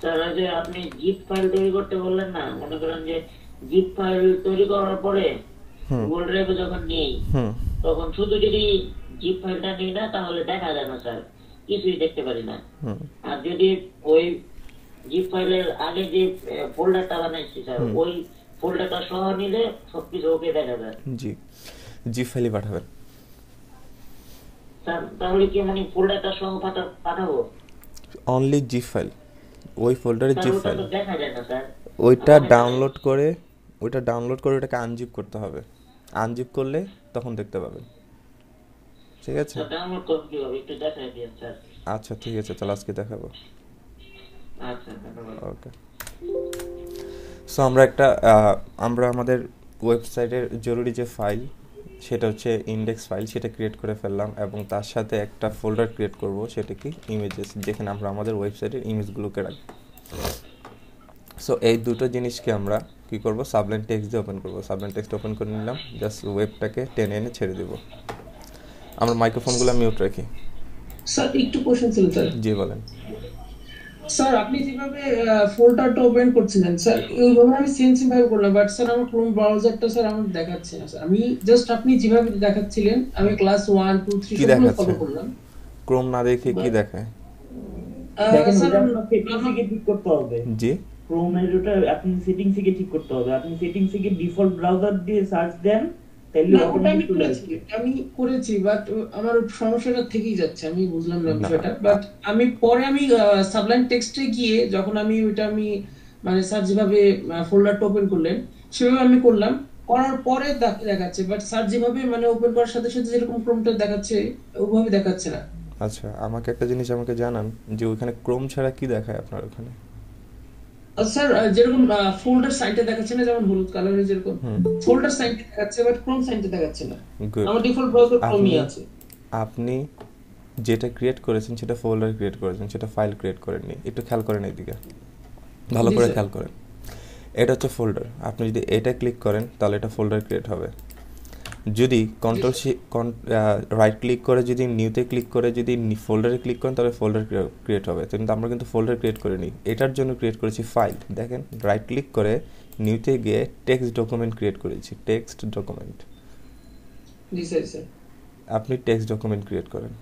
Sir ওই যে আপনি জিপ ফাইল তৈরি করতে বললেন না, মনে করেন যে জিপ ফাইল তৈরি করার পরে গুগল ড্রাইভে যখন নেই তখন শুধু যদি জিপ ফাইলটা নেই না তাহলে দেখা যায় না স্যার, কিছুই দেখতে পারি না। আর যদি ওই জিপ ফাইলের আগে যে ফোল্ডারটা বানাইছি স্যার, ওই ফোল্ডারটা সহ নিলে সবকিছু ওকে দেখা যায়। জি, জিপ ফাইলই পাঠাবেন স্যার তাহলে কি মানে ফোল্ডারটা সহ পাঠাবো? অনলি জিপ ফাইল, ওই ফোল্ডারে স্যার জিপ ওটা ফাইল, তো দেখা যায় না স্যার। ওইটা ডাউনলোড করে ওটাকে আনজিপ করতে হবে। আনজিপ করলে তখন দেখতে পাবেন। ঠিক আছে, স্যার ডাউনলোড করব কিভাবে একটু দেখাই দিন স্যার। আচ্ছা ঠিক আছে, তাহলে আজকে দেখাবো। আচ্ছা ধন্যবাদ। ওকে, সো আমরা আমাদের ওয়েবসাইটের জরুরি যে ফাইল সেটা হচ্ছে ইন্ডেক্স ফাইল, সেটা ক্রিয়েট করে ফেললাম এবং তার সাথে একটা ফোল্ডার ক্রিয়েট করব, সেটা কি ইমেজেস, যেখানে আমরা আমাদের ওয়েবসাইটের ইমেজগুলোকে রাখবো। সো এই দুটো জিনিসকে আমরা কি করব, সাবলাইম টেক্সট দিয়ে ওপেন করব। সাবলাইম টেক্সট ওপেন করে নিলাম, জাস্ট ওয়েবটাকে টেনে এনে ছেড়ে দেব। আমরা মাইক্রোফোনগুলো মিউট রাখি। স্যার একটু কোশ্চেন ছিল স্যার। জি বলেন। স্যার আপনি যেভাবে ফোল্ডারটা ওপেন করছিলেন স্যার, এইভাবে আমি সেম ভাবে করলাম, বাট স্যার আমার ক্রোম ব্রাউজারটা স্যার আমার দেখাচ্ছে না স্যার। আমি জাস্ট আপনি যেভাবে দেখাচ্ছিলেন আমি ক্লাস 1 2 3 কি সবগুলো দেখাচ্ছে? ফলো করলাম। ক্রোম না দেখে কি দেখায়? দেখেন স্যার ওটা আপনার সেটিংস থেকে ঠিক করতে হবে। জি, ক্রোমের ওটা আপনি সেটিংস থেকে ঠিক করতে হবে। আপনি সেটিংস থেকে ডিফল্ট ব্রাউজার দিয়ে সার্চ দেন, তাহলে না, ওটা আমি অটোমেটিক চলে করেছি, আসবে। আমি করেছি, বাট আমার সমস্যাটা থেকেই যাচ্ছে, আমি বুঝলাম না না। বিষয়টা। বাট আমি পরে সাবলাইম টেক্সটে গিয়ে যখন আমি মানে স্যার যেভাবে ফোল্ডারটা ওপেন করলেন সেভাবে আমি করলাম, করার পরে দেখাচ্ছে, বাট স্যার যেভাবে মানে ওপেন করার সাথে সাথে যেরকম ক্রোমটা দেখাচ্ছে ওইভাবে দেখাচ্ছে না। আচ্ছা আমাকে একটা জিনিস আমাকে জানান যে ওখানে ক্রোম ছাড়া কি দেখায় আপনার ওখানে? স্যার যেরকম ফোল্ডার সাইনটা দেখাচ্ছে না, যেমন হলুদ কালারের যেরকম ফোল্ডার সাইনটা দেখাচ্ছে, বাট ক্রোম সাইনটা দেখাচ্ছে না। Good. আমার ডিফল্ট ব্রাউজার ক্রোমই আছে। আপনি যেটা ক্রিয়েট করেছেন সেটা ফোল্ডার ক্রিয়েট করেছেন, সেটা ফাইল ক্রিয়েট করেননি। একটু খেয়াল করেন এইদিকে, ভালো জি করে স্যার। খেয়াল করেন। এটা হচ্ছে ফোল্ডার, আপনি যদি এটা ক্লিক করেন তাহলে এটা ফোল্ডার ক্রিয়েট হবে। যদি রাইট ক্লিক করে যদি নিউতে ক্লিক করে যদি ফোল্ডারে ক্লিক করেন তাহলে ফোল্ডার ক্রিয়েট হবে। কিন্তু আমরা কিন্তু ফোল্ডার ক্রিয়েট করিনি, এটার জন্য ক্রিয়েট করেছি ফাইল। দেখেন রাইট ক্লিক করে নিউতে গিয়ে টেক্সট ডকুমেন্ট ক্রিয়েট করেছি, টেক্সট ডকুমেন্ট। জি স্যার। স্যার আপনি টেক্সট ডকুমেন্ট ক্রিয়েট করেন,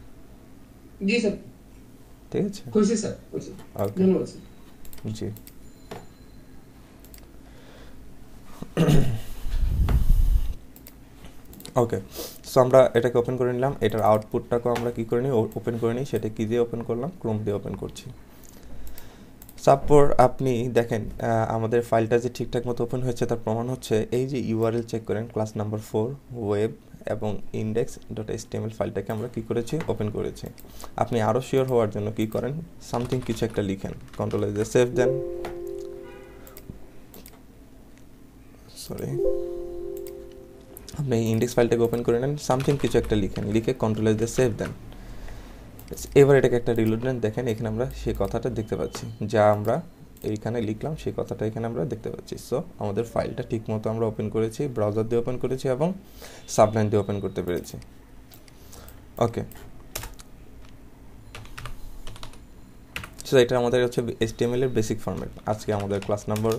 জি স্যার, ঠিক আছে? খুশি স্যার, খুশি। ওকে, ধন্যবাদ স্যার। জি। ওকে, সো আমরা এটাকে ওপেন করে নিলাম। এটার আউটপুটটাকেও আমরা কি করে নিই, ওপেন করে নিই। সেটা কি দিয়ে ওপেন করলাম? ক্রোম দিয়ে ওপেন করছি। তারপর আপনি দেখেন আমাদের ফাইলটা যে ঠিকঠাক মতো ওপেন হয়েছে তার প্রমাণ হচ্ছে এই যে ইউআরএল চেক করেন, ক্লাস নাম্বার 4 ওয়েব এবং index.html ফাইলটাকে আমরা কি করেছি, ওপেন করেছি। আপনি আরও শিওর হওয়ার জন্য কি করেন, সামথিং কিছু একটা লিখেন, কন্ট্রোল এ সেভ দেন। সরি, আপনি ইন্ডেক্স ফাইলটাকে ওপেন করে নেন, সামথিং কিছু একটা লিখেন, লিখে কন্ট্রোল এ সেভ দেন। এবার এটাকে একটা রিলোড দেন। দেখেন এখানে আমরা সেই কথাটা দেখতে পাচ্ছি, যা আমরা এইখানে লিখলাম সেই কথাটা এখানে আমরা দেখতে পাচ্ছি। সো আমাদের ফাইলটা ঠিক মতো আমরা ওপেন করেছি, ব্রাউজার দিয়ে ওপেন করেছি এবং সাবলাইম দিয়ে ওপেন করতে পেরেছি। ওকে, সো এটা আমাদের হচ্ছে HTML এর বেসিক ফরম্যাট। আজকে আমাদের ক্লাস নম্বর,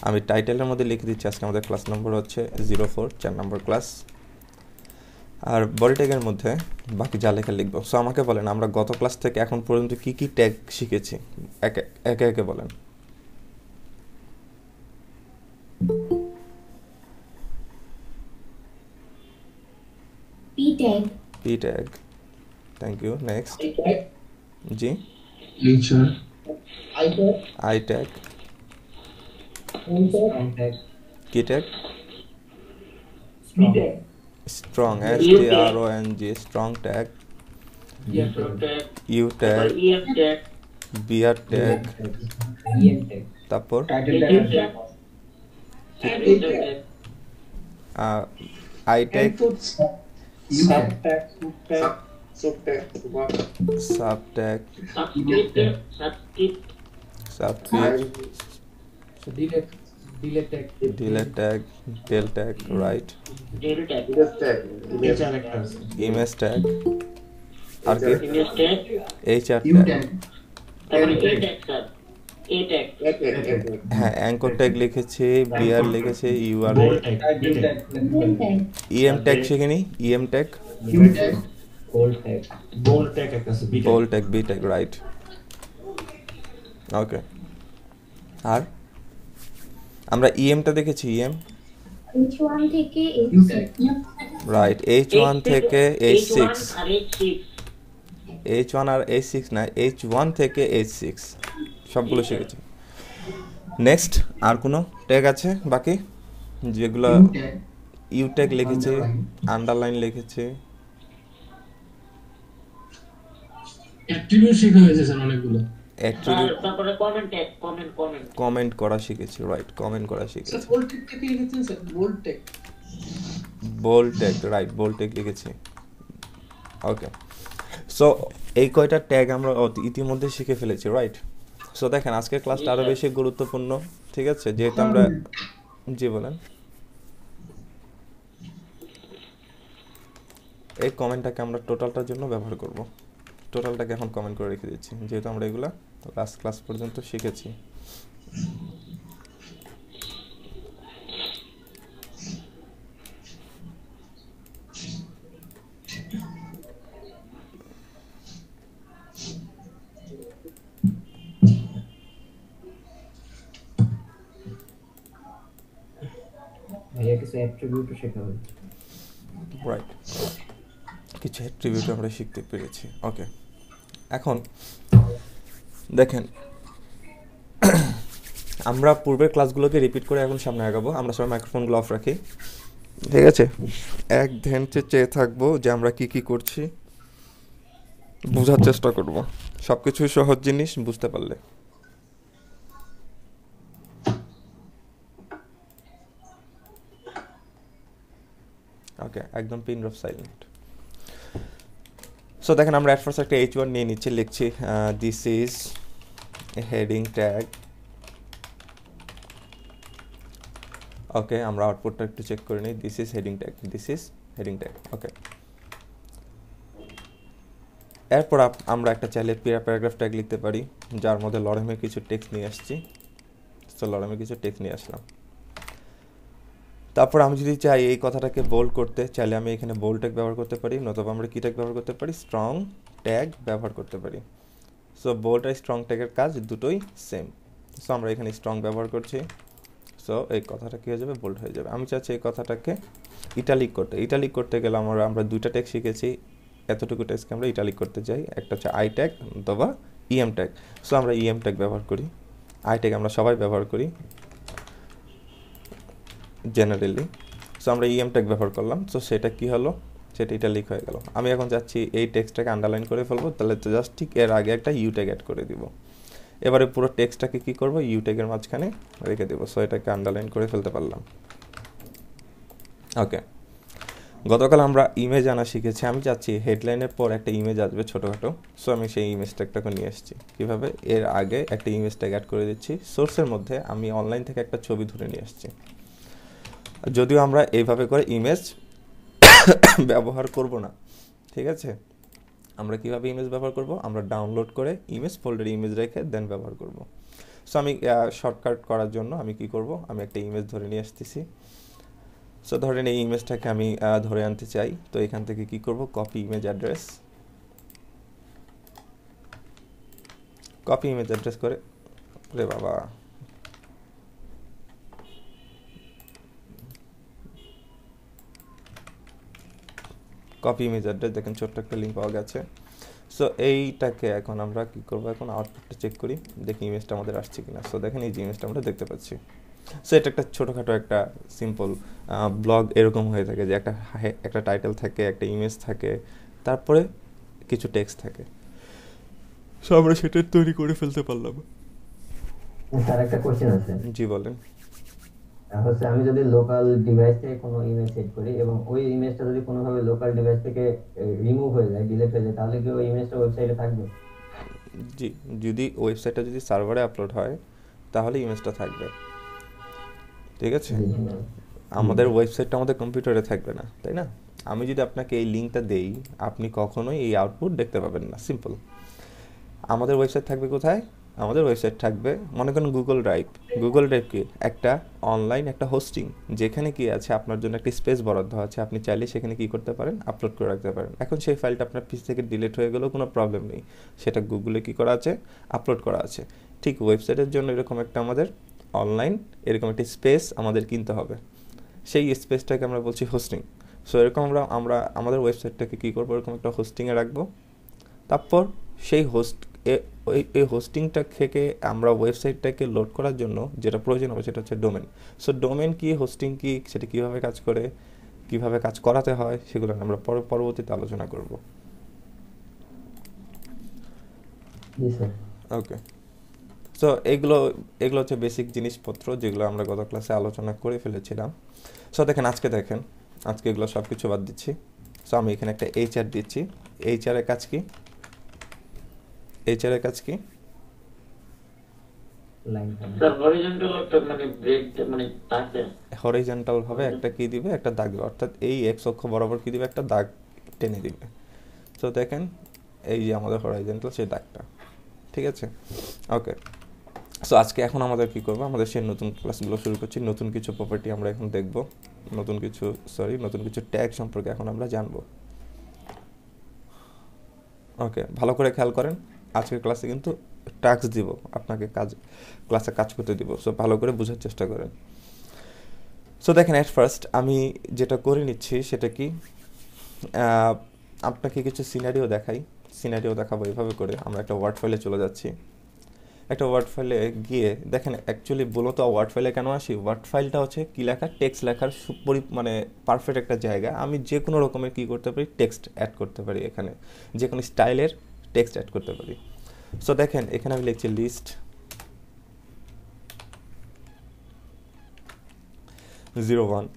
আমি টাইটেলের মধ্যে লিখে দিচ্ছি, আজকে আমাদের ক্লাস নম্বর হচ্ছে 04, 4 নম্বর ক্লাস। আর বডি ট্যাগের মধ্যে বাকি যা লেখা লিখবো। সো আমাকে বলেন আমরা গত ক্লাস থেকে এখন পর্যন্ত কি কি ট্যাগ শিখেছি, একে একে বলেন। P tag, thank you. Next, ji, I tag, কি tag, strong, STRONG, strong tag, U tag, BR tag, তারপর I tag, sub tag, delete tag, tel tag, right, image tag, আর কি, HR ট্যাগ, এ ট্যাগ হ্যাঁ anchor tag লিখেছি, BR লিখেছি, UR, bold tag EM tag শিখিনি, EM tag, U tag bold tag bold tag একটা আছে, B bold tag, B tag, right. Okay, আর আমরা ইএমটা দেখেছি, ইএম H1 থেকে you tag H6 right, H1 থেকে H6, আর H6 H1 আর H6 না, H1 থেকে H6 সবগুলো শিখেছি। নেক্সট আর কোনো ট্যাগ আছে বাকি যেগুলো? ইউ ট্যাগ ইউ ট্যাগ লিখেছি, আন্ডারলাইন লিখেছি, অ্যাট্রিবিউট শেখা হয়েছে স্যার অনেকগুলো। অ্যাট্রিবিউট, তারপরে কমেন্ট ট্যাগ কমেন্ট কমেন্ট করা শিখেছি, রাইট, কমেন্ট করা স্যার শিখেছি। বোল্ড টেক থেকে লিখেছেন sir, bold tag. Bold tag, right, bold tag লিখেছি। ওকে, সো এই কয়টা ট্যাগ আমরা ইতিমধ্যে শিখে ফেলেছি, রাইট। সো দেখেন আজকের ক্লাসটা আরো বেশি গুরুত্বপূর্ণ, ঠিক আছে, যেহেতু আমরা, জি বলেন। এই কমেন্টটাকে আমরা টোটালটার জন্য ব্যবহার করব, টোটালটাকে এখন কমেন্ট করে রেখে দিচ্ছি, যেহেতু আমরা এগুলা লাস্ট ক্লাস পর্যন্ত শিখেছি। ভাইয়া কিছু অ্যাট্রিবিউটও শেখা হয়েছে। রাইট, কিছু অ্যাট্রিবিউট আমরা শিখতে পেরেছি। ওকে, এখন দেখেন আমরা পূর্বের ক্লাসগুলোকে রিপিট করে এখন সামনে আগাবো। আমরা সবাই মাইক্রোফোনগুলো অফ রাখি, ঠিক আছে? এক ধ্যানচে চেয়ে থাকবো যে আমরা কি কি করছি, বোঝার চেষ্টা করব, সব কিছুই সহজ জিনিস বুঝতে পারলে। ওকে, একদম পিন ড্রপ সাইলেন্ট। সো দেখেন আমরা ফার্স্ট একটা H1 নিয়ে নিচ্ছি, লিখছি this is heading tag. Okay, আমরা আউটপুটটা একটু চেক করে নিই। This is heading tag, this is heading tag. Okay, এরপর আমরা একটা চাইলে প্যারাগ্রাফ ট্যাগ লিখতে পারি, যার মধ্যে লরেমের কিছু টেক্সট নিয়ে আসছি। সো লরেমের কিছু টেক্সট নিয়ে আসলাম। তারপর আমি যদি চাই এই কথাটাকে বোল্ড করতে, চাইলে আমি এখানে বোল্ড ট্যাগ ব্যবহার করতে পারি, নতুবা আমরা কি ট্যাগ ব্যবহার করতে পারি, স্ট্রং ট্যাগ ব্যবহার করতে পারি। সো বোল্ড আর স্ট্রং ট্যাগের কাজ দুটোই সেম। সো আমরা এখানে স্ট্রং ব্যবহার করছি। সো এই কথাটা কী হয়ে যাবে, বোল্ড হয়ে যাবে। আমি চাচ্ছি এই কথাটাকে ইটালিক করতে। ইটালিক করতে গেলে আমরা দুইটা ট্যাগ শিখেছি, এতটুকু টেক্সটকে আমরা ইটালিক করতে চাই, একটা হচ্ছে আই ট্যাগ অথবা ইএম ট্যাগ। সো আমরা ইএম ট্যাগ ব্যবহার করি, আই ট্যাগ আমরা সবাই ব্যবহার করি জেনারেলি। সো আমরা ইএম ট্যাগ ব্যবহার করলাম। সো সেটা কি হলো, সেটা ইটালিক হয়ে গেল। আমি এখন যাচ্ছি এই টেক্সটটাকে আন্ডারলাইন করে ফেলবো, তাহলে তো জাস্ট ঠিক এর আগে একটা ইউ ট্যাগ অ্যাড করে দিব। এবারে পুরো টেক্সটটাকে কি করব, ইউ ট্যাগের মাঝখানে রেখে দেবো। সো এটাকে আন্ডারলাইন করে ফেলতে পারলাম। ওকে, গতকাল আমরা ইমেজ আনা শিখেছি। আমি চাচ্ছি হেডলাইনের পর একটা ইমেজ আসবে ছোটোখাটো। সো আমি সেই ইমেজ ট্যাগটাকে নিয়ে এসেছি। কীভাবে, এর আগে একটা ইমেজ ট্যাগ অ্যাড করে দিচ্ছি। সোর্সের মধ্যে আমি অনলাইন থেকে একটা ছবি ধরে নিয়ে এসেছি। যদিও আমরা এইভাবে করে ইমেজ ব্যবহার করব না, ঠিক আছে? আমরা কিভাবে ইমেজ ব্যবহার করব, আমরা ডাউনলোড করে ইমেজ ফোল্ডারে ইমেজ রেখে দেন ব্যবহার করব। সো আমি শর্টকাট করার জন্য আমি কি করব, আমি একটা ইমেজ ধরে নিয়ে আসতেছি। সো ধরেন এই ইমেজটাকে আমি ধরে আনতে চাই, তো এখান থেকে কি করব, copy image address, copy image address করে, রে বাবা, কপি ইমেজ অ্যাড্রেস, দেখেন ছোট্ট একটা লিঙ্ক পাওয়া গেছে। সো এইটাকে এখন আমরা কি করব, এখন আউটপুটটা চেক করি, দেখি ইমেজটা আমাদের আসছে কিনা। সো দেখেন এই যে ইমেজটা আমরা দেখতে পাচ্ছি। সো এটা একটা ছোটোখাটো একটা সিম্পল ব্লগ এরকম হয়ে থাকে, যে একটা টাইটেল থাকে, একটা ইমেজ থাকে, তারপরে কিছু টেক্সট থাকে। সো আমরা সেটা তৈরি করে ফেলতে পারলাম। স্যার একটা কোশ্চেন আছে। জি বলেন। হচ্ছে আমি যদি লোকাল ডিভাইস থেকে কোনো ইমেজ সেট করি এবং ওই ইমেজটা যদি কোনোভাবে লোকাল ডিভাইস থেকে রিমুভ হয়ে যায়, ডিলিট হয়ে যায়, তাহলে কি ওই ইমেজটা ওয়েবসাইটে থাকবে? জি, যদি ওয়েবসাইটটা যদি সার্ভারে আপলোড হয় তাহলে ইমেজটা থাকবে, ঠিক আছে? আমাদের ওয়েবসাইটটা আমাদের কম্পিউটারে থাকবে না, তাই না? আমি যদি আপনাকে এই লিঙ্কটা দেই, আপনি কখনোই এই আউটপুট দেখতে পাবেন না। সিম্পল। আমাদের ওয়েবসাইট থাকবে কোথায়, আমাদের ওয়েবসাইট থাকবে, মনে করেন গুগল ড্রাইভ। গুগল ড্রাইভ কি একটা অনলাইন একটা হোস্টিং, যেখানে কি আছে আপনার জন্য একটা স্পেস বরাদ্দ আছে, আপনি চাইলে সেখানে কি করতে পারেন, আপলোড করে রাখতে পারেন। এখন সেই ফাইলটা আপনার পিসি থেকে ডিলিট হয়ে গেলেও কোনো প্রবলেম নেই, সেটা গুগলে কি করা আছে, আপলোড করা আছে। ঠিক ওয়েবসাইটের জন্য এরকম একটা আমাদের অনলাইন এরকম একটা স্পেস আমাদের কিনতে হবে, সেই স্পেসটাকে আমরা বলছি হোস্টিং। সো এরকম আমরা আমাদের ওয়েবসাইটটাকে কী করবো, এরকম একটা হোস্টিংয়ে রাখবো। তারপর সেই এই হোস্টিংটা থেকে আমরা ওয়েবসাইটটাকে লোড করার জন্য যেটা প্রয়োজন হবে সেটা হচ্ছে ডোমেন। সো ডোমেন কি, হোস্টিং কি, সেটা কীভাবে কাজ করে, কীভাবে কাজ করাতে হয়, সেগুলো আমরা পরবর্তীতে আলোচনা করব। ওকে, সো এগুলো হচ্ছে বেসিক জিনিসপত্র যেগুলো আমরা গত ক্লাসে আলোচনা করে ফেলেছিলাম। সো দেখেন আজকে এগুলো সব কিছু বাদ দিচ্ছি। সো আমি এখানে একটা HR দিচ্ছি। HR এর কাজ কি? HR এর কাজ কি? স্যার হরিজন্টাল একটা মানে ব্রেড মানে দাগ দেয়, হরিজন্টাল ভাবে একটা কি দিবে, একটা দাগ দিবে, অর্থাৎ এই এক্স অক্ষ বরাবর কি দিবে, একটা দাগ টেনে দিবে। সো দেখেন এই যে আমাদের হরিজন্টাল সেই দাগটা, ঠিক আছে। ওকে, সো আজকে এখন আমাদের কি করবো, আমাদের সেই নতুন ক্লাসগুলো শুরু করছি। নতুন কিছু প্রপার্টি আমরা এখন দেখব, নতুন কিছু ট্যাগ সম্পর্কে এখন আমরা জানবো। ওকে, ভালো করে খেয়াল করেন, আজকের ক্লাসে কিন্তু টাস্ক দিব আপনাকে, ক্লাসে কাজ করতে দিব। সো ভালো করে বোঝার চেষ্টা করেন। সো দেখেন, এট ফার্স্ট আমি যেটা করে নিচ্ছি সেটা কি, আপনাকে কিছু সিনারিও দেখাবো। এভাবে করে আমরা একটা ওয়ার্ড ফাইলে চলে যাচ্ছি। একটা ওয়ার্ড ফাইলে গিয়ে দেখেন, অ্যাকচুয়ালি মূলত ওয়ার্ড ফাইলে কেন আসি, ওয়ার্ড ফাইলটা হচ্ছে কি লেখা, টেক্সট লেখার মানে পারফেক্ট একটা জায়গা। আমি যে কোনো রকমের কী করতে পারি, টেক্সট অ্যাড করতে পারি, এখানে যে কোনো স্টাইলের টেক্সট অ্যাড করতে পারি। সো দেখেন এখানে আমি লিখছি লিস্ট 01,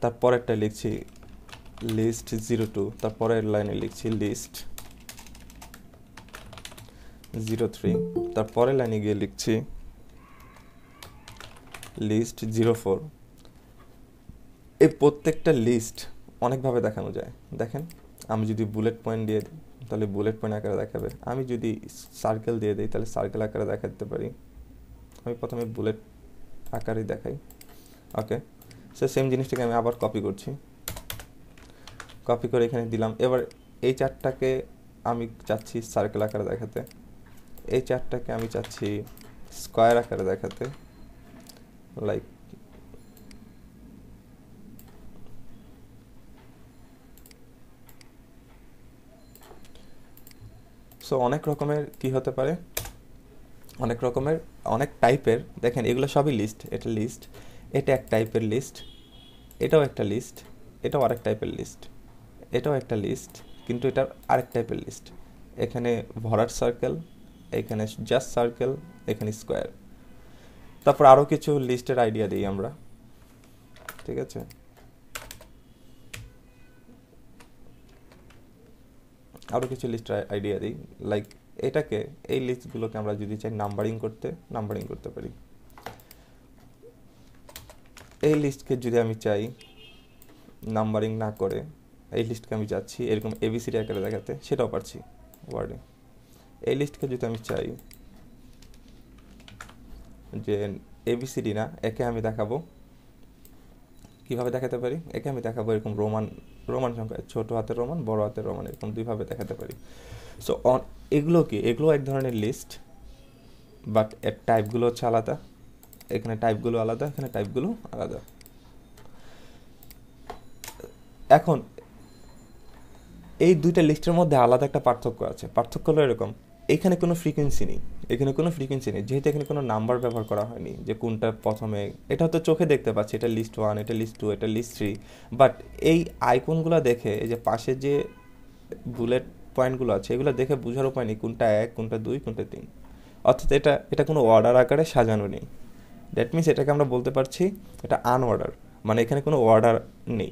তারপরেরটা লিখছি লিস্ট 02, তারপরের লাইনে লিখছি লিস্ট 03, তারপরের লাইনে গিয়ে লিখছি লিস্ট 04। এই প্রত্যেকটা লিস্ট অনেকভাবে দেখানো যায়। দেখেন, আমি যদি বুলেট পয়েন্ট দিয়ে দিই তাহলে বুলেট পয়েন্ট আকারে দেখাবে, আমি যদি সার্কেল দিয়ে দিই তাহলে সার্কেল আকারে দেখাতে পারি। আমি প্রথমে বুলেট আকারে দেখাই। ওকে, সো সেম জিনিসটাকে আমি আবার কপি করে এখানে দিলাম। এবার এই চারটাকে আমি চাচ্ছি সার্কেল আকারে দেখাতে, এই চারটাকে আমি চাচ্ছি স্কোয়ার আকারে দেখাতে, লাইক সো অনেক রকমের কি হতে পারে, অনেক টাইপের। দেখেন এগুলো সবই লিস্ট, এটা লিস্ট, এটা এক টাইপের লিস্ট, এটাও একটা লিস্ট, এটাও আরেক টাইপের লিস্ট, এটাও একটা লিস্ট, কিন্তু এটা আরেক টাইপের লিস্ট। এখানে ভরাট সার্কেল, এখানে জাস্ট সার্কেল, এখানে স্কোয়ার। তারপর আরও কিছু লিস্টের আইডিয়া দিই আমরা, ঠিক আছে। আরও কিছু লিস্টের আইডিয়া দিই, লাইক এটাকে, এই লিস্টগুলোকে আমরা যদি চাই নাম্বারিং করতে পারি। এই লিস্টকে যদি আমি চাই নাম্বারিং না করে, এই লিস্টকে আমি চাচ্ছি এরকম ABCD আকারে দেখাতে, সেটাও পারছি ওয়ার্ডে। এই লিস্টকে যদি আমি চাই যে ABCD না, একে আমি দেখাবো, কীভাবে দেখাতে পারি, একে আমি দেখাবো এরকম রোমান সংখ্যা, ছোট হাতের রোমান, বড় হাতের রোমান, এরকম দুইভাবে দেখাতে পারি। সো এগুলো এক ধরনের লিস্ট, বাট এর টাইপগুলো হচ্ছে আলাদা। এখানে টাইপগুলো আলাদা, এখানে টাইপগুলো আলাদা। এখন এই দুইটা লিস্টের মধ্যে আলাদা একটা পার্থক্য আছে। পার্থক্য হলো এরকম, এখানে কোনো ফ্রিকোয়েন্সি নেই, যেহেতু এখানে কোনো নাম্বার ব্যবহার করা হয়নি যে কোনটা প্রথমে। এটা হয়তো চোখে দেখতে পাচ্ছি, এটা লিস্ট 1, এটা লিস্ট 2, এটা লিস্ট 3, বাট এই আইকনগুলো দেখে, এই যে পাশে যে বুলেট পয়েন্টগুলো আছে, এগুলো দেখে বোঝার উপায় নেই কোনটা 1, কোনটা 2, কোনটা 3। অর্থাৎ এটা কোনো অর্ডার আকারে সাজানো নেই। দ্যাট মিনস এটাকে আমরা বলতে পারছি এটা আনঅর্ডার, মানে এখানে কোনো অর্ডার নেই,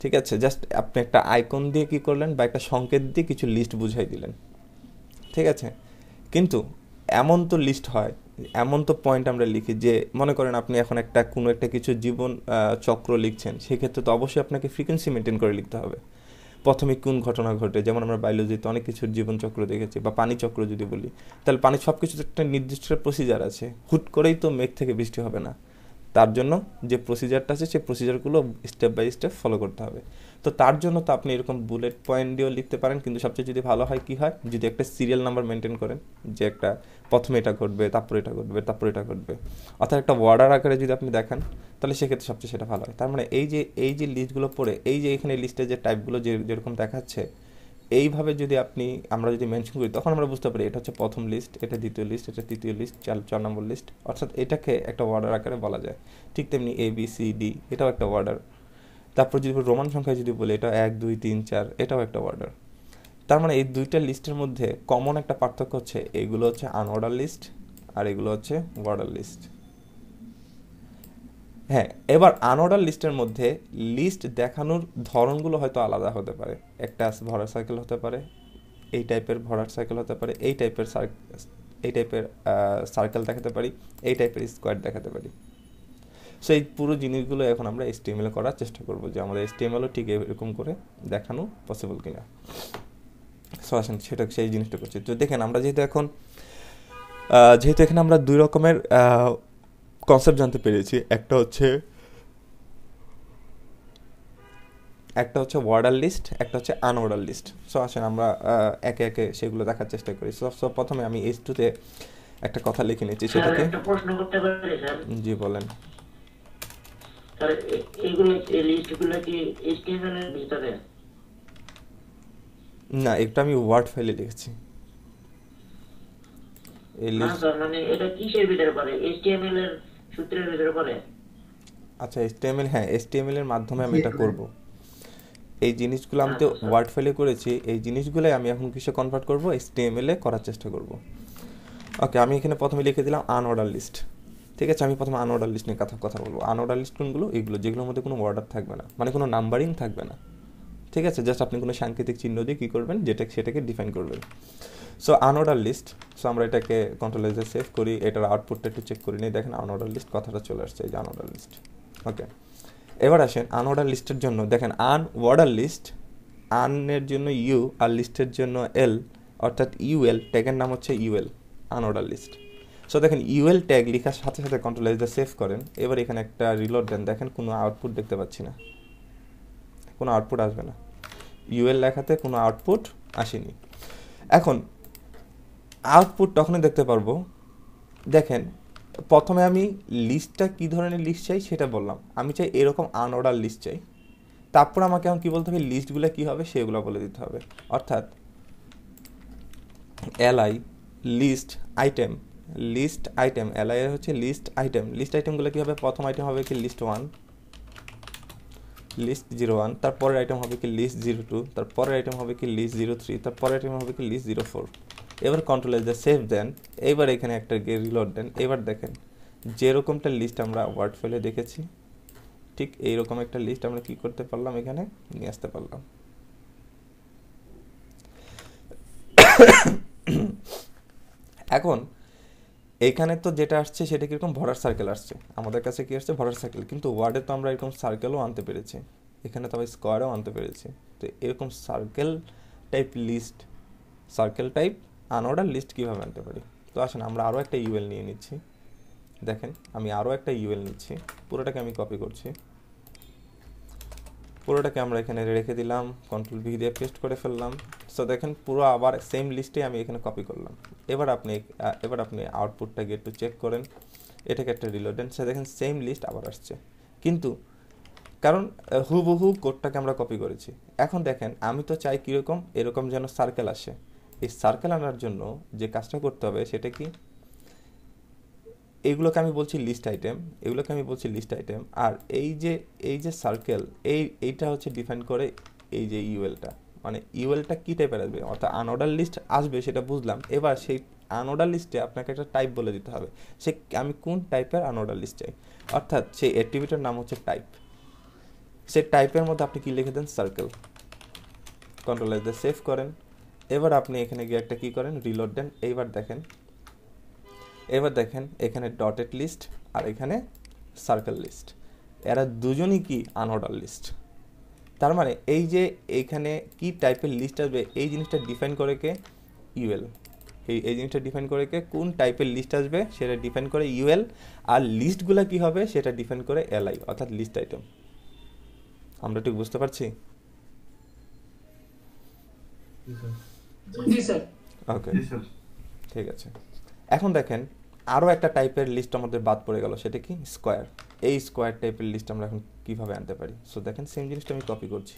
ঠিক আছে। জাস্ট আপনি একটা আইকন দিয়ে কী করলেন, বা একটা সংকেত দিয়ে কিছু লিস্ট বুঝাই দিলেন, ঠিক আছে। কিন্তু এমন তো লিস্ট হয়, এমন তো পয়েন্ট আমরা লিখি যে, মনে করেন আপনি এখন কোনো একটা কিছু জীবন চক্র লিখছেন, সেক্ষেত্রে তো অবশ্যই আপনাকে ফ্রিকোয়েন্সি মেনটেন করে লিখতে হবে। প্রথমে কোন ঘটনা ঘটে, যেমন আমরা বায়োলজিতে অনেক কিছুর জীবনচক্র দেখেছি, বা পানি চক্র যদি বলি, তাহলে পানি সব কিছুর একটা নির্দিষ্ট প্রসিজার আছে। হুট করেই তো মেঘ থেকে বৃষ্টি হবে না, তার জন্য যে প্রসিজারটা আছে সেই প্রসিজারগুলো স্টেপ বাই স্টেপ ফলো করতে হবে। তো তার জন্য তো আপনি এরকম বুলেট পয়েন্ট দিয়েও লিখতে পারেন, কিন্তু সবচেয়ে যদি ভালো হয় কী হয়, যদি একটা সিরিয়াল নাম্বার মেনটেন করেন, যে একটা প্রথমে এটা ঘটবে, তারপর এটা ঘটবে, তারপর এটা ঘটবে, অর্থাৎ একটা ওয়ার্ডার আকারে যদি আপনি দেখান, তাহলে সেক্ষেত্রে সবচেয়ে সেটা ভালো হয়। তার মানে এই যে লিস্টগুলো পড়ে, এই যে এখানে লিস্টের যে টাইপগুলো যেরকম দেখাচ্ছে, এইভাবে যদি আমরা যদি মেনশন করি, তখন আমরা বুঝতে পারি এটা হচ্ছে প্রথম লিস্ট, এটা দ্বিতীয় লিস্ট, এটা তৃতীয় লিস্ট, 4 নম্বর লিস্ট, অর্থাৎ এটাকে একটা ওয়ার্ডার আকারে বলা যায়। ঠিক তেমনি ABCD এটাও একটা ওয়ার্ডার। তারপর যদি রোমান সংখ্যায় যদি বলি, এটা 1 2 3 4, এটাও একটা ওয়ার্ডার। তার মানে এই দুইটা লিস্টের মধ্যে কমন একটা পার্থক্য হচ্ছে, এইগুলো হচ্ছে আনঅর্ডার লিস্ট আর এগুলো হচ্ছে ওয়ার্ডার লিস্ট। হ্যাঁ, এবার আনঅর্ডার লিস্টের মধ্যে লিস্ট দেখানোর ধরনগুলো হয়তো আলাদা হতে পারে। একটা ভরার সার্কেল হতে পারে, এই টাইপের ভরার সার্কেল হতে পারে, এই টাইপের সার্কেল দেখাতে পারি, এই টাইপের স্কোয়ার দেখাতে পারি। সো এই পুরো জিনিসগুলো এখন আমরা HTML করার চেষ্টা করব, যে আমাদের HTML-ও ঠিক এরকম করে দেখানো পসিবল কিনা। সো আসেন সেই জিনিসটা করছি। তো দেখেন, আমরা যেহেতু এখানে আমরা দুই রকমের কনসেপ্ট জানতে পেরেছি, একটা হচ্ছে ওয়ার্ডার লিস্ট, একটা হচ্ছে আনঅর্ডার লিস্ট। সো আসেন আমরা একে একে সেগুলো দেখার চেষ্টা করি। সো প্রথমে আমি H2-তে একটা কথা লিখে নিচ্ছি, সেটাকে। একটা প্রশ্ন করতে পারি স্যার? জি বলেন। স্যার এইগুলো এই লিস্টগুলো কি HTML এর ভিতরে? না, একটা আমি ওয়ার্ড ফাইলে লিখেছি। না স্যার, মানে এটা কিসের ভিতরে পড়ে? HTML এর সূত্রের ভিতরে পড়ে? আচ্ছা, HTML, হ্যাঁ HTML এর মাধ্যমে আমি এটা করব। এই জিনিসগুলো আমি তো ওয়ার্ড ফাইলে করেছি, এই জিনিসগুলোই আমি এখন কিসে কনভার্ট করব, HTML এ করার চেষ্টা করব। ওকে, আমি এখানে প্রথমে লিখে দিলাম আনঅর্ডার লিস্ট। ঠিক আছে, আমি প্রথমে আনঅর্ডার লিস্ট নিয়ে কথা বলবো। আনঅর্ডার লিস্ট কোনগুলো? এগুলো যেগুলোর মধ্যে কোনো অর্ডার থাকবে না, মানে কোনো নাম্বারিং থাকবে না। ঠিক আছে, জাস্ট আপনি কোনো সাংকেতিক চিহ্ন দিয়ে কী করবেন, সেটাকে ডিফাইন করবেন। So unorder list. সো আমরা এটাকে কন্ট্রোল-এ সেভ করি, এটার আউটপুটটা একটু চেক করে নিই। দেখেন আনঅর্ডার লিস্ট কথাটা চলে আসছে, এই যে আনঅর্ডার লিস্ট। ওকে, এবার আসেন আনঅর্ডার লিস্টের জন্য। দেখেন আনঅর্ডার লিস্ট, আনের জন্য ইউ আর লিস্টের জন্য এল, অর্থাৎ ইউএল, ট্যাগের নাম হচ্ছে ইউএল, আনঅর্ডার লিস্ট। সো দেখেন ইউএল ট্যাগ লেখার সাথে সাথে কন্ট্রোল-এ সেভ করেন। এবার এখানে একটা রিলোড দেন, দেখেন কোনো আউটপুট দেখতে পাচ্ছি না, কোনো আউটপুট আসবে না। ইউএল লেখাতে কোনো আউটপুট আসেনি। এখন আউটপুট তখনই দেখতে পারবো, দেখেন প্রথমে আমি লিস্টটা কী ধরনের লিস্ট চাই সেটা বললাম, আমি চাই এরকম আনঅর্ডার লিস্ট চাই। তারপর আমাকে এখন কী বলতে হবে, লিস্টগুলো কী হবে সেগুলো বলে দিতে হবে। অর্থাৎ এলআই লিস্ট আইটেম, এলআই হচ্ছে লিস্ট আইটেমগুলো কী হবে, প্রথম আইটেম হবে কি লিস্ট 1, লিস্ট 01, তারপরের আইটেম হবে কি লিস্ট 02, তারপরের আইটেম হবে কি লিস্ট 03, তারপরের আইটেম হবে কি লিস্ট 04। এবার কন্ট্রোল-এ সেভ দেন, এইবার এখানে একটা রিলোড দেন। এবার দেখেন যেরকমটা লিস্ট আমরা ওয়ার্ড ফাইলে দেখেছি, ঠিক এইরকম একটা লিস্ট আমরা কি করতে পারলাম, এখানে নিয়ে আসতে পারলাম। এখন এইখানে তো যেটা আসছে সেটা কীরকম ভরার সার্কেল আসছে, আমাদের কাছে কি আসছে, ভরার সার্কেল। কিন্তু ওয়ার্ডে তো আমরা এরকম সার্কেলও আনতে পেরেছি, এখানে তো আবার স্কোয়ারও আনতে পেরেছি। তো এরকম circle type list, circle type unorder list কীভাবে আনতে পারি? তো আসেন আমরা আরও একটা ইউএল নিয়ে নিচ্ছি। দেখেন আমি আরও একটা ইউএল নিচ্ছি, পুরোটাকে আমি কপি করছি, পুরোটাকে আমরা এখানে রেখে দিলাম, কন্ট্রোল-V দিয়ে পেস্ট করে ফেললাম। সো দেখেন পুরো আবার সেম লিস্টে আমি এখানে কপি করলাম। এবার আপনি আউটপুটটাকে একটু চেক করেন, এটাকে একটা রিলোড দেন। সে দেখেন সেম লিস্ট আবার আসছে, কিন্তু কারণ হুবহু কোডটাকে আমরা কপি করেছি। এখন দেখেন আমি তো চাই কীরকম, এরকম যেন সার্কেল আসে। এই সার্কেল আনার জন্য যে কাজটা করতে হবে সেটা কি, এইগুলোকে আমি বলছি লিস্ট আইটেম, আর এই যে সার্কেল, এইটা হচ্ছে ডিফাইন করে এই যে ইউএলটা, মানে ইউএলটা কী টাইপের আসবে, অর্থাৎ আনঅর্ডার লিস্ট আসবে সেটা বুঝলাম। এবার সেই আনঅর্ডার লিস্টে আপনাকে একটা টাইপ বলে দিতে হবে, আমি কোন টাইপের আনঅর্ডার লিস্ট চাই, অর্থাৎ সেই অ্যাট্রিবিউটের নাম হচ্ছে টাইপ। সেই টাইপের মধ্যে আপনি কি লিখে দেন, সার্কেল। কন্ট্রোল-এ সেভ করেন। এবার আপনি এখানে গিয়ে একটা কী করেন, রিলোড দেন। এবার দেখেন এখানে ডটেড লিস্ট আর এখানে সার্কেল লিস্ট, এরা দুজনই কি আনঅর্ডার লিস্ট। তার মানে এই যে এইখানে কি টাইপের লিস্ট আসবে এই জিনিসটা ডিফাইন করে কে? ইউএল। এই জিনিসটা ডিফাইন করে কে? কোন টাইপের লিস্ট আসবে সেটা ডিফাইন করে ইউএল, আর লিস্টগুলো কি হবে সেটা ডিফাইন করে এলআই, অর্থাৎ লিস্ট আইটেম। আমরা ঠিক বুঝতে পারছি? জি স্যার। ওকে, ঠিক আছে। এখন দেখেন আরও একটা টাইপের লিস্ট আমাদের বাদ পড়ে গেল, সেটা কি? স্কোয়ার। এই স্কোয়ার টাইপের লিস্ট আমরা এখন কীভাবে আনতে পারি? সো দেখেন সেম জিনিসটা আমি কপি করছি।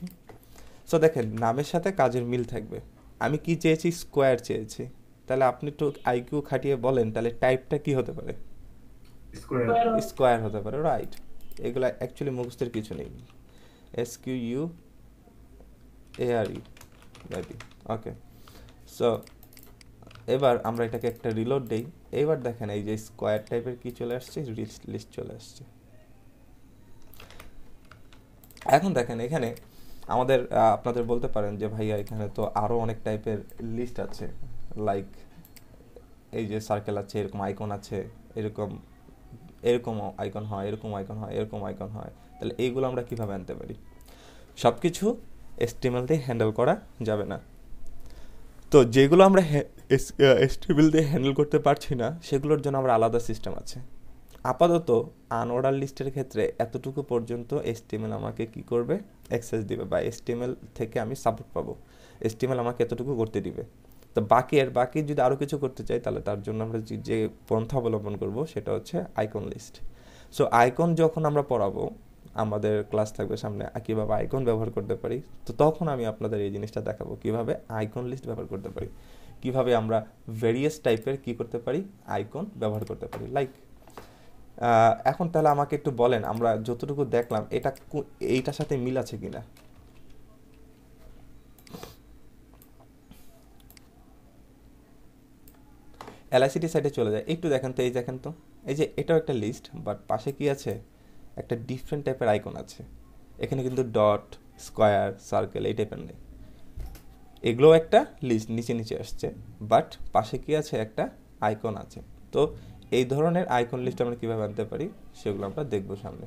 সো দেখেন নামের সাথে কাজের মিল থাকবে। আমি কি চেয়েছি? স্কোয়ার চেয়েছি। তাহলে আপনি একটু আইকিউ খাটিয়ে বলেন তাহলে টাইপটা কি হতে পারে? স্কোয়ার হতে পারে, রাইট। এগুলা অ্যাকচুয়ালি মুখস্থের কিছু নেই। SQUARE maybe. ওকে, সো এবার আমরা এটাকে একটা রিলোড দেই। এবার দেখেন এই যে স্কোয়ার টাইপের কি চলে আসছে? লিস্ট চলে আসছে। এখন দেখেন এখানে আমাদের আপনাদের বলতে পারেন যে ভাইয়া এখানে তো আরও অনেক টাইপের লিস্ট আছে, লাইক এই যে সার্কেল আছে, এরকম আইকন আছে, এরকম আইকন হয়, এরকম আইকন হয়, এরকম আইকন হয়। তাহলে এইগুলো আমরা কিভাবে আনতে পারি? সব কিছু HTML দিয়ে হ্যান্ডেল করা যাবে না। তো যেগুলো আমরা HTML দিয়ে হ্যান্ডেল করতে পারছি না সেগুলোর জন্য আমরা আলাদা সিস্টেম আছে। আপাতত আনঅর্ডার লিস্টের ক্ষেত্রে এতটুকু পর্যন্ত HTML আমাকে কি করবে? অ্যাক্সেস দিবে, বা HTML থেকে আমি সাপোর্ট পাবো। HTML আমাকে এতটুকু করতে দিবে। তো বাকি যদি আরও কিছু করতে চাই তাহলে তার জন্য আমরা যে পন্থা অবলম্বন করব সেটা হচ্ছে আইকন লিস্ট। সো আইকন যখন আমরা পড়াবো, আমাদের ক্লাস থাকবে সামনে কীভাবে আইকন ব্যবহার করতে পারি, তো তখন আমি আপনাদের এই জিনিসটা দেখাবো কীভাবে আইকন লিস্ট ব্যবহার করতে পারি, কীভাবে আমরা ভেরিয়াস টাইপের কি করতে পারি? আইকন ব্যবহার করতে পারি। লাইক এখন তাহলে আমাকে একটু বলেন আমরা যতটুকু দেখলাম এটা এইটার সাথে মিল আছে কিনা? এলআইসিটি সাইডে চলে যায়, একটু দেখেন তো। এই যে এটাও একটা লিস্ট, বাট পাশে কি আছে? একটা ডিফারেন্ট টাইপের আইকন আছে। এখানে কিন্তু ডট, স্কোয়ার, সার্কেল এই টাইপের নেই। এগুলোও একটা লিস্ট নিচে আসছে, বাট পাশে কি আছে? একটা আইকন আছে। তো এই ধরনের আইকন লিস্ট আমরা কীভাবে আনতে পারি সেগুলো আমরা দেখবো সামনে।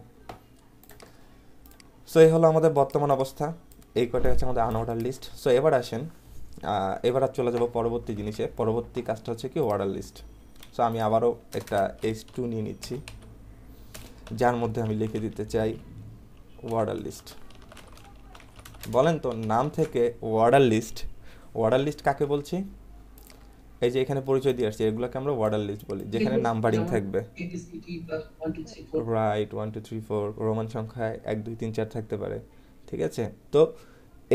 সো এই হলো আমাদের বর্তমান অবস্থা, এই কয়টা হচ্ছে আমাদের আনঅর্ডার লিস্ট। সো এবার আসেন, এবার আর চলে যাবো পরবর্তী জিনিসে। পরবর্তী কাজটা হচ্ছে কি? Order list. সো আমি আবারও একটা H2 নিয়ে নিচ্ছি, যার মধ্যে আমি লিখে দিতে চাই অর্ডার লিস্ট। বলেন তো নাম থেকে অর্ডার লিস্ট কাকে বলছি? এই যে এখানে পরিচয় দিয়ে আসছে, এগুলোকে আমরা অর্ডার লিস্ট বলি, যেখানে নাম্বারিং থাকবে। রাইট, 1 2 3 4 রোমান সংখ্যায় 1 2 3 4 থাকতে পারে, ঠিক আছে? তো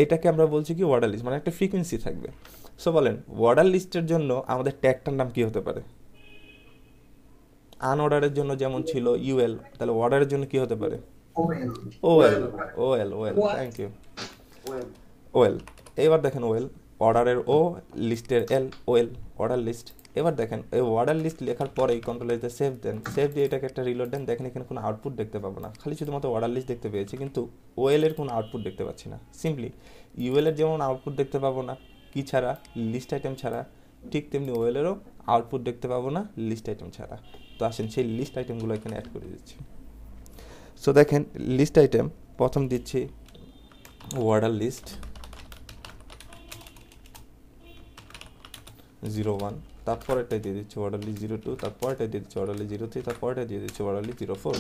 এটাকে আমরা বলছি কি? অর্ডার লিস্ট, মানে একটা ফ্রিকোয়েন্সি থাকবে। সো বলেন অর্ডার লিস্টের জন্য আমাদের ট্যাগটার নাম কি হতে পারে? আনঅর্ডারের জন্য যেমন ছিল UL, তাহলে অর্ডারের জন্য কি হতে পারে? OL। Thank you, OL। এবার দেখেন অর্ডারের O, লিস্টের L, OL, অর্ডার লিস্ট। এবার দেখেন এই অর্ডার লিস্ট লেখার পরেই কন্ট্রোল সেভ দেন, সেভ দিয়ে এটাকে একটা রিলোড দেন। দেখেন এখানে কোনো আউটপুট দেখতে পাবো না, খালি শুধুমাত্র অর্ডার লিস্ট দেখতে পেয়েছি, কিন্তু OL এর কোনো আউটপুট দেখতে পাচ্ছি না। সিম্পলি UL এর যেমন আউটপুট দেখতে পাবো না কি ছাড়া? লিস্ট আইটেম ছাড়া, ঠিক তেমনি OL এরও আউটপুট দেখতে পাবো না লিস্ট আইটেম ছাড়া। তো আসেন সেই লিস্ট আইটেমগুলো এখানে অ্যাড করে দিচ্ছি। সো দেখেন লিস্ট আইটেম প্রথম দিচ্ছি অর্ডার লিস্ট 01, তারপরেরটা দিয়ে দিচ্ছি অর্ডার লিস্ট 02, তারপরেরটা দিয়ে দিচ্ছি অর্ডার লিস্ট 03, তারপরেরটা দিয়ে দিচ্ছি অর্ডার লিস্ট 04।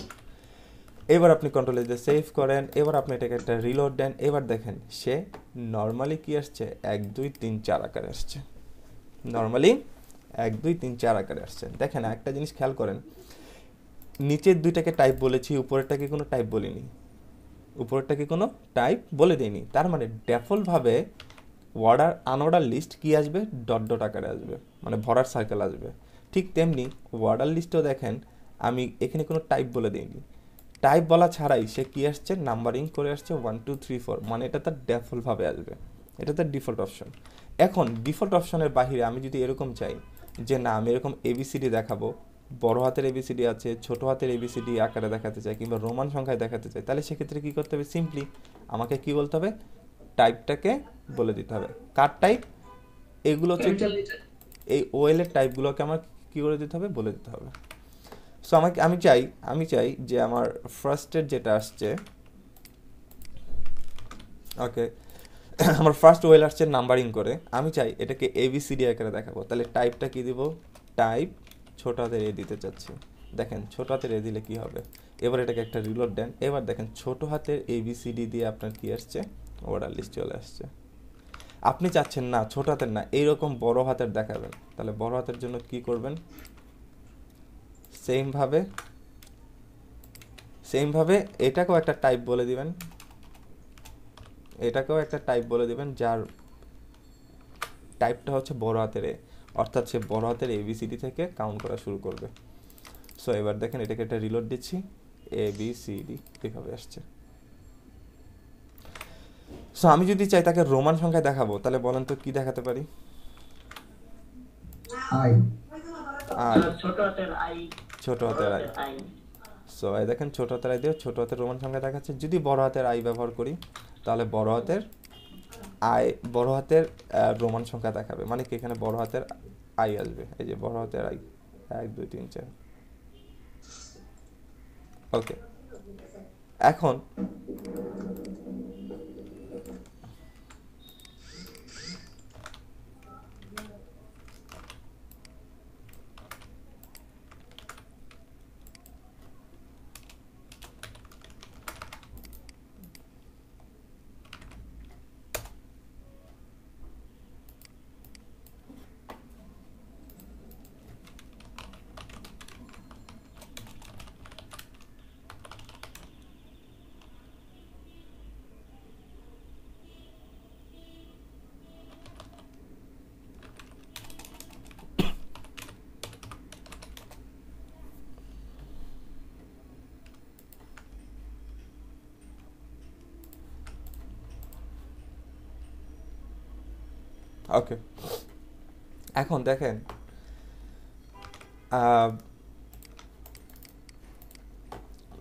এবার আপনি কন্ট্রোল দিয়ে সেভ করেন, এবার আপনি এটাকে একটা রিলোড দেন। এবার দেখেন সে নর্মালি কি আসছে? 1 2 3 4 আকারে আসছে। নর্মালি 1 2 3 4 আকারে আসছে। দেখেন একটা জিনিস খেয়াল করেন, নিচের দুইটাকে টাইপ বলেছি, উপরেরটাকে কোনো টাইপ বলিনি, উপরেরটাকে কোনো টাইপ বলে দিইনি। তার মানে ডিফল্টভাবে আনঅর্ডার লিস্ট কি আসবে? ডট ডট আকারে আসবে, মানে ভরার সার্কেল আসবে। ঠিক তেমনি অর্ডার লিস্টেও দেখেন আমি এখানে কোনো টাইপ বলে দিইনি, টাইপ বলা ছাড়াই সে কি আসছে? নাম্বারিং করে আসছে 1 2 3 4, মানে এটা তার ডিফল্টভাবে আসবে, এটা তার ডিফল্ট অপশন। এখন ডিফল্ট অপশনের বাহিরে আমি যদি এরকম চাই যে না আমি এরকম ABCD দেখাবো, বড় হাতের ABCD আছে, ছোট হাতের ABCD আকারে দেখাতে চাই, কিংবা রোমান সংখ্যায় দেখাতে চাই, তাহলে সেক্ষেত্রে কী করতে হবে? সিম্পলি আমাকে কি বলতে হবে? টাইপটাকে বলে দিতে হবে। কার টাইপ? এগুলো হচ্ছে এই OL এর টাইপগুলোকে আমার কী করে দিতে হবে? বলে দিতে হবে। সো আমি চাই যে আমার ফার্স্টের যেটা আসছে ওকে, আমার ফার্স্ট ওয়েল আসছে নাম্বারিং করে, আমি চাই এটাকে এবিসিডি আকারে দেখাবো, তাহলে টাইপটা কি দিব, টাইপ ছোট হাতের এ দিতে চাচ্ছি। দেখেন ছোট হাতের এ দিলে কি হবে, এবার এটাকে একটা রিলোড দেন, এবার দেখেন ছোট হাতের এবিসিডি দিয়ে আপনার কি আসছে, অর্ডার লিস্ট চলে আসছে। আপনি চাচ্ছেন না ছোট হাতের না, এইরকম বড় হাতের দেখাবেন, তাহলে বড় হাতের জন্য কি করবেন, সেমভাবে এটাকেও একটা টাইপ বলে দিবেন, এটাকেও একটা টাইপ বলে দিবেন যার টাইপটা হচ্ছে বড় হাতের এ, অর্থাৎ সে বড় হাতের এবিসিডি থেকে কাউন্ট করা শুরু করবে। সো এবার দেখেন এটাকে একটা রিলোড দিচ্ছি, এবিসিডি এভাবে আসছে। সো আমি যদি চাই তাকে রোমান সংখ্যায় দেখাবো, তাহলে বলেন তো কি দেখাতে পারি, আই আই, ছোট হাতের আই, ছোট হাতের আই। আই। সো এই দেখেন ছোট হাতের আই দিয়ে ছোট হাতের রোমান সংখ্যা দেখাচ্ছে। যদি বড় হাতের আই ব্যবহার করি তাহলে বড় হাতের আই, বড় হাতের রোমান সংখ্যা দেখাবে, মানে কি এখানে বড় হাতের আই আসবে, এই যে বড় হাতের আই 1 2 3 4। ওকে, এখন ওকে, এখন দেখেন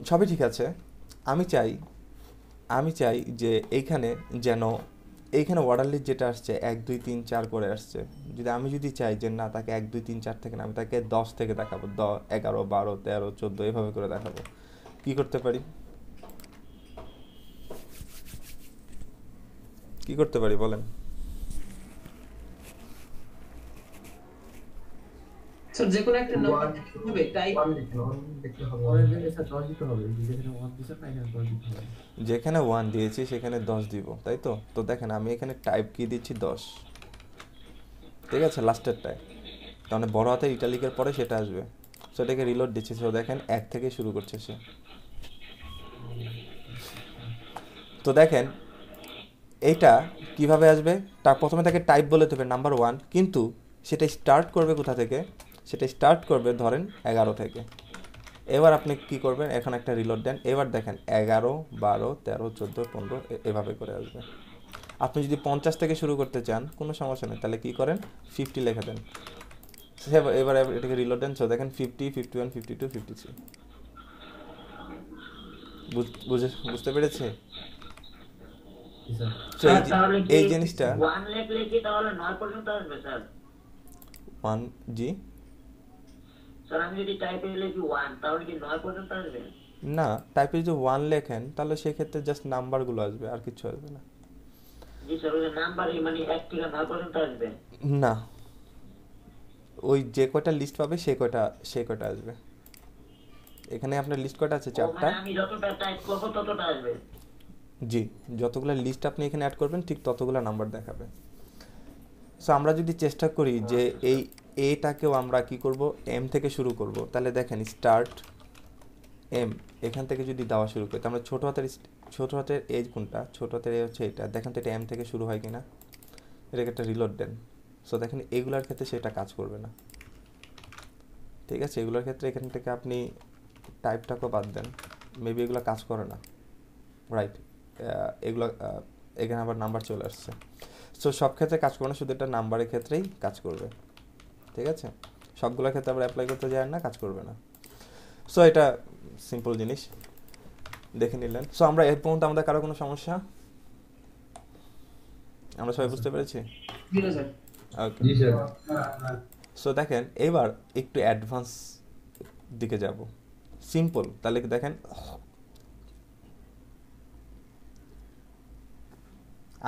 সবই ঠিক আছে। আমি চাই যে এইখানে যেন এইখানে অর্ডার লিস্ট যেটা আসছে 1 2 3 4 করে আসছে, আমি যদি চাই যে না তাকে 1 2 3 4 থেকে না, আমি তাকে 10 থেকে দেখাবো, 11 12 13 14 এভাবে করে দেখাবো, কি করতে পারি, বলেন। স্যার যে কোনো একটা নাম্বার হবে টাইপ, যেখানে 1 দিয়েছি সেখানে 10 দিব, তাই তো। তো দেখেন আমি এখানে টাইপ কি দিচ্ছি 10, ঠিক আছে, লাস্টের টাইপ, তাহলে বড় হাতের ইটালিকের পরে সেটা আসবে। সো এটাকে রিলোড দিচ্ছি, সো দেখেন 1 থেকে শুরু করছে সে। তো দেখেন এইটা কিভাবে আসবে, তার প্রথমে তাকে টাইপ বলে দেবে নাম্বার 1, কিন্তু সেটা স্টার্ট করবে কোথা থেকে, সেটা স্টার্ট করবে ধরেন 11 থেকে। এবার আপনি কি করবেন, এখন একটা রিলোড দেন, এবার দেখেন 11 12 13 14 15 এভাবে করে আসবে। আপনি যদি 50 থেকে শুরু করতে চান কোনো সমস্যা নেই, তাহলে কি করেন 50 লিখে দেন, এবার এটাকে রিলোড দেন। সো দেখেন 50 51 52 53। বুঝতে পেরেছি। তাহলে এই জিনিসটা 1 লিখলে কি তাহলে 9 পর্যন্ত আসবে স্যার? 1 জি স্যার আমি যদি টাইপে লিখি 1 তাহলে কি 9 পর্যন্ত আসবে? না, টাইপে যদি 1 লেখেন তাহলে সেক্ষেত্রে জাস্ট নাম্বারগুলো আসবে, আর কিছু আসবে না। জি স্যার, ওই নাম্বারই মানে 1 থেকে 9 পর্যন্ত আসবে না, ওই যে কয়টা লিস্ট পাবে সে কয়টা আসবে। এখানে আপনার লিস্ট কয়টা আছে, 4টা। মানে আমি যতটা টাইপ করব ততটা আসবে। জি, যতগুলো লিস্ট আপনি এখানে অ্যাড করবেন ঠিক ততগুলো নাম্বার দেখাবে। সো আমরা যদি চেষ্টা করি যে এই এটাকেও আমরা কি করব, এম থেকে শুরু করব, তাহলে দেখেন স্টার্ট এম, এখান থেকে যদি দেওয়া শুরু করি, তাহলে ছোট হাতের এজ কোনটা, ছোট হাতের এ হচ্ছে এটা, দেখেন তো এটা এম থেকে শুরু হয় কিনা, এটাকে একটা রিলোড দেন। সো দেখেন এগুলোর ক্ষেত্রে সেটা কাজ করবে না, ঠিক আছে। এগুলোর ক্ষেত্রে এখান থেকে আপনি টাইপটাকেও বাদ দেন, মেবি এগুলো কাজ করে না, রাইট। এগুলো এখানে আবার নাম্বার চলে আসছে। সো সব ক্ষেত্রে কাজ করবে না, শুধু এটা নাম্বারের ক্ষেত্রেই কাজ করবে, ঠিক আছে। সবগুলোর ক্ষেত্রে আবার অ্যাপ্লাই করতে যায় না, কাজ করবে না। সো এটা সিম্পল জিনিস দেখে নিলেন। সো আমরা এর পর্যন্ত আমাদের কারো কোনো সমস্যা, আমরা সবাই বুঝতে পেরেছি? ওকে, সো দেখেন এবার একটু অ্যাডভান্স দিকে যাব, সিম্পল। তাহলে দেখেন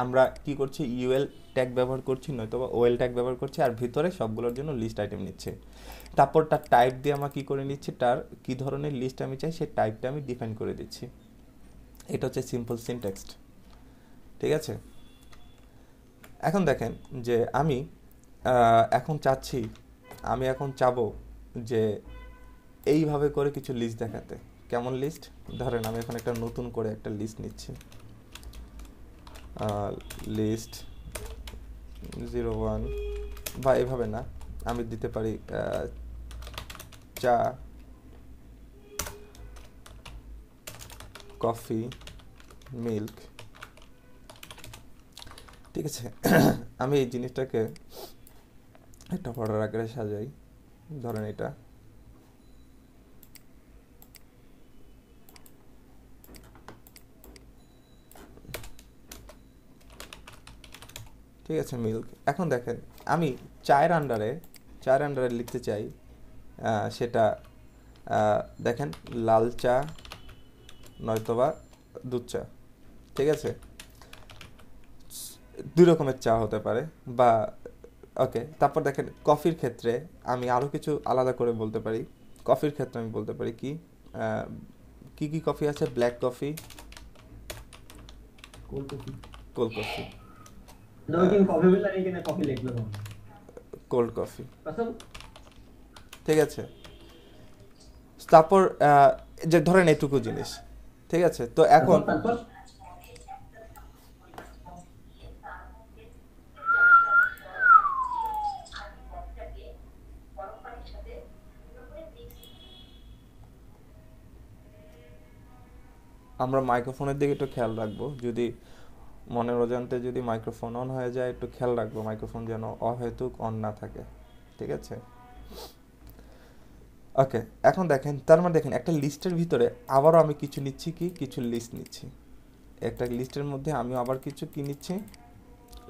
আমরা কি করছি, ইউএল ট্যাগ ব্যবহার করছি, নয়তো বা ওএল ট্যাগ ব্যবহার করছি, আর ভিতরে সবগুলোর জন্য লিস্ট আইটেম নিচ্ছে। তারপর তার টাইপ দিয়ে আমরা কী করে নিচ্ছি, তার কী ধরনের লিস্ট আমি চাই সেই টাইপটা আমি ডিফাইন করে দিচ্ছি। এটা হচ্ছে সিম্পল সিনট্যাক্স, ঠিক আছে। এখন দেখেন যে আমি এখন চাবো যে এইভাবে করে কিছু লিস্ট দেখাতে। কেমন লিস্ট? ধরেন আমি এখন একটা নতুন করে একটা লিস্ট নিচ্ছি, লিস্ট 01, বা এভাবে না, আমি দিতে পারি চা, কফি, মিল্ক, ঠিক আছে। আমি এই জিনিসটাকে একটা অর্ডার আকারে সাজাই, ধরেন এটা, ঠিক আছে, মিল্ক। এখন দেখেন আমি চায়ের আন্ডারে লিখতে চাই সেটা দেখেন লাল চা নয়তোবা দুধ চা, ঠিক আছে। দুই রকমের চা হতে পারে বা ওকে। তারপর দেখেন কফির ক্ষেত্রে আমি আরও কিছু আলাদা করে বলতে পারি। কফির ক্ষেত্রে আমি বলতে পারি কি কি কফি আছে, black coffee, cold coffee, cold coffee, ঠিক আছে। তারপর যে ধরেন এটুকু জিনিস, ঠিক আছে। তো এখন আমরা মাইক্রোফোনের দিকে একটু খেয়াল রাখবো, যদি মনের অজান্তে যদি মাইক্রোফোন অন হয়ে যায় একটু খেয়াল রাখবো, মাইক্রোফোন যেন অহেতুক অন না থাকে, ঠিক আছে। ওকে, এখন দেখেন তার মানে দেখেন একটা লিস্টের ভিতরে আবারও আমি কিছু নিচ্ছি, কিছু লিস্ট নিচ্ছি। একটা লিস্টের মধ্যে আমি আবার কিছু কি নিচ্ছি,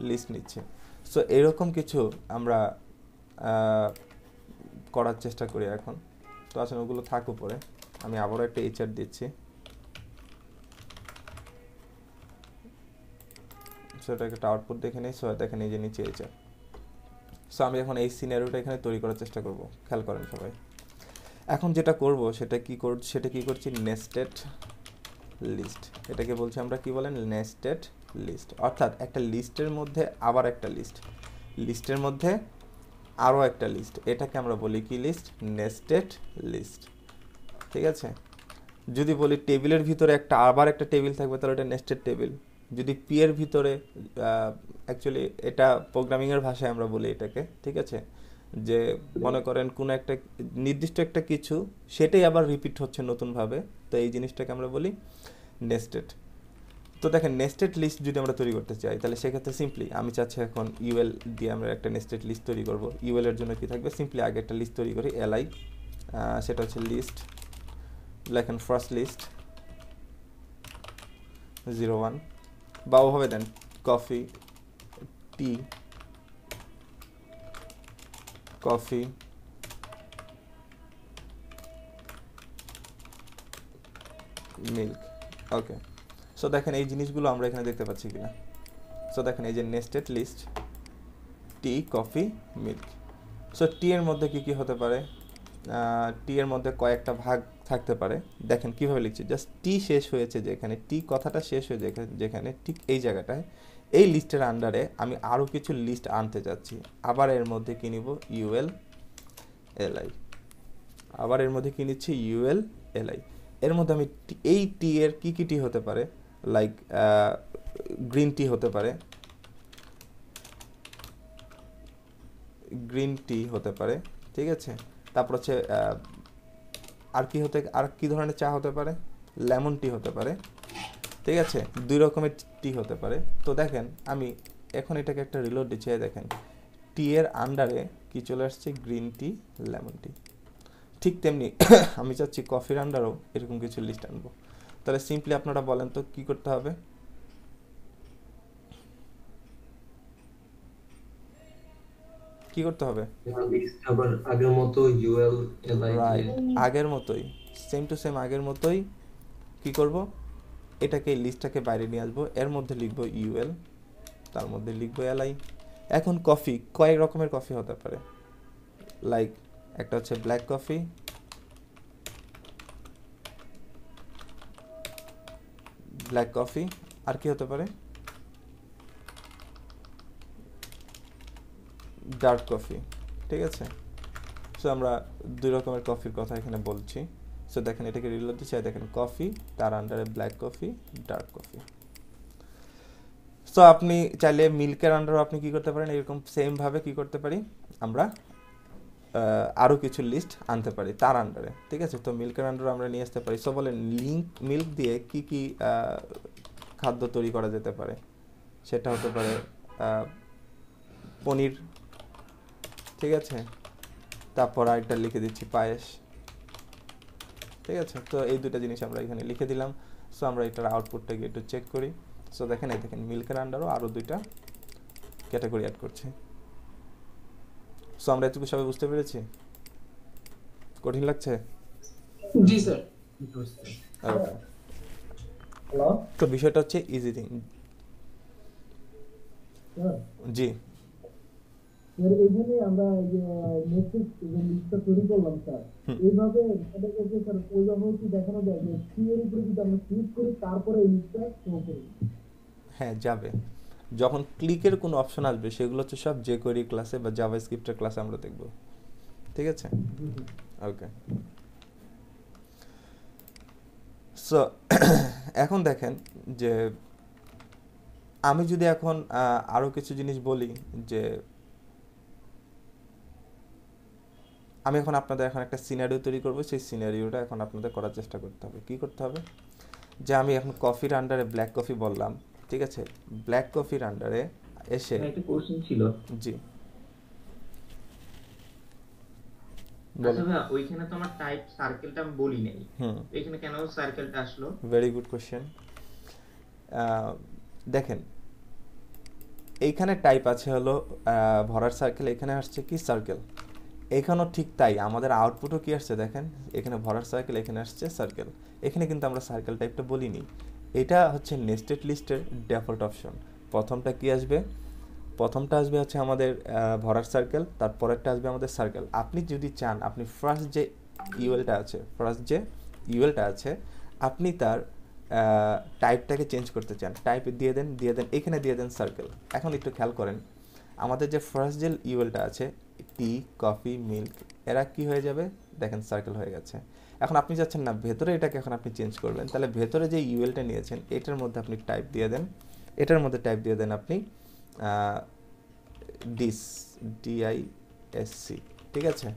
লিস্ট নিচ্ছি। সো এরকম কিছু আমরা করার চেষ্টা করি এখন। তো আসলে ওগুলো থাক উপরে, আমি আবারও একটা এইচআর দিচ্ছি, সেটা একটা আউটপুট দেখে নিই। সো দেখেন এই যে নিচে এইচআর। সো আমি এখন এই সিনারিওটা এখানে তৈরি করার চেষ্টা করব, খেয়াল করেন সবাই। এখন যেটা করব সেটা কি করছি, নেস্টেড লিস্ট। এটাকে বলছি আমরা কি বলেন, নেস্টেড লিস্ট। অর্থাৎ একটা লিস্টের মধ্যে আবার একটা লিস্ট, লিস্টের মধ্যে আরও একটা লিস্ট, এটাকে আমরা বলি কি লিস্ট, নেস্টেড লিস্ট, ঠিক আছে। যদি বলি টেবিলের ভিতরে আবার একটা টেবিল থাকবে তাহলে এটা নেস্টেড টেবিল। যদি পি এর ভিতরে অ্যাকচুয়ালি এটা প্রোগ্রামিংয়ের ভাষায় আমরা বলি এটাকে, ঠিক আছে, যে মনে করেন কোনো একটা নির্দিষ্ট একটা কিছু সেটাই আবার রিপিট হচ্ছে নতুনভাবে, তো এই জিনিসটাকে আমরা বলি নেস্টেড। তো দেখেন নেস্টেড লিস্ট যদি আমরা তৈরি করতে চাই তাহলে সেক্ষেত্রে সিম্পলি আমি চাচ্ছি এখন ইউএল দিয়ে আমরা একটা নেস্টেড লিস্ট তৈরি করব। ইউএল এর জন্য কি থাকবে, সিম্পলি আগে একটা লিস্ট তৈরি করি, এলআই, সেটা হচ্ছে লিস্ট, লেখেন ফার্স্ট লিস্ট 01, বা ওভাবে দেন কফি, টি, কফি, মিল্ক, ওকে। সো দেখেন এই জিনিসগুলো আমরা এখানে দেখতে পাচ্ছি কিনা। সো দেখেন এই যে নেস্টেড লিস্ট, টি, কফি, মিল্ক। সো টি এর মধ্যে কি হতে পারে, টি এর মধ্যে কয়েকটা ভাগ থাকতে পারে। দেখেন কিভাবে লিখছি, জাস্ট টি শেষ হয়েছে যেখানে, টি কথাটা শেষ হয়ে যেখানে, ঠিক এই জায়গাটায় এই লিস্টের আন্ডারে আমি আরও কিছু লিস্ট আনতে চাচ্ছি। আবার এর মধ্যে কি নিব, ইউএল এলআই, আবার এর মধ্যে কি নিচ্ছি, ইউএল এলআই। এর মধ্যে আমি এই টি এর কি টি হতে পারে, লাইক গ্রিন টি হতে পারে, গ্রিন টি হতে পারে, ঠিক আছে। তারপর হচ্ছে আর কি ধরনের চা হতে পারে, লেমন টি হতে পারে, ঠিক আছে, দুই রকমের টি হতে পারে। তো দেখেন আমি এখন এটাকে একটা রিলোড দিচ্ছি, দেখেন টি এর আন্ডারে কি চলে আসছে, গ্রিন টি, লেমন টি। ঠিক তেমনি আমি চাচ্ছি কফির আন্ডারও এরকম কিছু লিস্ট আনবো। তাহলে সিম্পলি আপনারা বলেন তো কি করতে হবে, কি করতে হবে, আবার আগের মতো ইউএল এলআই, রাইট, আগের মতোই, সেম টু সেম আগের মতোই কি করব, এটাকে লিস্টটাকে বাইরে নিয়ে আসবো, এর মধ্যে লিখবো ইউএল তার মধ্যে লিখবো এলআই। এখন কফি, কয়েক রকমের কফি হতে পারে, লাইক একটা হচ্ছে ব্ল্যাক কফি, ব্ল্যাক কফি, আর কি হতে পারে ডার্ক কফি, ঠিক আছে। সো আমরা দুই রকমের কফির কথা এখানে বলছি। সো দেখেন এটাকে রিলোড দিচ্ছি, দেখেন কফি, তার আন্ডারে black coffee, dark coffee. So আপনি চাইলে মিল্কের আন্ডারও আপনি কি করতে পারেন, এরকম সেমভাবে কি করতে পারি আমরা আরও কিছু লিস্ট আনতে পারি তার আন্ডারে, ঠিক আছে। তো মিল্কের আন্ডারও আমরা নিয়ে আসতে পারি। সো বলেন মিল্ক দিয়ে কি কি খাদ্য তৈরি করা যেতে পারে, সেটা হতে পারে পনির, ঠিক আছে। তারপর আরেকটা লিখে দিচ্ছি পায়েস, ঠিক আছে। তো এই দুটো জিনিস আমরা এখানে লিখে দিলাম। সো আমরা এটার আউটপুটটাকে একটু চেক করি। সো দেখেন এই দেখেন মিল্কের আন্ডারও আরও দুইটা ক্যাটাগরি অ্যাড করছে। সো আমরা এটুকু সবাই বুঝতে পেরেছি? কঠিন লাগছে? জি স্যার। ওকে, তো বিষয়টা হচ্ছে ইজি থিং। জি এখানে আমরা মেসেজ লিস্টটা তৈরি করলাম স্যার, এইভাবে এটাকে স্যার ওইভাবে কি দেখানো যায় যে সি এর উপরে যদি আমরা ক্লিক করি তারপরে এই লিস্টটা শো করি? হ্যাঁ যাবে, যখন ক্লিকের কোনো অপশন আসবে সেগুলো হচ্ছে সব jQuery ক্লাসে বা জাভাস্ক্রিপ্টের ক্লাসে আমরা দেখব, ঠিক আছে। ওকে, সো এখন দেখেন যে আমি যদি এখন আরও কিছু জিনিস বলি, যে আমি এখন আপনাদের এখন একটা সিনারিও তৈরি করব, সেই সিনারিওটা এখন আপনাদের করার চেষ্টা করতে হবে। কি করতে হবে, যে আমি এখন কফির আন্ডারে ব্ল্যাক কফি বললাম, ঠিক আছে। ব্ল্যাক কফির আন্ডারে এসে একটা কোশ্চেন ছিল। জি আচ্ছা ভাই, ওইখানে তো আমার টাইপ সার্কেলটা আমি বলি নাই, এখানে কেন সার্কেলটা আসলো? Very good question. দেখেন এইখানে টাইপ আছে হলো ভরার সার্কেল, এখানে আসছে কি সার্কেল। এখানেও ঠিক তাই, আমাদের আউটপুটও কি আসছে দেখেন, এখানে ভরার সার্কেল, এখানে আসছে সার্কেল। এখানে কিন্তু আমরা সার্কেল টাইপটা বলিনি। এটা হচ্ছে নেস্টেড লিস্টের ডিফল্ট অপশন। প্রথমটা কি আসবে, প্রথমটা আসবে হচ্ছে আমাদের ভরার সার্কেল, তারপরেরটা আসবে আমাদের সার্কেল। আপনি যদি চান আপনি ফার্স্ট যে ইউএলটা আছে আপনি তার টাইপটাকে চেঞ্জ করতে চান, টাইপ দিয়ে দেন, এখানে দিয়ে দেন সার্কেল। এখন একটু খেয়াল করেন, আমাদের যে ফার্স্ট যে ইউএলটা আছে টি, কফি, মিল্ক, এরা কি হয়ে যাবে দেখেন সার্কেল হয়ে গেছে। এখন আপনি যাচ্ছেন না ভেতরে এটাকে এখন আপনি চেঞ্জ করবেন, তাহলে ভেতরে যে ইউএলটা নিয়েছেন এটার মধ্যে আপনি টাইপ দিয়ে দেন, এটার মধ্যে টাইপ দিয়ে দেন আপনি DISC, ঠিক আছে।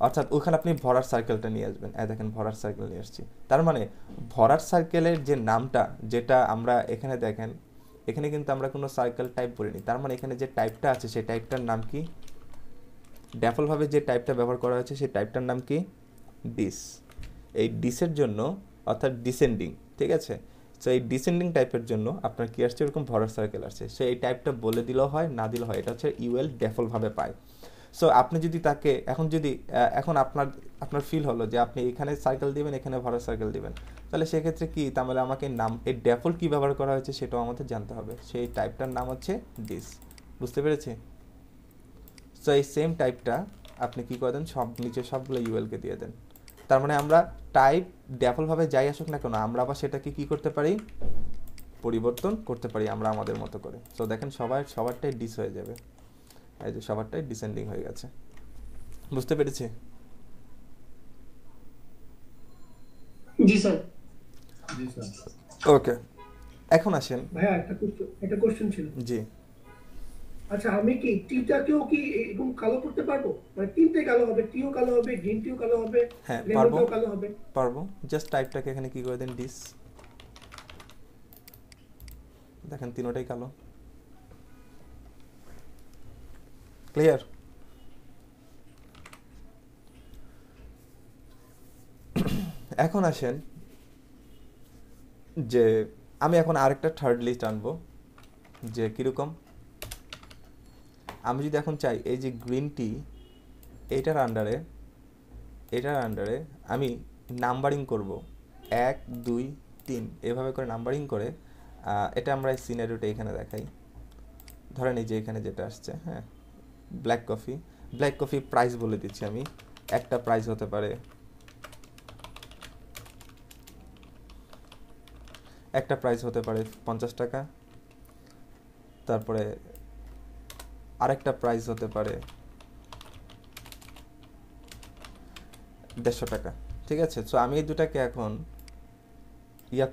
অর্থাৎ ওখানে আপনি ভরার সার্কেলটা নিয়ে আসবেন। দেখেন ভরার সার্কেল নিয়ে আসছি, তার মানে ভরার সার্কেলের যে নামটা, যেটা আমরা এখানে দেখেন, এখানে কিন্তু আমরা কোনো সার্কেল টাইপ বলিনি, তার মানে এখানে যে টাইপটা আছে সেই টাইপটার নাম কি, ডিফল্টভাবে যে টাইপটা ব্যবহার করা হয়েছে সেই টাইপটার নাম কি ডিস। এই ডিসের জন্য অর্থাৎ ডিসেন্ডিং, ঠিক আছে। সো এই ডিসেন্ডিং টাইপের জন্য আপনার কি আসছে, এরকম ভরার সার্কেল আসছে। সো এই টাইপটা বলে দিলেও হয়, না দিলেও হয়, এটা হচ্ছে ইউএল ডিফল্টভাবে পায়। সো আপনি যদি তাকে এখন আপনার ফিল হলো যে আপনি এখানে সার্কেল দিবেন, এখানে ভরার সার্কেল দিবেন, তাহলে সেক্ষেত্রে কি, তাহলে আমাকে নাম এই ডিফল্ট কী ব্যবহার করা হয়েছে সেটাও আমাদের জানতে হবে। সেই টাইপটার নাম হচ্ছে ডিস, বুঝতে পেরেছি? সো এই সেম টাইপটা আপনি কি করে দেন, নিচে সবগুলো ইউএলকে দিয়ে দেন। তার মানে আমরা টাইপ ডিফল্টভাবে যাই আসুক না কেন, আমরা আবার সেটাকে কি করতে পারি, পরিবর্তন করতে পারি আমরা আমাদের মতো করে। সো দেখেন সবারটাই ডিস হয়ে যাবে, এই যে সবারটাই ডিসেন্ডিং হয়ে গেছে, বুঝতে পেরেছি? জি স্যার। ওকে, এখন আসেন ভাইয়া একটা কোশ্চেন ছিল। জি আচ্ছা, আমি কি টিটাকেও কি এরকম কালো করতে পারবো? মানে তিনটে কালো হবে, টিও কালো হবে, গ্রিন টিও কালো হবে, হ্যাঁ লেমনটাও কালো হবে? পারবো। জাস্ট টাইপটাকে এখানে কি করে দেন, ডিস। দেখেন তিনটাই কালো, ক্লিয়ার? এখন আসেন যে আমি এখন আরেকটা থার্ড লিস্ট আনবো, যে কিরকম, আমি যদি এখন চাই এই যে গ্রিন টি এটার আন্ডারে আমি নাম্বারিং করব 1 2 3 এভাবে করে নাম্বারিং করে, এটা আমরা এই সিনারিওটা এখানে দেখাই। ধরেন এই যে এখানে যেটা আসছে, হ্যাঁ, ব্ল্যাক কফি প্রাইস বলে দিচ্ছি আমি। একটা প্রাইস হতে পারে, একটা প্রাইস হতে পারে 50 টাকা, তারপরে আরেকটা প্রাইস হতে পারে 150 টাকা। ঠিক আছে, সো আমি এই দুটাকে এখন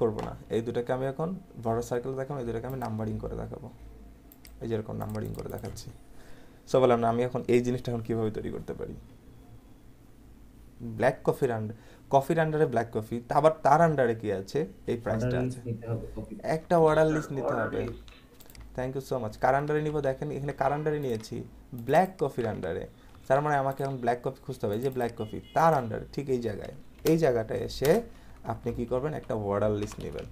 করব না, এই দুটাকে আমি এখন বড় সার্কেল দেখাবো, এই দুটাকে আমি নাম্বারিং করে দেখাবো, এই যেরকম নাম্বারিং করে দেখাচ্ছি। সো বললাম না, আমি এখন এই জিনিসটা এখন কীভাবে তৈরি করতে পারি। ব্ল্যাক কফির আন্ডারে ব্ল্যাক কফি, আবার তার আন্ডারে কি আছে, এই প্রাইসটা আছে, একটা অর্ডার লিস্ট নিতে হবে। Thank you so much. কার আন্ডারে নিব, দেখেন এখানে কার আন্ডারে নিয়েছি, ব্ল্যাক কফির আন্ডারে। তার মানে আমাকে এখন ব্ল্যাক কফি খুঁজতে হবে, এই যে ব্ল্যাক কফি তার আন্ডারে, ঠিক এই জায়গাটায় এসে আপনি কি করবেন, একটা অর্ডার লিস্ট নেবেন।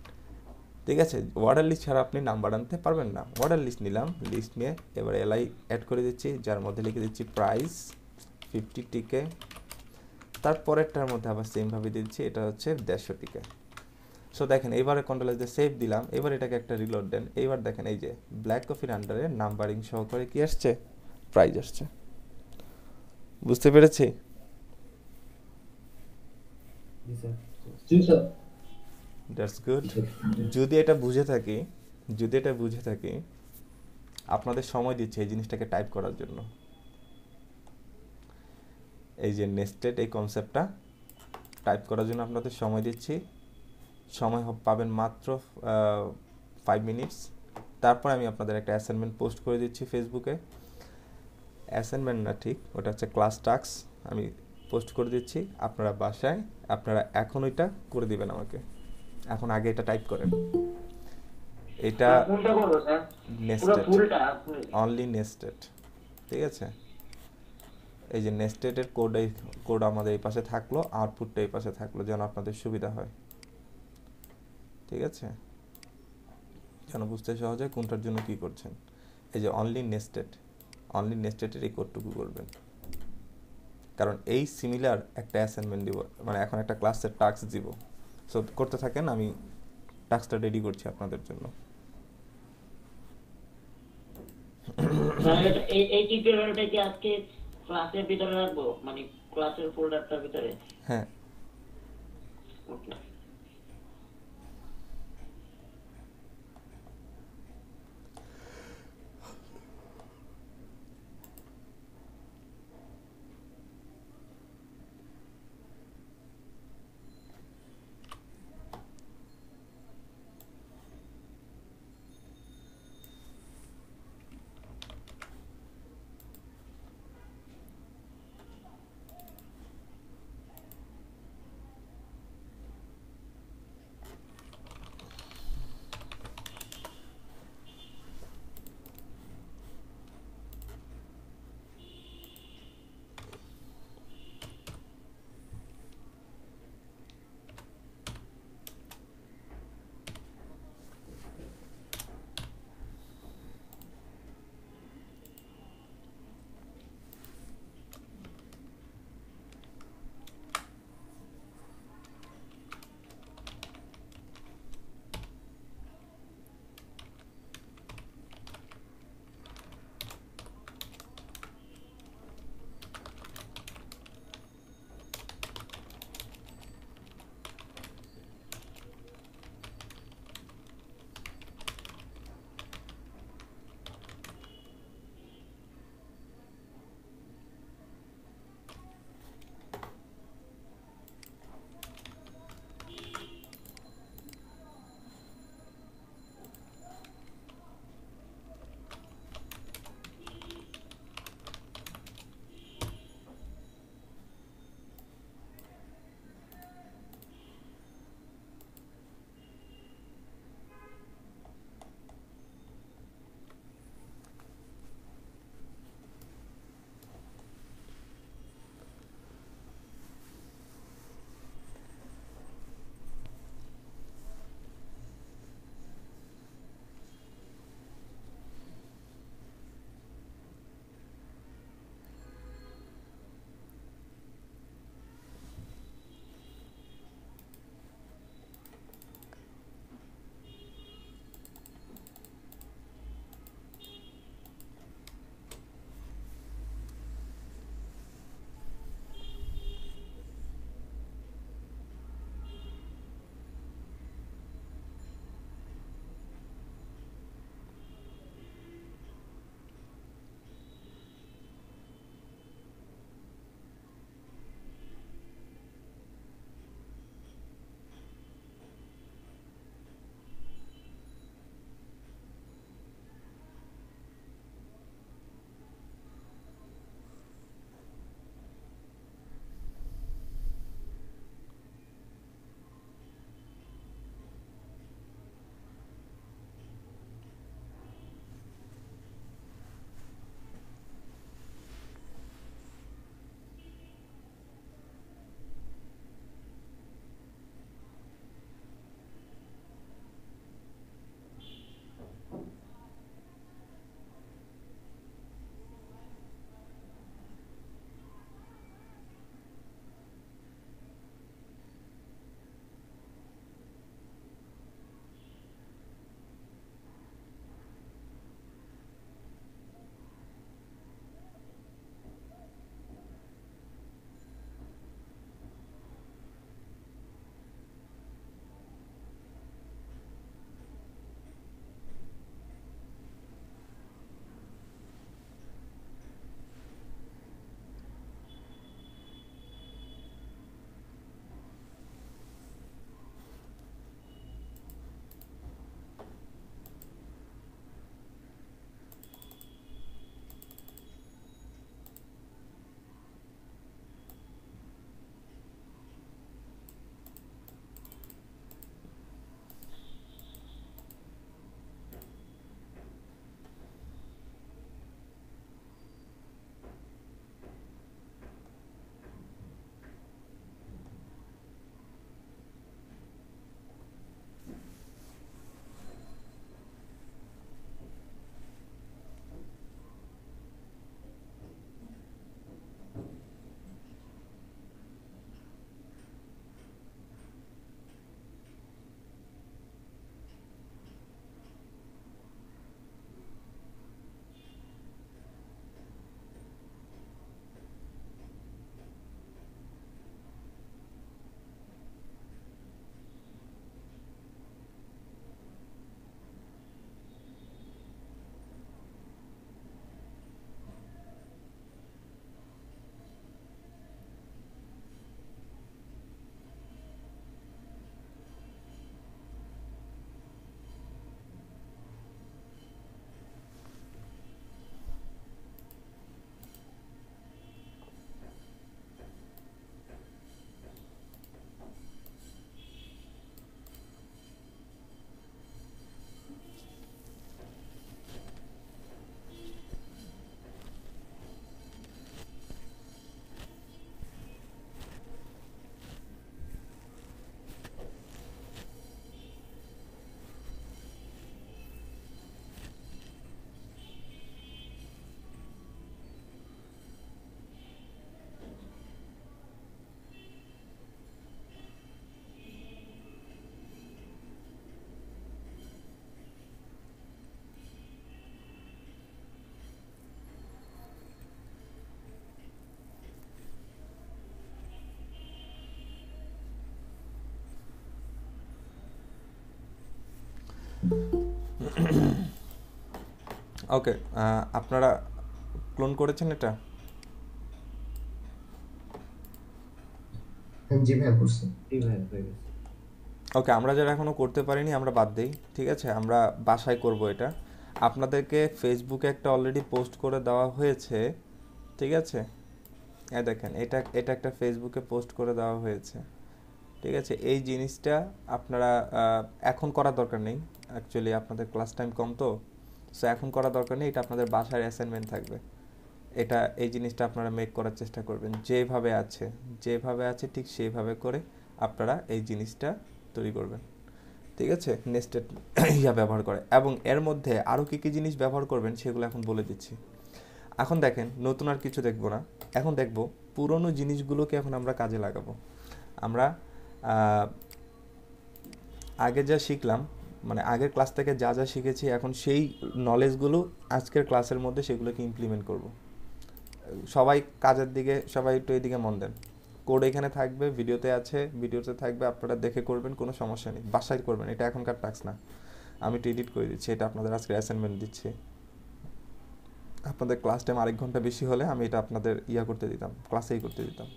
ঠিক আছে, অর্ডার লিস্ট ছাড়া আপনি নাম্বার আনতে পারবেন না। অর্ডার লিস্ট নিলাম, লিস্ট নিয়ে এবার এলআই অ্যাড করে দিচ্ছি, যার মধ্যে লিখে দিচ্ছি প্রাইস 50 টিকে, তারপরেরটার মধ্যে আবার সেমভাবে দিচ্ছি, এটা হচ্ছে 150 টিকে। সো দেখেন এইবারে কন্ট্রোল দিয়ে সেভ দিলাম, এবার এটাকে একটা রিলোড দেন, এইবার দেখেন এই যে ব্ল্যাক কফির আন্ডারে নাম্বারিং সহকারে কি আসছে, প্রাইস আসছে। বুঝতে পেরেছি? That's good. যদি এটা বুঝে থাকি, আপনাদের সময় দিচ্ছি এই জিনিসটাকে টাইপ করার জন্য। এই যে নেস্টেড এই কনসেপ্টটা টাইপ করার জন্য আপনাদের সময় দিচ্ছি, সময় পাবেন মাত্র 5 মিনিটস। তারপর আমি আপনাদের একটা অ্যাসাইনমেন্ট পোস্ট করে দিচ্ছি ফেসবুকে, অ্যাসাইনমেন্ট না ঠিক, ওটা হচ্ছে ক্লাস টাস্ক, আমি পোস্ট করে দিচ্ছি। আপনারা বাসায় আপনারা এখন ওইটা করে দিবেন আমাকে, এখন আগে এটা টাইপ করেন। এটা নেস্টেড, অনলি নেস্টেড। ঠিক আছে, এই যে নেস্টেডের কোড আমাদের এই পাশে থাকলো, আউটপুটটা এই পাশে থাকলো, যেন আপনাদের সুবিধা হয়। ঠিক আছে, যেন বুঝতে সহজ হয় কোনটার জন্য কি করছেন। এই যে অনলি নেস্টেডের এই কোডটুকু করবেন, কারণ এই সিমিলার একটা অ্যাসাইনমেন্ট দিব, মানে এখন একটা ক্লাসের টাস্ক দিব। সো করতে থাকেন, আমি টাস্কটা রেডি করছি আপনাদের জন্য। এই টিউটোরিয়ালটা কি আজকে ক্লাসের ভিতরে রাখবো, মানে ক্লাসের ফোল্ডারটার ভিতরে? হ্যাঁ, ওকে। ওকে, আপনারা ক্লোন করেছেন এটা? জি ভাই করছি। ওকে, আমরা যারা এখনও করতে পারিনি আমরা বাদ দিই, ঠিক আছে? আমরা বাসায় করব এটা। আপনাদেরকে ফেসবুকে একটা অলরেডি পোস্ট করে দেওয়া হয়েছে, ঠিক আছে? দেখেন, এটা এটা একটা ফেসবুকে পোস্ট করে দেওয়া হয়েছে, ঠিক আছে? এই জিনিসটা আপনারা এখন করার দরকার নেই, অ্যাকচুয়ালি আপনাদের ক্লাস টাইম কম, তো সো এখন করার দরকার নেই। এটা আপনাদের বাসার অ্যাসাইনমেন্ট থাকবে। এই জিনিসটা আপনারা মেক করার চেষ্টা করবেন, যেভাবে আছে ঠিক সেইভাবে করে আপনারা এই জিনিসটা তৈরি করবেন, ঠিক আছে? নেস্টেড ইয়া ব্যবহার করে, এবং এর মধ্যে আরও কী কী জিনিস ব্যবহার করবেন সেগুলো এখন বলে দিচ্ছি। এখন দেখেন, নতুন আর কিছু দেখবো না, এখন দেখব পুরনো জিনিসগুলোকে এখন আমরা কাজে লাগাবো। আমরা আগে যা শিখলাম, মানে আগের ক্লাস থেকে যা যা শিখেছি, এখন সেই নলেজগুলো আজকের ক্লাসের মধ্যে সেগুলোকে ইমপ্লিমেন্ট করব। সবাই কাজের দিকে, সবাই একটু এইদিকে মন দেন। কোড এখানে থাকবে, ভিডিওতে থাকবে, আপনারা দেখে করবেন, কোনো সমস্যা নেই। বাসায় করবেন, এটা এখনকার টাস্ক না, আমি একটু এডিট করে দিচ্ছি, এটা আপনাদের আজকে অ্যাসাইনমেন্ট দিচ্ছি। আপনাদের ক্লাস টাইম আরেক ঘন্টা বেশি হলে আমি এটা আপনাদের করতে দিতাম, ক্লাসেই করতে দিতাম।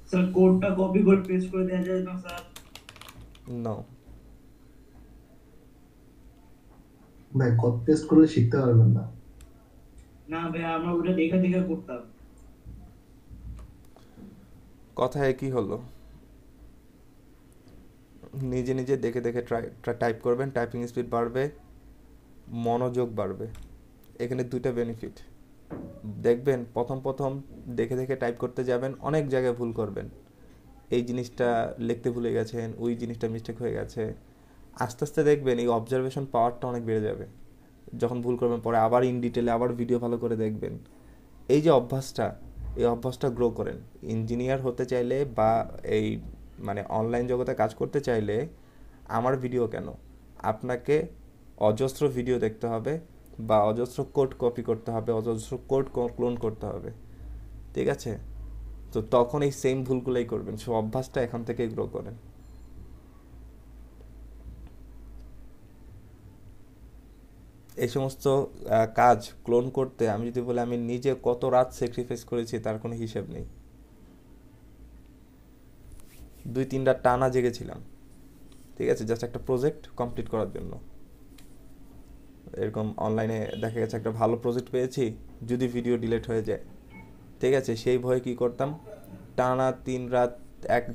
স্যার কোডটা কপি করে পেস্ট করে দেওয়া যায় না স্যার? নো ভাই, কপি পেস্ট করলে শিখতে পারবেন না। না ভাই, আমরা ওটা দেখে দেখে করতাম। কথা একই হলো, নিজে নিজে দেখে দেখে টাইপ করবেন, টাইপিং স্পিড বাড়বে, মনোযোগ বাড়বে। এখানে দুইটা বেনিফিট দেখবেন। প্রথম দেখে দেখে টাইপ করতে যাবেন, অনেক জায়গায় ভুল করবেন, এই জিনিসটা লিখতে ভুলে গেছেন, ওই জিনিসটা মিস্টেক হয়ে গেছে। আস্তে আস্তে দেখবেন এই অবজারভেশন পাওয়ারটা অনেক বেড়ে যাবে। যখন ভুল করবেন পরে আবার ইন ডিটেলে আবার ভিডিও ভালো করে দেখবেন। এই যে অভ্যাসটা গ্রো করেন। ইঞ্জিনিয়ার হতে চাইলে বা এই মানে অনলাইন জগতে কাজ করতে চাইলে আমার ভিডিও কেন, আপনাকে অজস্র ভিডিও দেখতে হবে বা অজস্র কোড কপি করতে হবে, অজস্র কোড ক্লোন করতে হবে, ঠিক আছে? তো তখন এই সেম ভুলগুলোই করবেন। সো অভ্যাসটা এখান থেকেই গ্রো করেন। এই সমস্ত কাজ ক্লোন করতে আমি যদি বলি আমি নিজে কত রাত স্যাক্রিফাইস করেছি তার কোনো হিসেব নেই। 2-3 রাত টানা জেগেছিলাম, ঠিক আছে, জাস্ট একটা প্রজেক্ট কমপ্লিট করার জন্য। এরকম অনলাইনে দেখা গেছে একটা ভালো প্রজেক্ট পেয়েছি, যদি ভিডিও ডিলিট হয়ে যায়, ঠিক আছে, সেই ভয়ে কী করতাম, টানা 3 রাত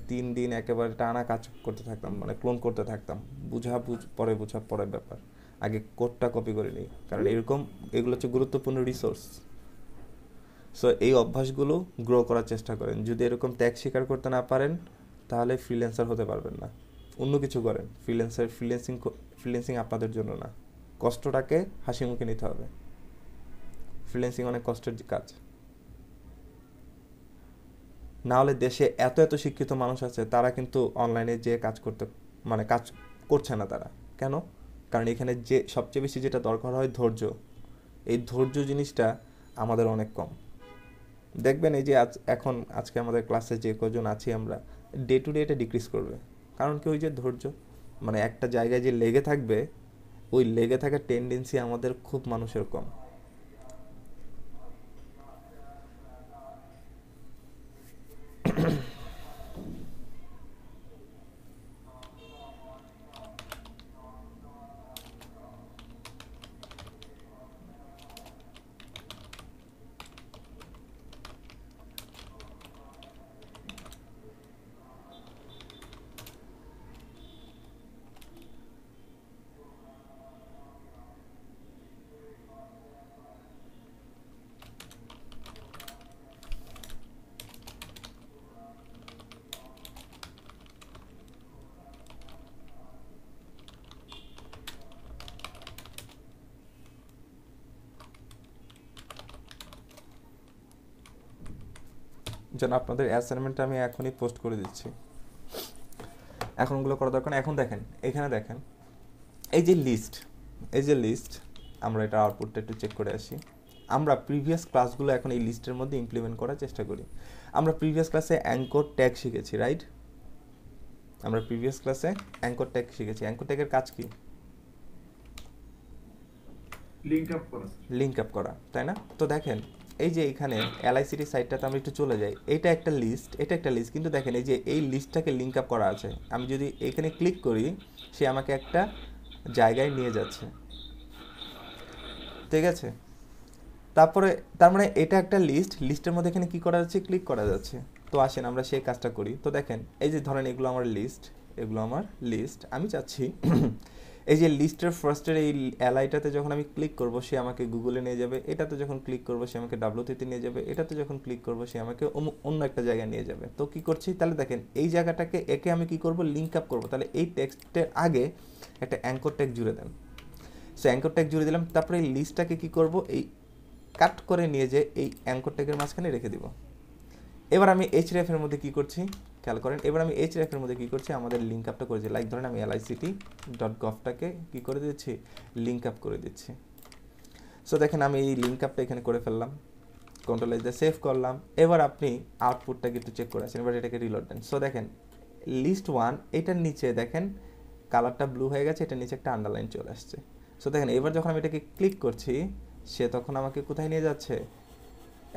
3 দিন একেবারে টানা কাজ করতে থাকতাম, মানে ক্লোন করতে থাকতাম। বুঝা পরে ব্যাপার, আগে কোডটা কপি করে নিই, কারণ এগুলো হচ্ছে গুরুত্বপূর্ণ রিসোর্স। সো এই অভ্যাসগুলো গ্রো করার চেষ্টা করেন। যদি এরকম ত্যাগ স্বীকার করতে না পারেন তাহলে ফ্রিল্যান্সার হতে পারবেন না। অন্য কিছু করেন, ফ্রিল্যান্সিং আপনাদের জন্য না। কষ্টটাকে হাসি মুখে নিতে হবে। ফ্রিল্যান্সিং অনেক কষ্টের কাজ। না হলে দেশে এত শিক্ষিত মানুষ আছে, তারা কিন্তু অনলাইনে যে কাজ করছে না। তারা কেন? কারণ এখানে যে সবচেয়ে বেশি যেটা দরকার হয় ধৈর্য, এই ধৈর্য জিনিসটা আমাদের অনেক কম। দেখবেন এই যে আজকে আমাদের ক্লাসে যে কজন আছি আমরা, ডে টু ডে এটা ডিক্রিজ করবে। কারণ কি, ওই যে ধৈর্য, মানে একটা জায়গায় যে লেগে থাকবে, ওই লেগে থাকার টেন্ডেন্সি আমাদের খুব মানুষের কম। যেন আপনাদের অ্যাসাইনমেন্টটা আমি এখনই পোস্ট করে দিচ্ছি। এখন ওগুলো করা দরকার না। এখন দেখেন, এখানে দেখেন এই যে লিস্ট, আমরা এটা আউটপুটটা একটু চেক করে আসি। আমরা প্রিভিয়াস ক্লাসগুলো এখন এই লিস্টের মধ্যে ইমপ্লিমেন্ট করার চেষ্টা করি। আমরা প্রিভিয়াস ক্লাসে অ্যাঙ্কর ট্যাগ শিখেছি, রাইট? আমরা প্রিভিয়াস ক্লাসে অ্যাঙ্কর ট্যাগ শিখেছি। অ্যাঙ্কর ট্যাগের কাজ কি? লিঙ্ক আপ করা, তাই না? তো দেখেন এই যে এখানে এলআইসিটি সাইটটাতে আমরা একটু চলে যাই, এটা একটা লিস্ট, কিন্তু দেখেন এই যে এই লিস্টটাকে লিঙ্ক আপ করা আছে। আমি যদি এখানে ক্লিক করি, সে আমাকে একটা জায়গায় নিয়ে যাচ্ছে, ঠিক আছে? তারপরে তার মানে এটা একটা লিস্টের মধ্যে এখানে কি করা যাচ্ছে, ক্লিক করা যাচ্ছে। তো আসেন আমরা সেই কাজটা করি। তো দেখেন এই যে ধরেন এগুলো আমার লিস্ট, আমি চাচ্ছি এই যে লিস্টের ফার্স্টের এই এলআইটাতে যখন আমি ক্লিক করব, সে আমাকে গুগলে নিয়ে যাবে, এটাতে যখন ক্লিক করব সে আমাকে ডাব্লিউটিতে নিয়ে যাবে, এটাতে যখন ক্লিক করব সে আমাকে অন্য একটা জায়গায় নিয়ে যাবে। তো কি করছি, তাহলে দেখেন এই জায়গাটাকে একে আমি কি করব, লিঙ্ক আপ করব। তাহলে এই টেক্সটের আগে একটা অ্যাঙ্কর ট্যাগ জুড়ে দেন। সো অ্যাঙ্কর ট্যাগ জুড়ে দিলাম, তারপরে এই লিস্টটাকে কি করব, এই কাট করে নিয়ে যে এই অ্যাঙ্কর ট্যাগের মাঝখানে রেখে দিব। এবার আমি href-এর মধ্যে কি করছি খেয়াল করেন, এবার আমি href-এর মধ্যে কি করছি, আমাদের লিঙ্ক আপটা করেছি। লাইক ধরেন আমি lict.gov-টাকে কি করে দিচ্ছি, লিঙ্ক আপ করে দিচ্ছি। সো দেখেন আমি এই লিঙ্ক আপটা এখানে করে ফেললাম, কন্ট্রোল দিয়ে সেভ করলাম। এবার আপনি আউটপুটটাকে একটু চেক করে আসেন, এবার এটাকে রিলোড দেন। সো দেখেন লিস্ট 1 এটার নিচে দেখেন কালারটা ব্লু হয়ে গেছে, এটার নিচে একটা আন্ডারলাইন চলে আসছে। সো দেখেন এবার যখন আমি এটাকে ক্লিক করছি, সে তখন আমাকে কোথায় নিয়ে যাচ্ছে,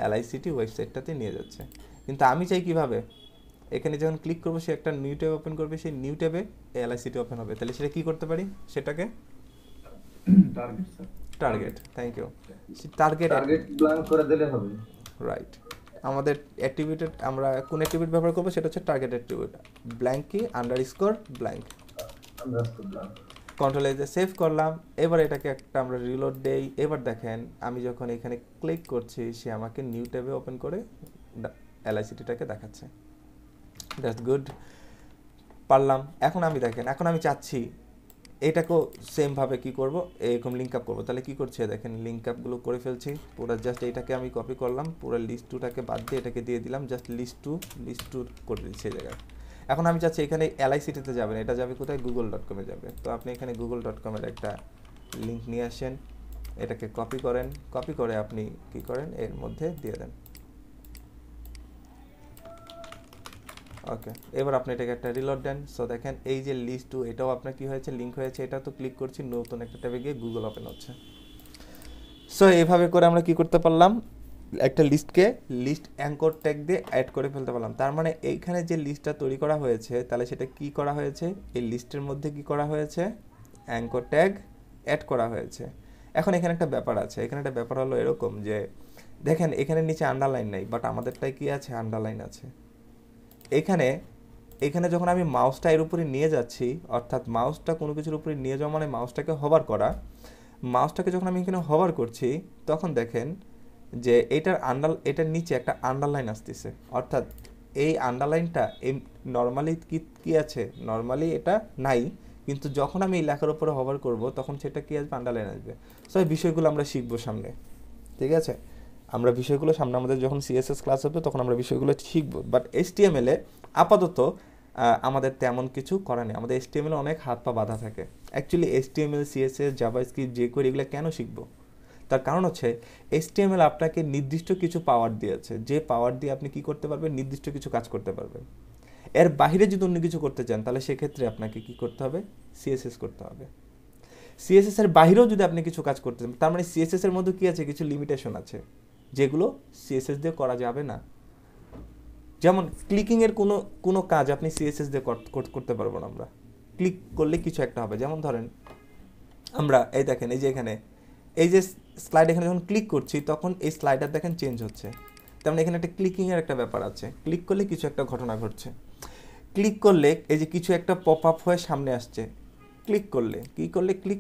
এলআইসিটি ওয়েবসাইটটাতে নিয়ে যাচ্ছে। কিন্তু আমি চাই কিভাবে, এখানে যখন ক্লিক করবো সে একটা নিউ ট্যাব ওপেন করবে, সেই নিউ ট্যাবে এলআইসিটি ওপেন হবে। তাহলে সেটা কি করতে পারি, সেটাকে target, thank you, target blank করে দিলে হবে, রাইট। আমাদের অ্যাট্রিবিউটেড আমরা কোন অ্যাট্রিবিউট ব্যবহার করবো, সেটা হচ্ছে টার্গেট অ্যাট্রিবিউট, ব্ল্যাঙ্ক কি আন্ডারস্কোর ব্ল্যাঙ্ক। কন্ট্রোল দিয়ে সেভ করলাম। এবার এটাকে একটা আমরা রিলোড দেই। এবার দেখেন আমি যখন এখানে ক্লিক করছি, সে আমাকে নিউ ট্যাবে ওপেন করে এলআইসিটিটাকে দেখাচ্ছে। দ্যাটস গুড, পারলাম। এখন আমি দেখেন, এখন আমি চাচ্ছি এটাকেও সেমভাবে কি করব, এরকম লিঙ্ক আপ করবো। তাহলে কি করছে দেখেন, লিঙ্ক আপগুলো করে ফেলছি পুরো। জাস্ট এইটাকে আমি কপি করলাম, পুরো লিস্ট 2টাকে বাদ দিয়ে এটাকে দিয়ে দিলাম, জাস্ট লিস্ট টু করে দিচ্ছি এই জায়গায়। এখন আমি চাচ্ছি এখানে এলআইসিটিতে যাবেন, এটা যাবে কোথায়, google.com-এ যাবে। তো আপনি এখানে google.com-এর একটা লিঙ্ক নিয়ে আসেন, এটাকে কপি করেন, কপি করে আপনি কি করেন, এর মধ্যে দিয়ে দেন। ওকে, এবার আপনি এটাকে একটা রিলোড দেন। সো দেখেন এই যে লিস্ট 2 এটাও আপনার কি হয়েছে, লিঙ্ক হয়েছে। এটা তো ক্লিক করছি, নতুন একটা ট্যাবে গিয়ে গুগল ওপেন হচ্ছে। সো এইভাবে করে আমরা কি করতে পারলাম, একটা লিস্টকে লিস্ট অ্যাঙ্কর ট্যাগ দিয়ে অ্যাড করে ফেলতে পারলাম। তার মানে এইখানে যে লিস্টটা তৈরি করা হয়েছে, তাহলে সেটা কি করা হয়েছে, এই লিস্টের মধ্যে কি করা হয়েছে, অ্যাঙ্কর ট্যাগ অ্যাড করা হয়েছে। এখন এখানে একটা ব্যাপার আছে, এখানে একটা ব্যাপার হলো এরকম যে দেখেন এখানে নিচে আন্ডারলাইন নাই, বাট আমাদেরটাই কি আছে, আন্ডারলাইন আছে। এখানে যখন আমি মাউসটা এর উপরে নিয়ে যাচ্ছি, অর্থাৎ মাউসটা কোনো কিছুর উপরে নিয়ে যাওয়া মানে মাউসটাকে হভার করা। মাউসটাকে যখন আমি এখানে হভার করছি, তখন দেখেন যে এটার নিচে একটা আন্ডারলাইন আসতেছে। অর্থাৎ এই আন্ডারলাইনটা নর্মালি কি আছে, নর্মালি এটা নাই, কিন্তু যখন আমি এই লেখার উপরে হভার করব তখন সেটা কি আসবে, আন্ডারলাইন আসবে। সো এই বিষয়গুলো আমরা শিখবো সামনে, ঠিক আছে? আমরা বিষয়গুলো সামনে আমাদের যখন সিএসএস ক্লাস হবে তখন আমরা বিষয়গুলো শিখবো। বাট HTML এ আপাতত আমাদের তেমন কিছু করা নেই। আমাদের HTML এ অনেক হাত পা বাঁধা থাকে। Actually HTML, CSS, JavaScript, jQuery এগুলো কেন শিখবো, তার কারণ হচ্ছে HTML আপনাকে নির্দিষ্ট কিছু পাওয়ার দিয়েছে, যে পাওয়ার দিয়ে আপনি কি করতে পারবেন, নির্দিষ্ট কিছু কাজ করতে পারবেন। এর বাইরে যদি অন্য কিছু করতে চান, তাহলে সেক্ষেত্রে আপনাকে কি করতে হবে, CSS করতে হবে। CSS এর বাইরেও যদি আপনি কিছু কাজ করতে চান, তার মানে CSS এর মধ্যে কি আছে, কিছু লিমিটেশন আছে যেগুলো CSS দিয়ে করা যাবে না। যেমন ক্লিকিংয়ের কোনো কাজ আপনি CSS দিয়ে করতে পারবো না। আমরা ক্লিক করলে কিছু একটা হবে। যেমন ধরেন আমরা এই দেখেন, এই যে এখানে এই যে স্লাইড, এখানে যখন ক্লিক করছি তখন এই স্লাইডার দেখেন চেঞ্জ হচ্ছে। তার মানে এখানে একটা ক্লিকিংয়ের একটা ব্যাপার আছে। ক্লিক করলে কিছু একটা ঘটনা ঘটছে। ক্লিক করলে এই যে কিছু একটা পপ আপ হয়ে সামনে আসছে। ক্লিক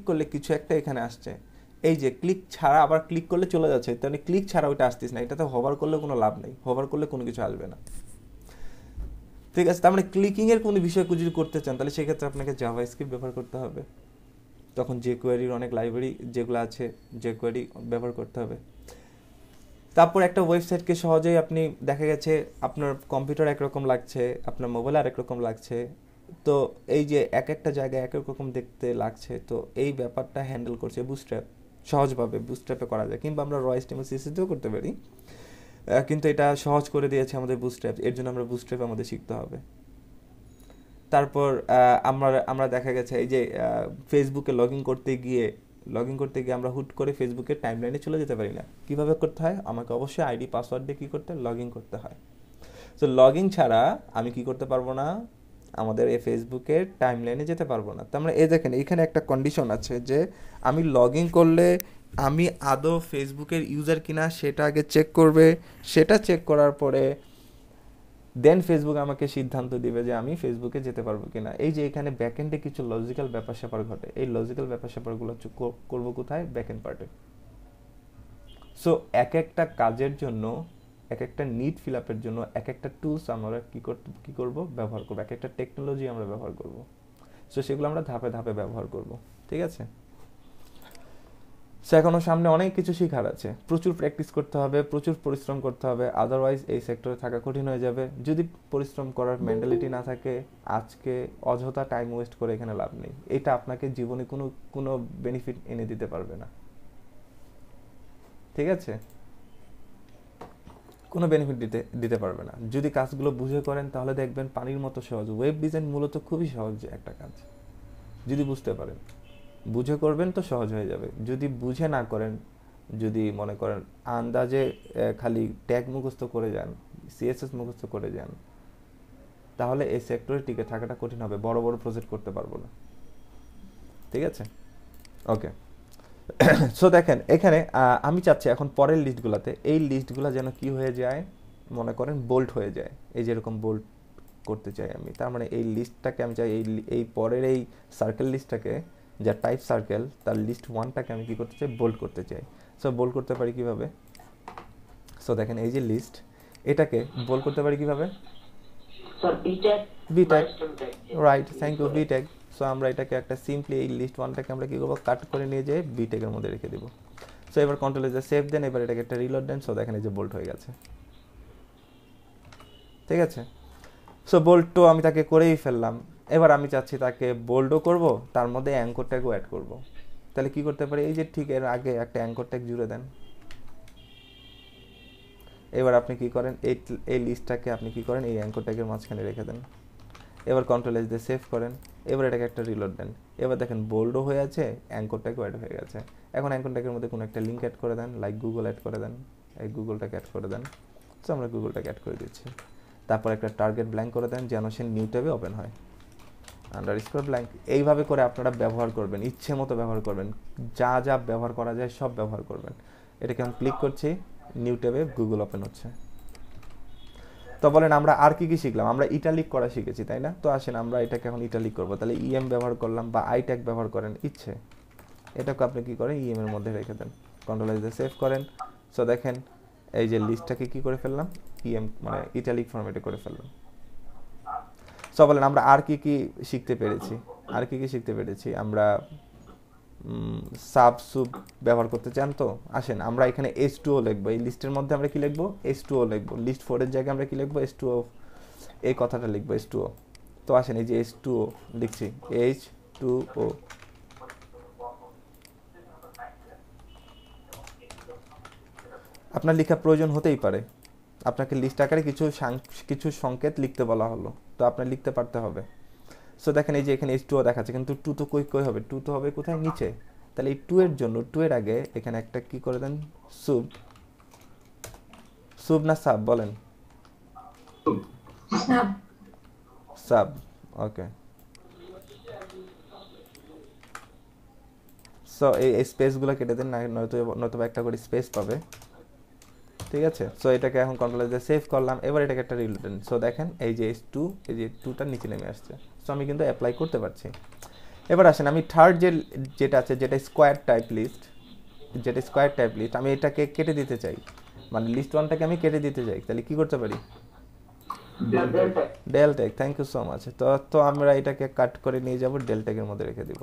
করলে কিছু একটা এখানে আসছে। এই যে ক্লিক ছাড়া আবার ক্লিক করলে চলে যাচ্ছে, তাহলে ক্লিক ছাড়া ওইটা আসতেছে না। এটাতে হোভার করলে কোনো লাভ নেই, হোভার করলে কোনো কিছু আসবে না, ঠিক আছে? তার মানে ক্লিকিংয়ের কোনো বিষয় যদি করতে চান, তাহলে সেক্ষেত্রে আপনাকে জাভাস্ক্রিপ্ট ব্যবহার করতে হবে। তখন jQuery-র অনেক লাইব্রেরি যেগুলো আছে, jQuery ব্যবহার করতে হবে। তারপর একটা ওয়েবসাইটকে সহজেই আপনি দেখা গেছে আপনার কম্পিউটার একরকম লাগছে, আপনার মোবাইল আরেক রকম লাগছে, তো এই যে এক একটা জায়গায় এক এক রকম দেখতে লাগছে, তো এই ব্যাপারটা হ্যান্ডেল করছে বুটস্ট্র্যাপ। সহজভাবে বুটস্ট্র্যাপে করা যায়, কিংবা আমরা র HTML CSS দিয়েও করতে পারি। কিন্তু এটা সহজ করে দিয়েছে আমাদের বুটস্ট্র্যাপ, এর জন্য আমরা বুটস্ট্র্যাপ আমাদের শিখতে হবে। তারপর আমরা দেখা গেছে এই যে ফেসবুকে লগ ইন করতে গিয়ে আমরা হুট করে ফেসবুকের টাইমলাইনে চলে যেতে পারি না। কীভাবে করতে হয়? আমাকে অবশ্যই আইডি পাসওয়ার্ড দিয়ে কী করতে হয়? লগ ইন করতে হয়। সো লগ ইন ছাড়া আমি কি করতে পারবো না? আমাদের এই ফেসবুকের টাইমলাইনে যেতে পারবো না। তো আমরা এই দেখেন এখানে একটা কন্ডিশন আছে যে আমি লগ ইন করলে আমি আদৌ ফেসবুকের ইউজার কিনা সেটা আগে চেক করবে, সেটা চেক করার পরে দেন ফেসবুক আমাকে সিদ্ধান্ত দিবে যে আমি ফেসবুকে যেতে পারবো কিনা। এই যে এখানে ব্যাকএন্ডে কিছু লজিক্যাল ব্যাপার স্যাপার ঘটে, এই লজিক্যাল ব্যাপার স্যাপারগুলো করবো কোথায়? ব্যাকএন্ড পার্টে। সো এক একটা কাজের জন্য, এক একটা নিড ফিল আপের জন্য এক একটা টুলস আমরা কি করব? ব্যবহার করবো, এক একটা টেকনোলজি আমরা ব্যবহার করব। সো সেগুলো আমরা ধাপে ধাপে ব্যবহার করব, ঠিক আছে? সো এখনও সামনে অনেক কিছু শেখার আছে, প্রচুর প্র্যাকটিস করতে হবে, প্রচুর পরিশ্রম করতে হবে, আদারওয়াইজ এই সেক্টরে থাকা কঠিন হয়ে যাবে। যদি পরিশ্রম করার মেন্টালিটি না থাকে, আজকে অযথা টাইম ওয়েস্ট করে এখানে লাভ নেই। এটা আপনাকে জীবনে কোনো বেনিফিট এনে দিতে পারবে না, ঠিক আছে? কোনো বেনিফিট দিতে পারবে না। যদি কাজগুলো বুঝে করেন তাহলে দেখবেন পানির মতো সহজ। ওয়েব ডিজাইন মূলত খুবই সহজ একটা কাজ, যদি বুঝতে পারেন। বুঝে করবেন তো সহজ হয়ে যাবে। যদি বুঝে না করেন, যদি মনে করেন আন্দাজে খালি ট্যাগ মুখস্থ করে যান, সিএসএস মুখস্থ করে যান, তাহলে এই সেক্টরে টিকে থাকাটা কঠিন হবে, বড় বড় প্রজেক্ট করতে পারবো না, ঠিক আছে? ওকে, সো দেখেন এখানে আমি চাচ্ছি এখন পরের লিস্টগুলোতে এই লিস্টগুলো যেন কি হয়ে যায়, মনে করেন বোল্ট হয়ে যায়। এই যেরকম বোল্ট করতে চাই আমি, তার মানে এই লিস্টটাকে আমি চাই এই পরের এই সার্কেল লিস্টটাকে, যা টাইপ সার্কেল, তার লিস্ট 1টাকে আমি কি করতে চাই? বোল্ট করতে চাই। সো বোল্ট করতে পারি কিভাবে? সো দেখেন এই যে লিস্ট, এটাকে বোল্ট করতে পারি কিভাবে? বিট্যাগ, রাইট, থ্যাংক ইউ, বিট্যাগ। সো আমরা এটাকে একটা সিম্পলি এই লিস্ট 1টাকে আমরা কি করবো? কাট করে নিয়ে যেয়ে বিট্যাগের মধ্যে রেখে দেবো। সো এবার কন্ট্রোল এজে সেভ দেন, এবার এটাকে একটা রিলোড দেন। সো দেখেন এই যে বোল্ট হয়ে গেছে, ঠিক আছে? সো বোল্টও আমি তাকে করেই ফেললাম। এবার আমি চাচ্ছি তাকে বোল্ডও করব, তার মধ্যে অ্যাঙ্কর ট্যাগও অ্যাড করব। তাহলে কি করতে পারি? এই যে ঠিক এর আগে একটা অ্যাঙ্কর ট্যাগ জুড়ে দেন। এবার আপনি কি করেন? এই লিস্টটাকে আপনি কি করেন? এই অ্যাঙ্কর ট্যাগের মাঝখানে রেখে দেন। এবার কন্ট্রোল এজ দিয়ে সেভ করেন, এবার এটাকে একটা রিলোড দেন। এবার দেখেন বোল্ডও হয়ে আছে, অ্যাঙ্কর ট্যাগও অ্যাড হয়ে গেছে। এখন অ্যাঙ্কর ট্যাগের মধ্যে কোনো একটা লিঙ্ক অ্যাড করে দেন, লাইক গুগল অ্যাড করে দেন, এই গুগলটাকে অ্যাড করে দেন। সো আমরা গুগলটাকে অ্যাড করে দিচ্ছি। তারপর একটা টার্গেট ব্ল্যাঙ্ক করে দেন যেন সে নিউ ট্যাবে ওপেন হয়, আন্ডারস্কোর ব্ল্যাঙ্ক। এইভাবে করে আপনারা ব্যবহার করবেন, ইচ্ছে মতো ব্যবহার করবেন, যা যা ব্যবহার করা যায় সব ব্যবহার করবেন। এটাকে আমি ক্লিক করছি, নিউ ট্যাবে গুগল ওপেন হচ্ছে। তো বলেন আমরা আর কি কি শিখলাম? আমরা ইটালিক করা শিখেছি, তাই না? তো আসেন আমরা এটাকে এখন ইটালিক করবো। তাহলে ইএম ব্যবহার করলাম বা আই ট্যাগ ব্যবহার করেন ইচ্ছে, এটাকে আপনি কি করেন? ইএম এর মধ্যে রেখে দেন, কন্ট্রোল এজ দিয়ে সেভ করেন। সো দেখেন এই যে লিস্টটাকে কি করে ফেললাম? ইএম মানে ইটালিক ফরম্যাটে করে ফেললাম। সো বলেন আমরা আর কি কি শিখতে পেরেছি? আর কি কি শিখতে পেরেছি? আমরা সাব সুব ব্যবহার করতে চান তো আসেন আমরা এখানে H2O লিখবো। এই লিস্টের মধ্যে আমরা কি লিখবো? H2O লিখবো। লিস্ট 4 এর জায়গায় আমরা কি লিখবো? H2O, এই কথাটা লিখবো H2O। তো আসেন এই যে H2O লিখছি, H2O। আপনার লেখা প্রয়োজন হতেই পারে, আপনাকে লিস্ট আকারে কিছু সংকেত লিখতে বলা হলো, তো আপনার লিখতে পারতে হবে। সো দেখেন এই যে এখানে H2O দেখাচ্ছে, কিন্তু 2 তো কই হবে? 2 তো হবে কোথায়? নিচে। তাহলে এই 2 এর জন্য 2 এর আগে এখানে একটা কি করে দেন? সুব না সাব বলেন? সাব, ওকে। সো এই স্পেসগুলো কেটে দেন, নয়তো একটা করে স্পেস পাবে, ঠিক আছে? সো এটাকে এখন কন্ট্রোল দিয়ে সেভ করলাম। এবার এটাকে একটা রিলোড দেন। সো দেখেন এই যে H2, এই যে 2টা নিচে নেমে আসছে। সো আমি কিন্তু অ্যাপ্লাই করতে পারছি। এবার আসেন আমি থার্ড যেটা আছে, যেটা স্কোয়ার টাইপ লিস্ট, আমি এটাকে কেটে দিতে চাই, মানে লিস্ট 1টাকে আমি কেটে দিতে চাই। তাহলে কি করতে পারি? Del tag, thank you so much. তো আমরা এটাকে কাট করে নিয়ে যাব, ডেল ট্যাগের মধ্যে রেখে দিব।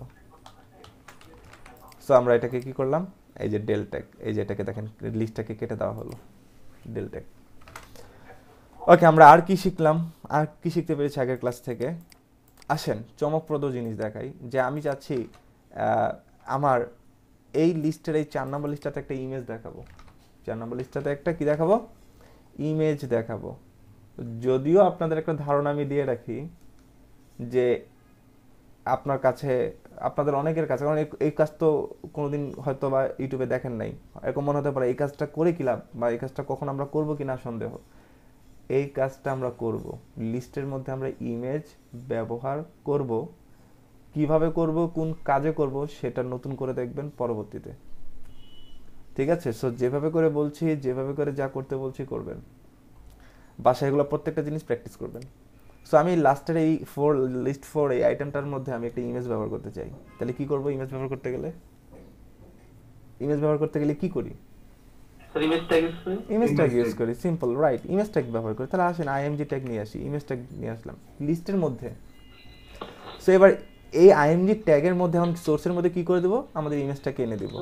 সো আমরা এটাকে কি করলাম? এই যে ডেল ট্যাগ, এই যে এটাকে দেখেন লিস্টটাকে কেটে দেওয়া হলো, ডেল ট্যাগ। ওকে, আমরা আর কি শিখলাম? আর কি শিখতে পেরেছি আগের ক্লাস থেকে? আসেন চমকপ্রদ জিনিস দেখাই, যে আমি চাচ্ছি আমার এই লিস্টের এই 4 নম্বর লিস্টটাতে একটা ইমেজ দেখাবো। 4 নম্বর লিস্টটাতে একটা কি দেখাবো? ইমেজ দেখাবো। যদিও আপনাদের একটা ধারণা আমি দিয়ে রাখি যে আপনার কাছে, আপনাদের অনেকের কাছে, কারণ এই কাজ তো কোনোদিন হয়তো বা ইউটিউবে দেখেন নাই, এরকম মনে হতে পারে এই কাজটা করে কি লাভ, বা এই কাজটা কখন আমরা করবো কিনা সন্দেহ। এই কাজটা আমরা করব, লিস্টের মধ্যে আমরা ইমেজ ব্যবহার করব। কিভাবে করব, কোন কাজে করব, সেটা নতুন করে দেখবেন পরবর্তীতে, ঠিক আছে? সো যেভাবে করে বলছি, যেভাবে করে যা করতে বলছি করবেন, বাসায় এগুলো প্রত্যেকটা জিনিস প্র্যাকটিস করবেন। সো আমি লাস্টের এই লিস্ট 4 এই আইটেমটার মধ্যে আমি একটা ইমেজ ব্যবহার করতে চাই। তাহলে কি করব? ইমেজ ব্যবহার করতে গেলে কি করি? ইমেজ ট্যাগ ইউজ করি, সিম্পল, রাইট? ইমেজ ট্যাগ ব্যবহার করি। তাহলে আসেন আইএমজি ট্যাগ নিয়ে আসি, ইমেজ ট্যাগ নিয়ে আসলাম লিস্টের মধ্যে। সো এবার এই আইএমজি ট্যাগের মধ্যে এখন সোর্সের মধ্যে কি করে দেব? আমাদের ইমেজটাকে এনে দেব।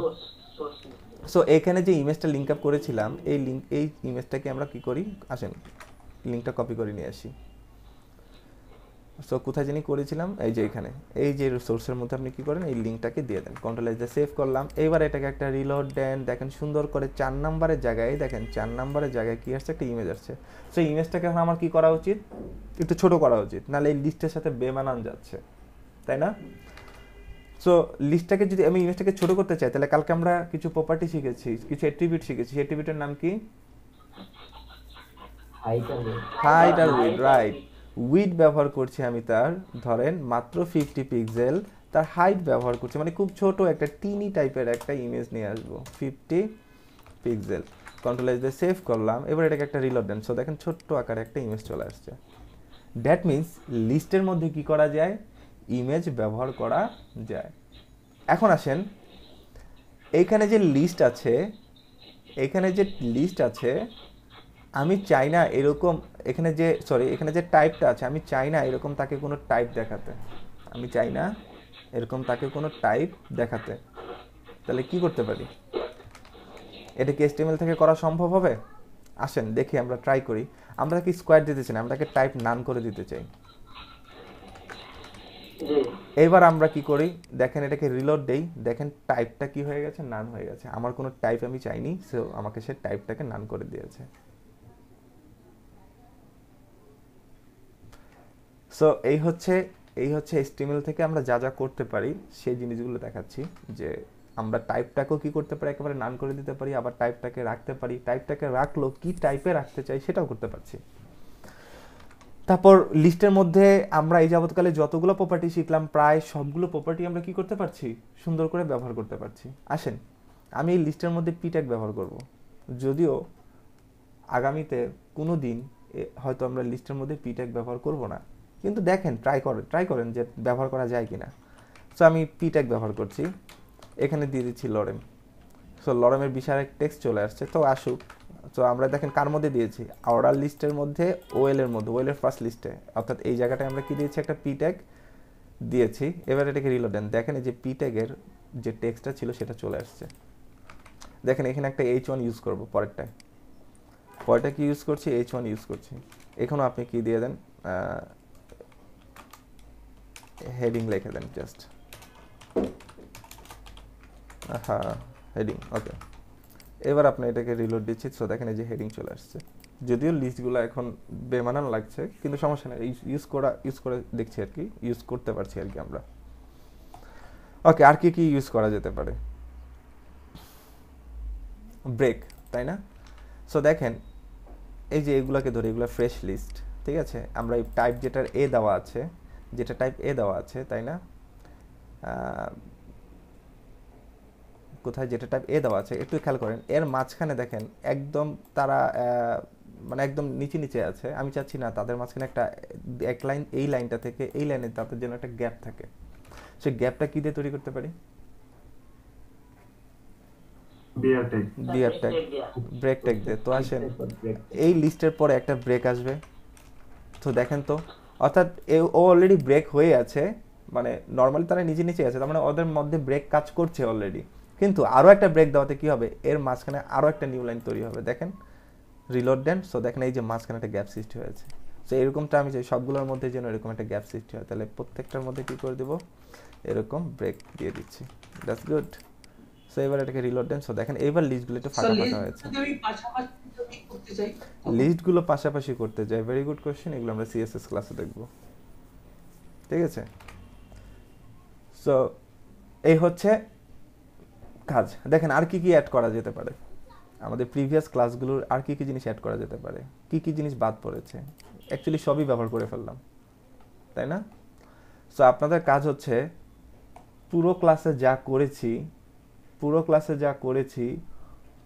সো এখানে যে ইমেজটা লিঙ্ক আপ করেছিলাম, এই ইমেজটাকে আমরা কি করি, আসেন লিঙ্কটা কপি করে নিয়ে আসি। সো কোথায় জানি করেছিলাম, এই যে এখানে, এই যে সোর্সের মধ্যে আপনি কি করেন, এই লিঙ্কটাকে দিয়ে দেন, কন্ট্রোল এস দিয়ে সেভ করলাম। এবার এটাকে একটা রিলোড দেন, দেখেন সুন্দর করে 4 নম্বরের জায়গায়, দেখেন 4 নম্বরের জায়গায় কি আসছে, একটা ইমেজ আসছে। সো ইমেজটাকে এখন আমার কি করা উচিত, একটু ছোট করা উচিত, নাহলে এই লিস্টের সাথে বেমানান যাচ্ছে, তাই না? সো লিস্টটাকে যদি আমি ইমেজটাকে ছোট করতে চাই, তাহলে কালকে আমরা কিছু প্রপার্টি শিখেছি, কিছু অ্যাট্রিবিউট শিখেছি। অ্যাট্রিবিউটের নাম কি? হাইট আর উইডথ, রাইট? উইডথ ব্যবহার করছি আমি তার, ধরেন মাত্র 50 পিক্সেল, তার হাইট ব্যবহার করছি, মানে খুব ছোট একটা টিনি টাইপের একটা ইমেজ নিয়ে আসবো, 50 পিক্সেল। কন্ট্রোল এস দিয়ে সেভ করলাম। এবার এটাকে একটা রিলোড দেন। সো দেখেন ছোট্ট আকারে একটা ইমেজ চলে আসছে। দ্যাট মিনস লিস্টের মধ্যে কি করা যায়, ইমেজ ব্যবহার করা যায়। এখন আসেন, এইখানে যে লিস্ট আছে, আমি চাই না এরকম, এখানে যে টাইপটা আছে, আমি চাই না এরকম তাকে কোনো টাইপ দেখাতে, তাহলে কি করতে পারি? এটা কি HTML থেকে করা সম্ভব হবে? আসেন দেখি, আমরা ট্রাই করি। আমরা কি স্কোয়ার দিতে চাই না, আমরা টাইপ নান করে দিতে চাই। এবার আমরা কি করি, দেখেন এটাকে রিলোড দেই, দেখেন টাইপটা কি হয়ে গেছে, নান হয়ে গেছে। আমার কোনো টাইপ আমি চাইনি, সো আমাকে সে টাইপটাকে নান করে দিয়েছে। সো এই হচ্ছে HTML থেকে আমরা যা যা করতে পারি সেই জিনিসগুলো দেখাচ্ছি, যে আমরা টাইপটাকেও কি করতে পারি, একেবারে নান করে দিতে পারি, আবার টাইপটাকে রাখতে পারি, টাইপটাকে রাখলো কি টাইপে রাখতে চাই সেটাও করতে পারছি। তারপর লিস্টের মধ্যে আমরা এই যাবতকালে যতগুলো প্রপার্টি শিখলাম, প্রায় সবগুলো প্রপার্টি আমরা কি করতে পারছি, সুন্দর করে ব্যবহার করতে পারছি। আসেন আমি এই লিস্টের মধ্যে পি ট্যাগ ব্যবহার করব, যদিও আগামীতে কোনো দিন হয়তো আমরা লিস্টের মধ্যে পি ট্যাগ ব্যবহার করব না, কিন্তু দেখেন ট্রাই করেন যে ব্যবহার করা যায় কিনা। সো আমি পি ট্যাগ ব্যবহার করছি, এখানে দিয়ে দিচ্ছি লরেম। সো লরেমের বিশাল এক টেক্সট চলে আসছে, তো আসুক। সো আমরা দেখেন কার মধ্যে দিয়েছি, অর্ডার লিস্টের মধ্যে, ওয়েলের মধ্যে, ওয়েলের ফার্স্ট লিস্টে, অর্থাৎ এই জায়গাটায় আমরা কি দিয়েছি, একটা পি ট্যাগ দিয়েছি। এবার এটাকে রিলোড দেন, দেখেন এই যে পি ট্যাগের যে টেক্সটটা ছিল সেটা চলে আসছে। দেখেন এখানে একটা H1 ইউজ করবো, পরেরটা কি ইউজ করছি, H1 ইউজ করছি। এখানেও আপনি কি দিয়ে দেন, হেডিং লিখে দেন, জাস্ট হেডিং, ওকে। এবার আপনি এটাকে রিলোড দিচ্ছি। সো দেখেন এই যে হেডিং চলে আসছে, যদিও লিস্টগুলো এখন বেমানান লাগছে, কিন্তু সমস্যা নেই, ইউজ করে দেখছি আর কি, ইউজ করতে পারছি আর কি আমরা। ওকে, আর কি ইউজ করা যেতে পারে, ব্রেক, তাই না? সো দেখেন এই যে এগুলাকে ধরে, এগুলো ফ্রেশ লিস্ট, ঠিক আছে? আমরা এই টাইপ যেটা টাইপ এ দেওয়া আছে, তাই না? কোথায় যেটা টাইপ এ দেওয়া আছে, একটু খেয়াল করেন, এর মাঝখানে দেখেন একদম তারা মানে একদম নিচে আছে। আমি চাচ্ছি না তাদের মাঝখানে এক লাইন, এই লাইনটা থেকে এই লাইনে তাদের জন্য একটা গ্যাপ থাকে। সেই গ্যাপটা কি দিয়ে তৈরি করতে পারি, ব্রেক ট্যাগ দিয়ে। তো আসেন এই লিস্টের পরে একটা ব্রেক আসবে, তো দেখেন তো, অর্থাৎ ও অলরেডি ব্রেক হয়ে আছে, মানে নর্মালি তারা নিচে আছে, তার মানে ওদের মধ্যে ব্রেক কাজ করছে অলরেডি, কিন্তু আরও একটা ব্রেক দেওয়াতে কি হবে, এর মাঝখানে আরও একটা নিউ লাইন তৈরি হবে। দেখেন রিলোড দেন। সো দেখেন এই যে মাঝখানে একটা গ্যাপ সৃষ্টি হয়েছে। সো এরকমটা আমি চাই সবগুলোর মধ্যে যেন এরকম একটা গ্যাপ সৃষ্টি হয়, তাহলে প্রত্যেকটার মধ্যে কি করে দেবো, এরকম ব্রেক দিয়ে দিচ্ছি। That's good. সো এবার এটাকে রিলোড দেন। সো দেখেন এইবার লিস্টগুলো একটু ফাঁকা হয়েছে। আমি পাশাপাশি ঠিক করতে চাই লিস্টগুলো পাশাপাশি করতে চাই, ভেরি গুড কোশ্চেন, এগুলো আমরা সিএসএস ক্লাসে দেখব, ঠিক আছে। সো এই হচ্ছে কাজ। দেখেন আর কি কি অ্যাড করা যেতে পারে, আমাদের প্রিভিয়াস ক্লাসগুলোর আর কি কি জিনিস অ্যাড করা যেতে পারে, কি কি জিনিস বাদ পড়েছে, অ্যাকচুয়ালি সবই ব্যবহার করে ফেললাম, তাই না? সো আপনাদের কাজ হচ্ছে পুরো ক্লাসে যা করেছি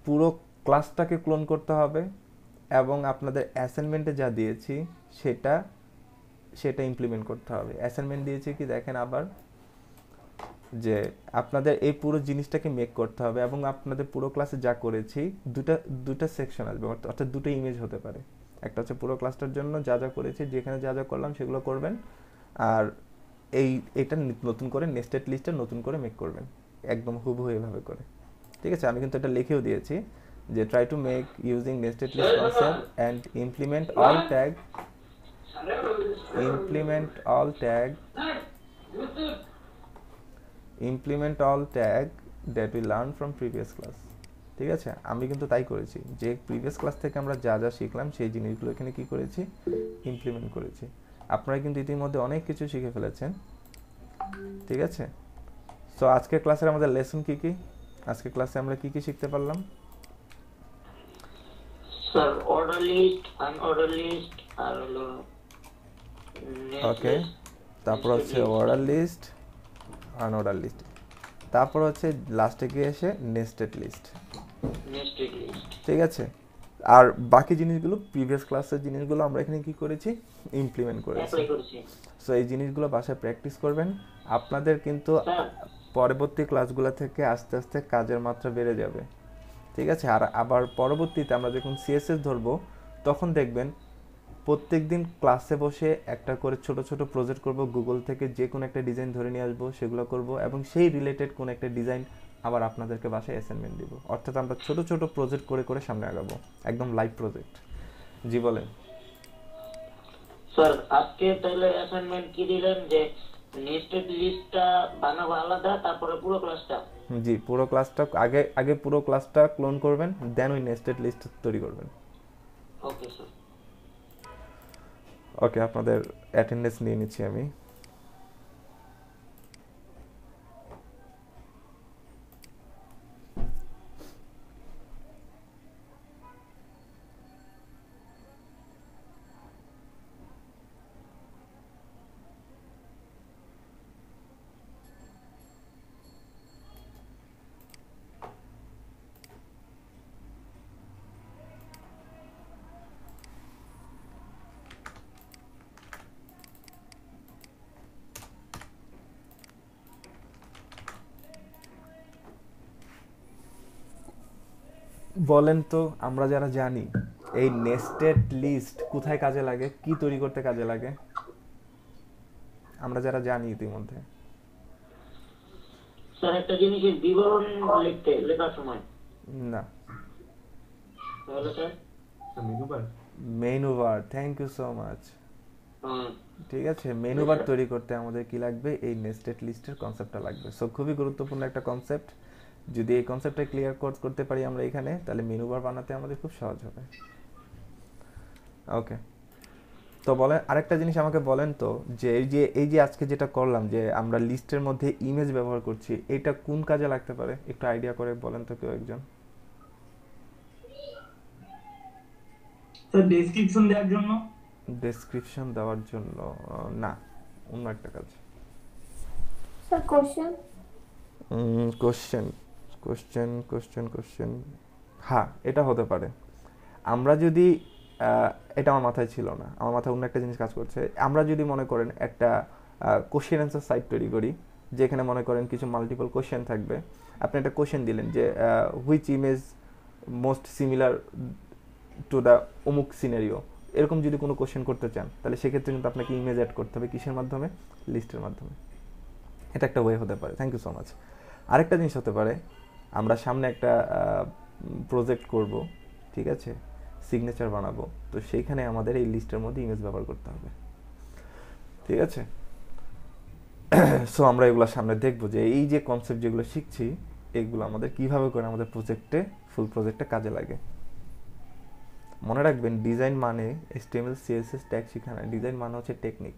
পুরো ক্লাসটাকে ক্লোন করতে হবে এবং আপনাদের অ্যাসাইনমেন্টে যা দিয়েছি সেটা ইমপ্লিমেন্ট করতে হবে। অ্যাসাইনমেন্ট দিয়েছি কি দেখেন আবার, যে আপনাদের এই পুরো জিনিসটাকে মেক করতে হবে এবং আপনাদের পুরো ক্লাসে যা করেছি দুটা সেকশন আসবে, অর্থাৎ দুটো ইমেজ হতে পারে। একটা হচ্ছে পুরো ক্লাসটার জন্য যা যা করেছি, যেখানে যা যা করলাম সেগুলো করবেন, আর এটা নতুন করে নেস্টেড লিস্টটা নতুন করে মেক করবেন, একদম হুবহু এভাবে করে, ঠিক আছে। আমি কিন্তু এটা লিখেও দিয়েছি যে try to make using nested list concept and implement all tag that we learned from previous class, ঠিক আছে। আমি কিন্তু তাই করেছি যে প্রিভিয়াস ক্লাস থেকে আমরা যা যা শিখলাম সেই জিনিসগুলো এখানে কি করেছি, ইমপ্লিমেন্ট করেছি। আপনারা কিন্তু ইতিমধ্যে অনেক কিছু শিখে ফেলেছেন, ঠিক আছে। সো আজকের ক্লাসের আমাদের লেসন কি কি, আজকের ক্লাসে আমরা কি কি শিখতে পারলাম? Sir order list, unorder list, আর হলো ওকে, তারপর হচ্ছে অর্ডার লিস্ট, আনঅর্ডার লিস্ট, তারপর হচ্ছে লাস্টে গিয়ে এসে নেস্টেড লিস্ট, ঠিক আছে। আর বাকি জিনিসগুলো প্রিভিয়াস ক্লাসের জিনিসগুলো আমরা এখানে কি করেছি, ইমপ্লিমেন্ট করেছি। সো এই জিনিসগুলো বাসায় প্র্যাকটিস করবেন। আপনাদের কিন্তু পরবর্তী ক্লাসগুলো থেকে আস্তে আস্তে কাজের মাত্রা বেড়ে যাবে, ঠিক আছে। আর আবার পরবর্তীতে আমরা যখন সিএসএস ধরবো তখন দেখবেন প্রত্যেকদিন ক্লাসে বসে একটা করে ছোট ছোট প্রজেক্ট করব, গুগল থেকে যে কোনো একটা ডিজাইন ধরে নিয়ে আসবো, সেগুলো করব এবং সেই রিলেটেড কোন একটা ডিজাইন আবার আপনাদেরকে বাসায় অ্যাসাইনমেন্ট দিব। অর্থাৎ আমরা ছোট ছোট প্রজেক্ট করে করে সামনে আগাবো, একদম লাইভ প্রজেক্ট। জি বলেন স্যার। আজকে তাহলে অ্যাসাইনমেন্ট কি দিলেন যে নেস্টেড লিস্টটা বানাবো আলাদা, তারপরে পুরো ক্লাসটা? জি, পুরো ক্লাসটা আগে পুরো ক্লাসটা ক্লোন করবেন, দেন ওই নেস্টেড লিস্ট তৈরি করবেন। Okay sir. ওকে, আপনাদের অ্যাটেন্ডেন্স নিয়ে নিচ্ছি আমি। বলেন তো, আমরা যারা জানি এই নেস্টেড লিস্ট কোথায় কাজে লাগে, কি তৈরি করতে কাজে লাগে, আমরা যারা জানি ইতিমধ্যে। স্যার একটা জিনিসের বিবরণ লেখার সময় না, তাহলে sir menu bar, thank you so much. ঠিক আছে, মেনু বার তৈরি করতে আমাদের কি লাগবে, এই নেস্টেড লিস্টের কনসেপ্টটা লাগবে। সো খুবই গুরুত্বপূর্ণ একটা কনসেপ্ট, যদি এই কনসেপ্টটা ক্লিয়ার করতে পারি আমরা এখানে, তাহলে মেনু বার বানাতে আমাদের খুব সহজ হবে। ওকে, তো বলেন আরেকটা জিনিস আমাকে বলেন তো, যে এই যে আজকে যেটা করলাম, যে আমরা লিস্টের মধ্যে ইমেজ ব্যবহার করছি, এটা কোন কাজে লাগতে পারে, একটু আইডিয়া করে বলেন তো কেউ একজন। স্যার ডেসক্রিপশন দেওয়ার জন্য। ডেসক্রিপশন দেওয়ার জন্য না, অন্য একটা কাজ। স্যার কোশ্চেন কোশ্চেন হ্যাঁ, এটা হতে পারে। আমরা যদি এটা আমার মাথায় ছিল না, আমার মাথায় অন্য একটা জিনিস কাজ করছে। আমরা যদি মনে করেন একটা কোশ্চেন অ্যান্সার সাইট তৈরি করি, যেখানে মনে করেন কিছু মাল্টিপল কোশ্চেন থাকবে, আপনি একটা কোশ্চেন দিলেন যে which image most similar to the অমুক সিনারিও, এরকম যদি কোনো কোশ্চেন করতে চান, তাহলে সেক্ষেত্রে কিন্তু আপনাকে ইমেজ অ্যাড করতে হবে কিসের মাধ্যমে, লিস্টের মাধ্যমে। এটা একটা ওয়ে হতে পারে। Thank you so much. আরেকটা জিনিস হতে পারে, আমরা সামনে একটা প্রজেক্ট করব, ঠিক আছে, সিগনেচার বানাবো, তো সেইখানে আমাদের এই লিস্টের মধ্যে ইমেজ ব্যবহার করতে হবে, ঠিক আছে। সো আমরা এগুলো সামনে দেখবো যে এই যে কনসেপ্ট যেগুলো শিখছি, এগুলো আমাদের কিভাবে করে আমাদের প্রজেক্টে, ফুল প্রজেক্টে কাজে লাগে। মনে রাখবেন ডিজাইন মানে HTML CSS ট্যাগ শেখা না, ডিজাইন মানে হচ্ছে টেকনিক।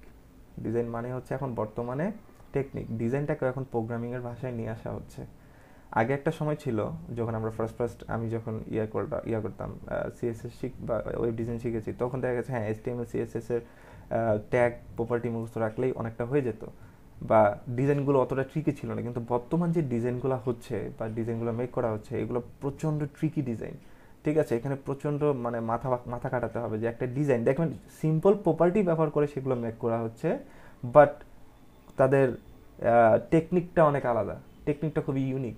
ডিজাইন মানে হচ্ছে এখন বর্তমানে টেকনিক, ডিজাইনটাকে এখন প্রোগ্রামিংয়ের ভাষায় নিয়ে আসা হচ্ছে। আগে একটা সময় ছিল যখন আমরা ফার্স্ট আমি যখন করতাম সিএসএস বা ওয়েব ডিজাইন শিখেছি, তখন দেখা গেছে হ্যাঁ HTML CSS এর ট্যাগ প্রপার্টি মুখস্থ রাখলেই অনেকটা হয়ে যেত, বা ডিজাইনগুলো অতটা ট্রিকি ছিল না। কিন্তু বর্তমান যে ডিজাইনগুলো হচ্ছে বা ডিজাইনগুলো মেক করা হচ্ছে, এগুলো প্রচণ্ড ট্রিকি ডিজাইন। ঠিক আছে, এখানে প্রচণ্ড মানে মাথা কাটাতে হবে যে একটা ডিজাইন দেখবেন সিম্পল প্রপার্টি ব্যবহার করে সেগুলো মেক করা হচ্ছে, বাট তাদের টেকনিকটা অনেক আলাদা, টেকনিকটা খুবই ইউনিক,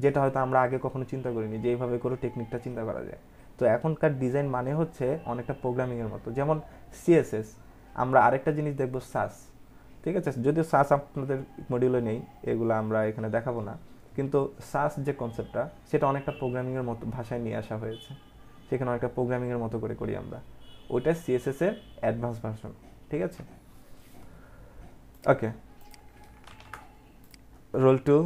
যেটা হয়তো আমরা আগে কখনো চিন্তা করিনি যে এইভাবে করে টেকনিকটা চিন্তা করা যায়। তো এখনকার ডিজাইন মানে হচ্ছে অনেকটা প্রোগ্রামিংয়ের মতো। যেমন সিএসএস, আমরা আরেকটা জিনিস দেখবো সাস। ঠিক আছে, যদিও সাস আপনাদের মডিউলে নেই, এগুলো আমরা এখানে দেখাবো না, কিন্তু সাস যে কনসেপ্টটা সেটা অনেকটা প্রোগ্রামিংয়ের মতো ভাষায় নিয়ে আসা হয়েছে, সেখানে অনেকটা প্রোগ্রামিংয়ের মতো করে করি আমরা। ওইটা সিএসএস এর অ্যাডভান্স ভার্সন। ঠিক আছে, okay. Roll 2,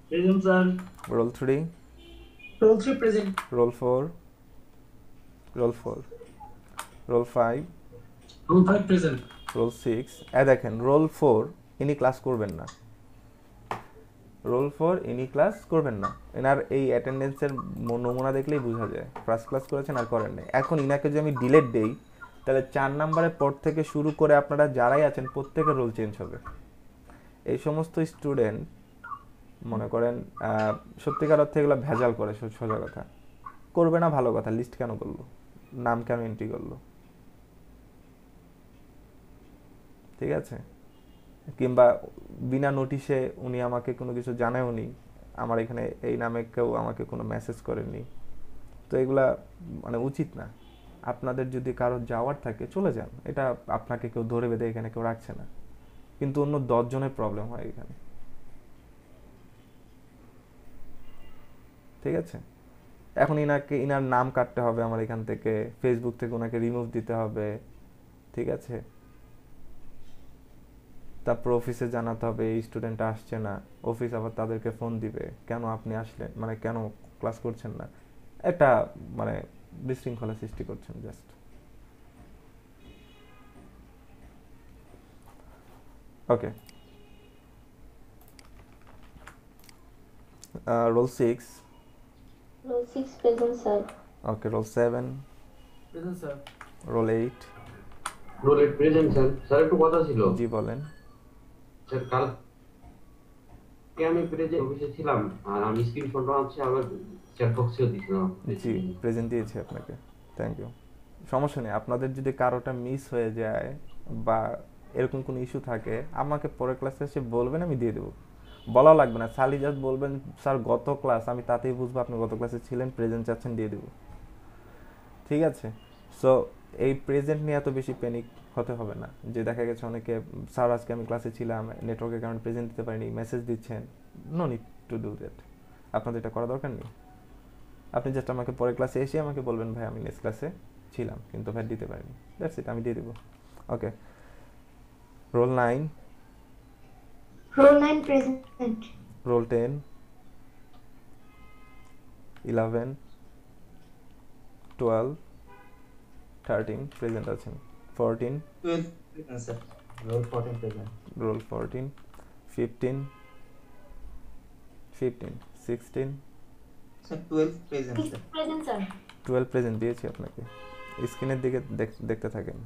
present sir. Roll 3, roll 3 present. Roll 4, roll 5, roll 5 present. Roll 6। দেখেন রোল 4 ইনি ক্লাস করবেন না, রোল 4 ইনি ক্লাস করবেন না। এনার এই অ্যাটেন্ডেন্সের নমুনা দেখলেই বোঝা যায় ফার্স্ট ক্লাস করেছেন আর করেন নাই। এখন ইনাকে যদি আমি ডিলেট দেই, তাহলে 4 নম্বরের পর থেকে শুরু করে আপনারা যারাই আছেন প্রত্যেকের রোল চেঞ্জ হবে। এই সমস্ত স্টুডেন্ট মনে করেন সত্যিকার অর্থে এগুলো ভেজাল করে, সোজা কথা। করবে না ভালো কথা, লিস্ট কেন করলো, নাম কেন এন্ট্রি করলো? ঠিক আছে, কিংবা বিনা নোটিশে উনি আমাকে কোনো কিছু জানায়ও নি, আমার এখানে এই নামে কেউ আমাকে কোনো মেসেজ করেনি। তো এগুলা মানে উচিত না। আপনাদের যদি কারো যাওয়ার থাকে চলে যান, এটা আপনাকে কেউ ধরে বেঁধে এখানে কেউ রাখছে না, কিন্তু অন্য 10 জনের প্রবলেম হয় এখানে। ঠিক আছে, এখন ইনার নাম কাটতে হবে আমার এখান থেকে, ফেসবুক থেকে ওনাকে রিমুভ দিতে হবে। ঠিক আছে, তারপর অফিসে জানাতে হবে এই স্টুডেন্ট আসছে না, অফিস আবার তাদেরকে ফোন দিবে কেন আপনি আসলেন, মানে কেন ক্লাস করছেন না, একটা মানে বিশৃঙ্খলা সৃষ্টি করছেন just. Okay, roll 6, Roll 6 present, sir. Okay. Roll 7, present sir. Roll 8। Roll 8 present sir. Sir একটু কথা ছিল। জি বলেন। স্যার কালকে আমি প্রেজেন্ট অফিসে ছিলাম, আর আমি স্ক্রিনশট আছে আবার চ্যাট বক্সেও দিছিলাম। জি প্রেজেন্ট দিয়েছি আপনাকে, থ্যাংক ইউ। সমস্যা নেই, আপনাদের যদি কারোটা মিস হয়ে যায় বা এরকম কোনো ইস্যু থাকে আমাকে পরের ক্লাসে এসে বলবেন, আমি দিয়ে দেবো। বলা লাগবে না, খালি জাস্ট বলবেন স্যার গত ক্লাস, আমি তাতেই বুঝবো আপনি গত ক্লাসে ছিলেন, প্রেজেন্ট চাচ্ছেন, দিয়ে দেবো। ঠিক আছে, সো এই প্রেজেন্ট নিয়ে এত বেশি প্যানিক হতে হবে না। যে দেখা গেছে অনেকে স্যার আজকে আমি ক্লাসে ছিলাম, নেটওয়ার্কের কারণে প্রেজেন্ট দিতে পারিনি, মেসেজ দিচ্ছেন, no need to do that. আপনাদের এটা করা দরকার নেই। আপনি জাস্ট আমাকে পরের ক্লাসে এসে আমাকে বলবেন ভাই আমি নেক্সট ক্লাসে ছিলাম কিন্তু ভাই দিতে পারিনি, দ্যাটস ইট, আমি দিয়ে দেবো। Okay, roll 9, Roll 9 present. Roll 10, 11, 12, 13 present আছেন, 14, 12 present sir. Roll 14 present. Roll 14, 15, 16, sir 12 present 6 sir. present, sir. 12 present দিয়েছি আপনাকে, স্ক্রিনের দিকে দেখতে থাকেন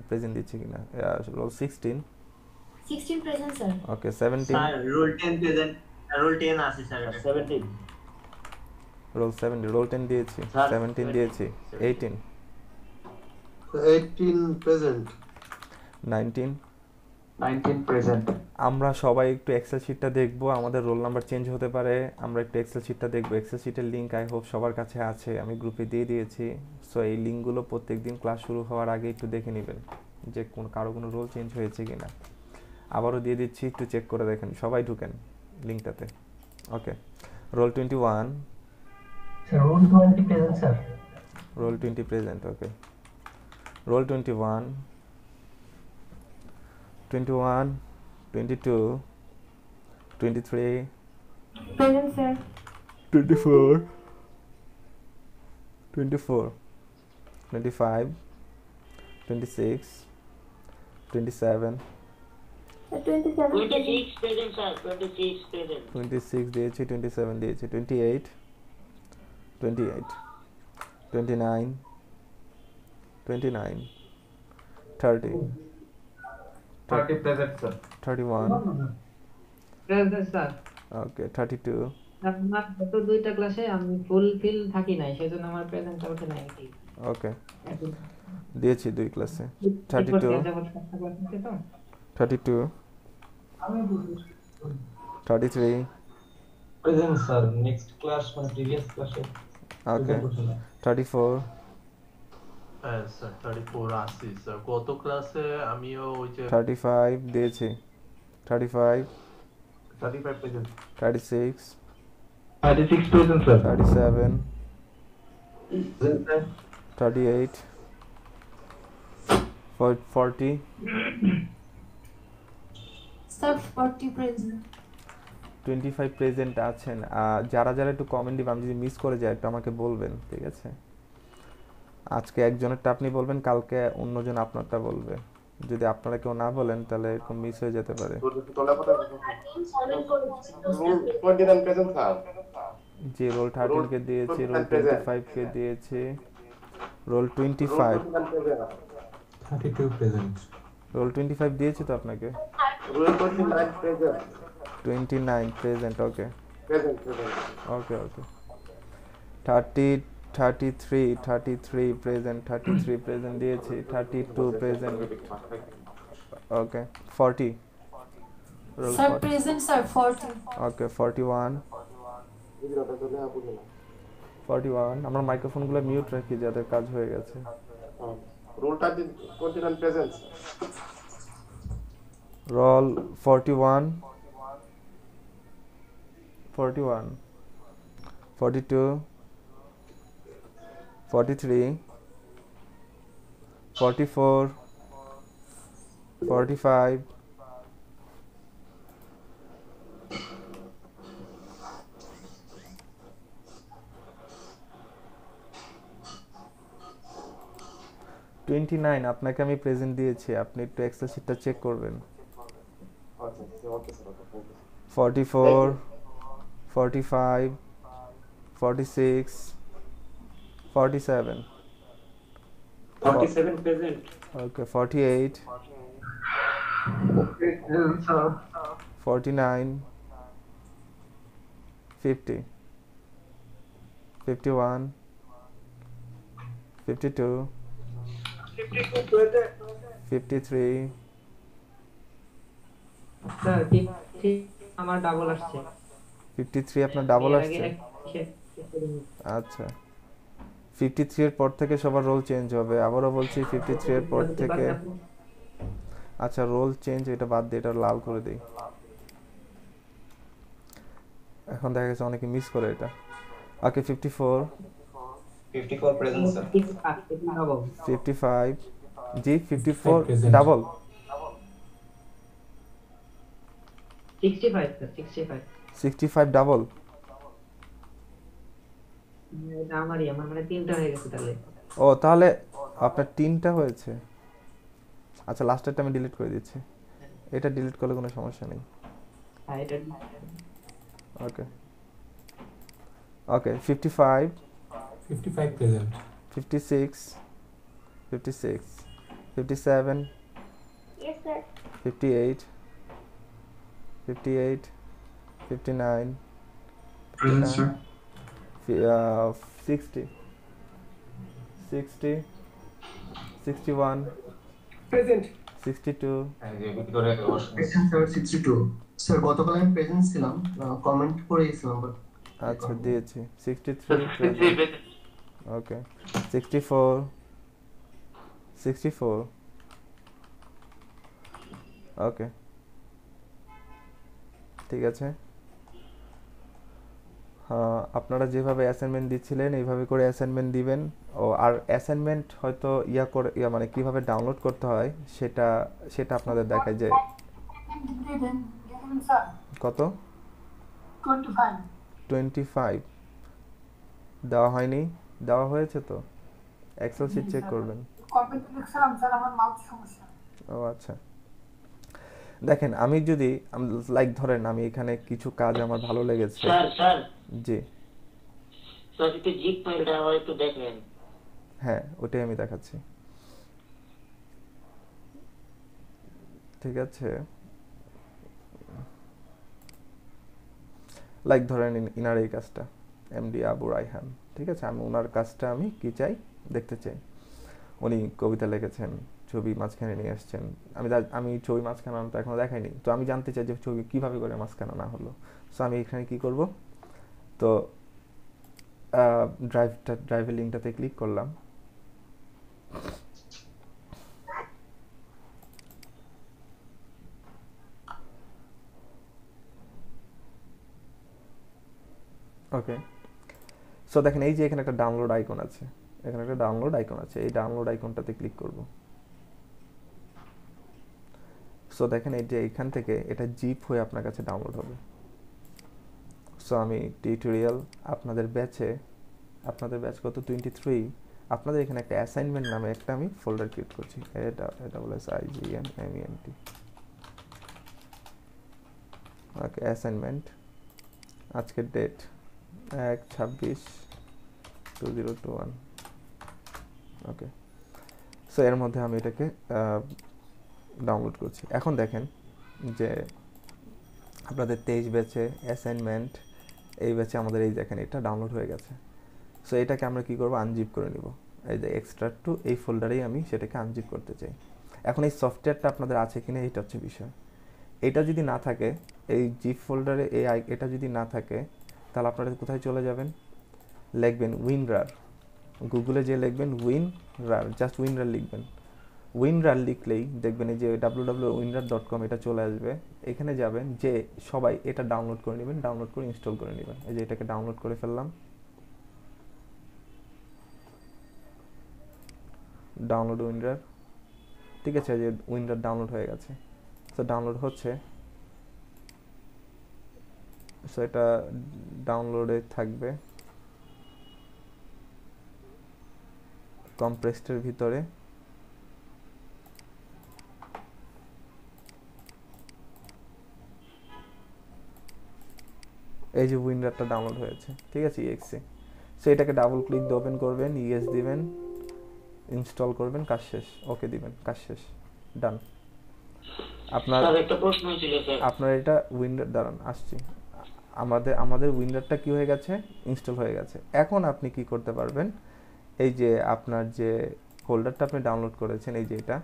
প্রেজেন্ট দিচ্ছি কিনা। Roll 16, 16 present, sir. Okay. 17, sir roll 10 present, roll 10 আছে স্যার। 17 রোল 17, রোল 10 দিয়েছি, 17 দিয়েছি, 18, 18 প্রেজেন্ট। 19, 19 প্রেজেন্ট। আমরা সবাই একটু এক্সেল শিটটা দেখবো, আমাদের রোল নাম্বার চেঞ্জ হতে পারে, আমরা একটু এক্সেল শিটটা দেখবো। এক্সেল শিটের লিঙ্ক আই হোপ সবার কাছে আছে, আমি গ্রুপে দিয়ে দিয়েছি। সো এই লিঙ্কগুলো প্রত্যেকদিন ক্লাস শুরু হওয়ার আগে একটু দেখে নেবেন যে কারো কোনো রোল চেঞ্জ হয়েছে কিনা। আবারও দিয়ে দিচ্ছি, একটু চেক করে দেখেন, সবাই ঢুকেন লিঙ্কটাতে। Okay, roll 21, sir roll 20 present sir. Roll 20 present, okay. Roll 21, 21, 22, 23, Present, sir. 24, 24, 25, 26, 27, 26 present, sir. 26 present. 26 দিয়েছি, 27 দিয়েছি, 28, 28, 29, 29, 30, 30 present, sir. 31, present sir. okay, 32, আমার গত দুইটা ক্লাসে আমি ফুলফিল থাকি নাই, সেজন্য আমার প্রেজেন্টটা ওঠে নাই কি। okay, দিয়েছি 2 ক্লাসে, 32, 32, 33, প্রেজেন্ট স্যার। নেক্সট ক্লাস মানে প্রিভিয়াস ক্লাসে okay, 34, হ্যাঁ স্যার 34 আসছি স্যার। গত ক্লাসে আমিও ওই যে 35 দিয়েছি, 35, 35 present. 36, 36 present, sir. 37, Present, sir. 38, 40, Sir, 40 present. 25 present আছেন। যারা যারা একটু কমেন্ট দিবেন, আমি যদি মিস করে যাই একটু আমাকে বলবেন, ঠিক আছে? আজকে একজনেরটা আপনি বলবেন, কালকে অন্যজন আপনারটা বলবে। যদি আপনারা কেউ না বলেন তাহলে এরকম মিস হয়ে যেতে পারে। জি, রোল 13 কে দিয়েছি, রোল 25 কে দিয়েছি, রোল 25, 32 প্রেজেন্ট। রোল 25 দিয়েছি তো আপনাকে। Roll 29 present. 29 present, okay Present. Okay okay. 33 present, 33 present দিয়েছি, 32 present, okay. 40 roll Sir, present, sir, 40. ওকে। 41, 41 আমরা মাইক্রোফোনগুলো মিউট রাখি যাদের কাজ হয়ে গেছে। Role 29 present. রোল 41, 41, 42, 43, 44, 45, 29 আপনাকে আমি প্রেজেন্ট দিয়েছি, আপনি একটু এক্সেল শিটটা চেক করবেন। 44, 45, 46, 47, 47 present. okay, 48, 49, 50, 51, 52, 53, স্যার ঠিক আমার ডাবল আসছে। 53 আপনার ডাবল আসছে? আচ্ছা, 53 এর পর থেকে সবার রোল চেঞ্জ হবে। আবারও বলছি 53 এর পর থেকে, আচ্ছা রোল চেঞ্জ এটা বাদ দিয়ে এটা লাল করে দেই। এখন দেখা গেছে অনেকে মিস করে এটা। ওকে, 54 present, sir. 55, জি 54 ডাবল, 65 ডাবল। আমার মানে 3টা হয়ে গেছে তাহলে। ও তাহলে আপনার 3টা হয়েছে। আচ্ছা, লাস্টেরটা আমি ডিলিট করে দিচ্ছি, এটা ডিলিট করলে কোনো সমস্যা নেই। হ্যাঁ এটা ওকে ওকে। 55 present. 56, 56, 57, Yes, sir. 58, 58, 59, Present, sir. 60, 60, 61, Present. 62, present sir 62। Sir গতকাল আমি প্রেজেন্ট ছিলাম, কমেন্ট করে গেছিলাম বাট আচ্ছা দিয়েছি। 63 ওকে। 64, 64, ওকে ঠিক আছে। আপনারা যেভাবে অ্যাসাইনমেন্ট দিচ্ছিলেন এইভাবে করে অ্যাসাইনমেন্ট দিবেন। ও আর অ্যাসাইনমেন্ট হয়তো মানে কিভাবে ডাউনলোড করতে হয় সেটা আপনাদের দেখায় যে কত 25 দেওয়া হয়নি। দেওয়া হয়েছে তো, এক্সেল শিট চেক করবেন। কমেন্ট লিখছিলাম স্যার, আমার মাউস সমস্যা। ও আচ্ছা, দেখেন আমি যদি লাইক ধরেন আমি এখানে কিছু কাজ আমার ভালো লেগেছে। স্যার জি স্যার, একটু জিপ ফাইলটা একটু দেখেন। হ্যাঁ, ওটাই আমি দেখাচ্ছি। ঠিক আছে, লাইক ধরেন ইনার এই কাজটা এমডি আবু রায়হান, ঠিক আছে, আমি ওনার কাজটা আমি কি চাই দেখতে চাই। উনি কবিতা লিখেছেন, ছবি মাঝখানে নিয়ে আসছেন, আমি ছবি মাঝখানে আনতে এখনো দেখাইনি, তো আমি জানতে চাই যে ছবি কিভাবে করে মাঝখানে না হলো। সো আমি এখানে কি করব, তো ড্রাইভের লিঙ্কটাতে ক্লিক করলাম। ওকে, সো দেখেন এই যে এখানে একটা ডাউনলোড আইকন আছে, এখানে একটা ডাউনলোড আইকন আছে, এই ডাউনলোড আইকনটাতে ক্লিক করব। সো দেখেন এই যে এখান থেকে এটা জিপ হয়ে আপনার কাছে ডাউনলোড হবে। সো আমি টিউটোরিয়াল আপনাদের ব্যাচ কত 23, আপনাদের এখানে একটা অ্যাসাইনমেন্ট নামে একটা আমি ফোল্ডার ক্রিয়েট করছি, এটা বলে IGNMENT। ওকে, অ্যাসাইনমেন্ট, আজকের ডেট 1/26/2021। ওকে, সো এর মধ্যে আমি এটাকে ডাউনলোড করছি। এখন দেখেন যে আপনাদের 23 ব্যাচে অ্যাসাইনমেন্ট, এই ব্যাচে আমাদের এই দেখেন এটা ডাউনলোড হয়ে গেছে। সো এটাকে আমরা কি করব, আনজিপ করে নিব। এই যে এক্সট্রাক্ট টু, এই ফোল্ডারেই আমি সেটাকে আনজিপ করতে চাই। এখন এই সফটওয়্যারটা আপনাদের আছে কিনা এইটা হচ্ছে বিষয়। এটা যদি না থাকে, এই জিপ ফোল্ডারে এটা যদি না থাকে, তাহলে আপনারা কোথায় চলে যাবেন, লিখবেন উইনরার, গুগলে যে লিখবেন উইনরার, জাস্ট উইনরার লিখবেন। উইনরার লিখলেই দেখবেন এই যে www.winrar.com এটা চলে আসবে। এখানে যাবেন, যে সবাই এটা ডাউনলোড করে নেবেন, ডাউনলোড করে ইনস্টল করে নেবেন। এই যে এটাকে ডাউনলোড করে ফেললাম, ডাউনলোড উইনরার, ঠিক আছে, যে উইনরার ডাউনলোড হয়ে গেছে। সো ডাউনলোড হচ্ছে, সো এটা ডাউনলোডে থাকবে কম্প্রেসডের ভিতরে। এই যে উইনরারটা ডাউনলোড হয়েছে, ঠিক আছে, EXE। সো এটাকে ডাবল ক্লিক দিয়ে ওপেন করবেন, ইয়েস দিবেন, ইনস্টল করবেন, কাজ শেষ, ওকে দিবেন, কাজ শেষ, ডান। আপনার একটা প্রশ্ন ছিল স্যার, আপনার এটা উইন্ডার দাঁড়ান আসছি, আমাদের উইন্ডারটা কি হয়ে গেছে, ইনস্টল হয়ে গেছে। এখন আপনি কি করতে পারবেন, এই যে আপনার যে ফোল্ডারটা আপনি ডাউনলোড করেছেন, এই যে এটা,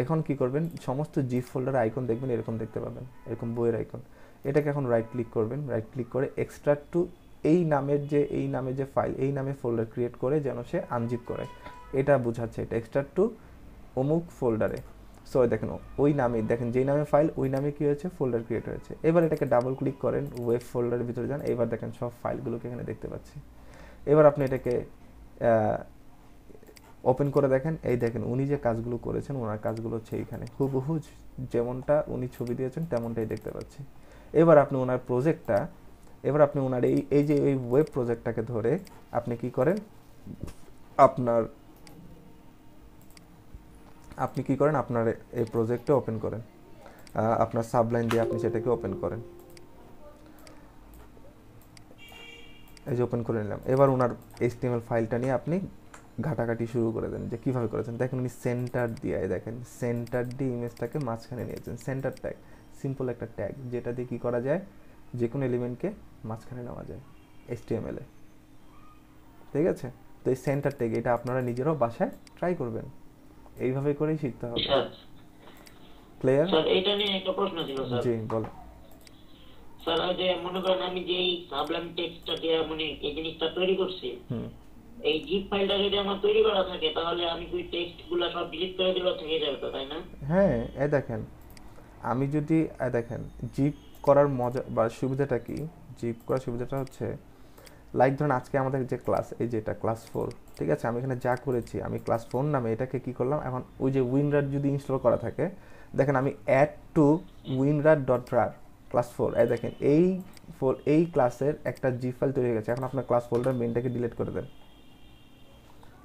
এখন কি করবেন, সমস্ত জিপ ফোল্ডার আইকন দেখবেন এরকম দেখতে পাবেন, এরকম বইয়ের আইকন। এটাকে এখন রাইট ক্লিক করবেন, রাইট ক্লিক করে এক্সট্রাক্ট টু, এই নামে যে ফাইল, এই নামে ফোল্ডার ক্রিয়েট করে যেন সে আনজিপ করে, এটা বোঝাচ্ছে, এটা এক্সট্রাক্ট টু অমুক ফোল্ডারে। সো দেখেন ওই নামে, দেখেন যেই নামে ফাইল ওই নামে কি হয়েছে, ফোল্ডার ক্রিয়েট হয়েছে। এবার এটাকে ডাবল ক্লিক করেন, ওয়েব ফোল্ডারের ভিতরে যান, এবার দেখেন সব ফাইলগুলোকে এখানে দেখতে পাচ্ছি। এবার আপনি এটাকে ওপেন করে দেখেন, এই দেখেন উনি যে কাজগুলো করেছেন, ওনার কাজগুলো হচ্ছে এইখানে হুবহু যেমনটা উনি ছবি দিয়েছেন তেমনটাই দেখতে পাচ্ছি। এবার আপনি ওনার প্রজেক্টটা, এবার আপনি ওনার এই যে এই ওয়েব প্রজেক্টটাকে ধরে আপনি কি করেন, আপনার এই প্রজেক্টে ওপেন করেন, আপনার সাবলাইন দিয়ে আপনি সেটাকে ওপেন করেন, এই যে ওপেন করে নিলাম। এবার ওনার HTML ফাইলটা নিয়ে আপনি ঘাটাঘাটি শুরু করে দেন যে কীভাবে করেছেন। দেখেন উনি সেন্টার দিয়ে, দেখেন সেন্টার দিয়ে ইমেজটাকে মাঝখানে নিয়েছেন। সেন্টার ট্যাগ, সিম্পল একটা ট্যাগ যেটা দিয়ে কী করা যায়, যে কোনো এলিমেন্টকে মাঝখানে নেওয়া যায় HTML-এ, ঠিক আছে। তো এই সেন্টার ট্যাগ এটা আপনারা নিজেরাও বাসায় ট্রাই করবেন, এইভাবে করেই শিখতে হবে। ক্লিয়ার? স্যার এটা নিয়ে একটা প্রশ্ন ছিল স্যার। জি বলো স্যার। ওই যে মনে করেন আমি যে এই সাবলাইম টেক্সটটা দিয়ে মানে এই জিনিসটা তৈরি করছি, এই জিপ ফাইলটা যদি আমার তৈরি করা থাকে তাহলে আমি ওই টেক্সটগুলো সব ডিলিট করে দিলে থেকে যাবে তো, তাই না? হ্যাঁ, এই দেখেন আমি যদি দেখেন জিপ করার মজা বা সুবিধাটা কি, জিপ করার সুবিধাটা হচ্ছে লাইক ধরুন আজকে আমাদের যে ক্লাস, এই যে এটা ক্লাস 4, ঠিক আছে, আমি এখানে যা করেছি আমি ক্লাস 4 নামে এটাকে কি করলাম, এখন ওই যে উইনরার যদি ইনস্টল করা থাকে, দেখেন আমি অ্যাড টু winrar.rar ক্লাস 4, এই দেখেন এই ক্লাসের একটা জিপ ফাইল তৈরি হয়ে গেছে। এখন আপনার ক্লাস ফোল্ডার মেনটাকে ডিলিট করে দেন,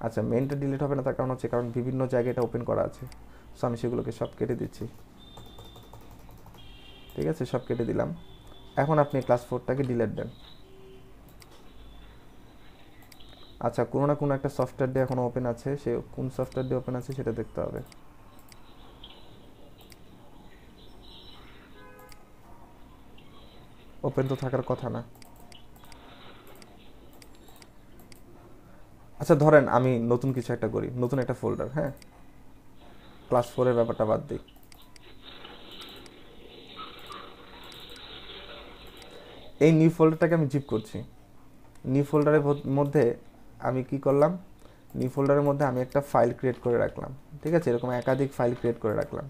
আচ্ছা, মেইনটা ডিলিট হবে না, তার কারণ হচ্ছে কারণ বিভিন্ন জায়গায় এটা ওপেন করা আছে। সো আমি সেগুলোকে সব কেটে দিচ্ছি। ঠিক আছে, সব কেটে দিলাম। এখন আপনি ক্লাস 4টাকে ডিলিট দেন। আচ্ছা, কোনো না কোনো একটা সফটওয়্যার দিয়ে এখন ওপেন আছে, সে কোন সফটওয়্যার দিয়ে ওপেন আছে সেটা দেখতে হবে। ওপেন তো থাকার কথা না। আচ্ছা ধরেন আমি নতুন কিছু একটা করি, নতুন একটা ফোল্ডার, হ্যাঁ, ক্লাস 4-এর ব্যাপারটা বাদ দিই। এই নিউ ফোল্ডারটাকে আমি জিপ করছি। নিউ ফোল্ডারের মধ্যে আমি কি করলাম, নিউ ফোল্ডারের মধ্যে আমি একটা ফাইল ক্রিয়েট করে রাখলাম। ঠিক আছে, এরকম একাধিক ফাইল ক্রিয়েট করে রাখলাম।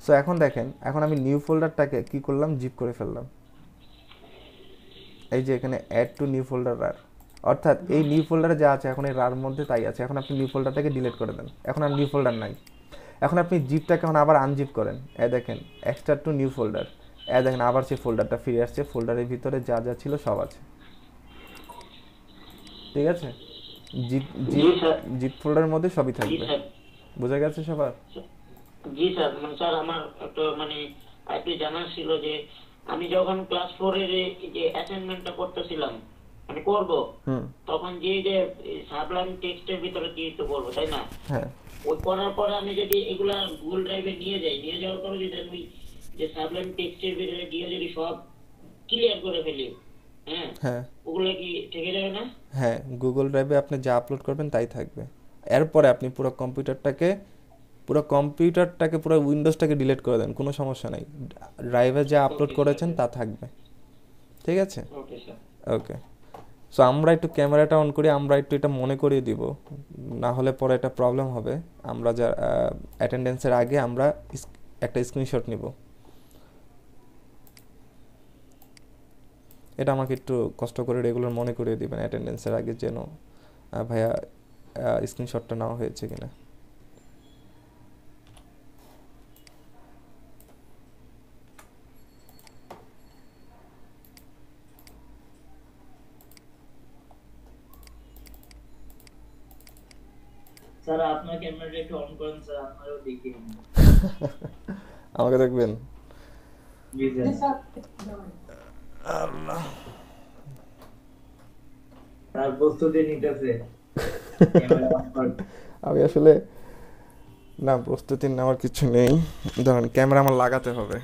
সো এখন দেখেন, এখন আমি নিউ ফোল্ডারটাকে কি করলাম, জিপ করে ফেললাম। এই যে এখানে অ্যাড টু নিউ ফোল্ডার রার, অর্থাৎ এই নিউ ফোল্ডারে যা আছে এখন এই রার মধ্যে তাই আছে। এখন আপনি নিউ ফোল্ডারটাকে ডিলিট করে দেন, এখন আর নিউ ফোল্ডার নাই। এখন আপনি জিপটাকে এখন আবার আনজিপ করেন, দেখেন এক্সট্রা টু নিউ ফোল্ডার, দেখেন আবার সেই ফোল্ডারটা ফিরে আসছে, ফোল্ডারের ভিতরে যা যা ছিল সব আছে। ঠিক আছে, জিপ ফোল্ডারের মধ্যে সবই থাকবে। বোঝা গেছে সবার? জি স্যার। স্যার আমার একটা একটু জানার ছিল যে আমি যখন ক্লাস 4 এর যে অ্যাসাইনমেন্টটা করতেছিলাম করব, তখন যে সাবলাইম টেক্সটের ভিতরে দিয়ে তো বলবো, তাই না? হ্যাঁ। ওই করার পরে আমি যদি এগুলা গুগল ড্রাইভে নিয়ে যাই, নিয়ে যাওয়ার পরে যদি আমি যে সাবলাইম টেক্সটের ভিতরে দিয়ে যদি সব ক্লিয়ার করে ফেলি, হ্যাঁ, ওগুলো কি থেকে যাবে না? হ্যাঁ, গুগল ড্রাইভে আপনি যা আপলোড করবেন তাই থাকবে। এরপরে আপনি পুরো কম্পিউটারটাকে পুরো উইন্ডোজটাকে ডিলিট করে দেন, কোনো সমস্যা নাই। ড্রাইভে যা আপলোড করেছেন তা থাকবে। ঠিক আছে, ওকে। সো আমরা একটু ক্যামেরাটা অন করি, আমরা একটু এটা মনে করিয়ে দিব, না হলে পরে একটা প্রবলেম হবে। আমরা যা অ্যাটেন্ডেন্সের আগে আমরা একটা স্ক্রিনশট নিব। এটা আমাকে একটু কষ্ট করে রেগুলার মনে করিয়ে দিবেন অ্যাটেন্ডেন্সের আগে, যেন ভাইয়া স্ক্রিনশটটা নেওয়া হয়েছে কিনা। স্যার আপনার ক্যামেরাটা একটু অন করেন স্যার, আপনারাও দেখি। আমাকে দেখবেন? জি স্যার। আল্লাহ, তার প্রস্তুতি নিতেছে। আমি আসলে না, প্রস্তুতি নেওয়ার কিছু নেই। ধরেন ক্যামেরা আমার লাগাতে হবে।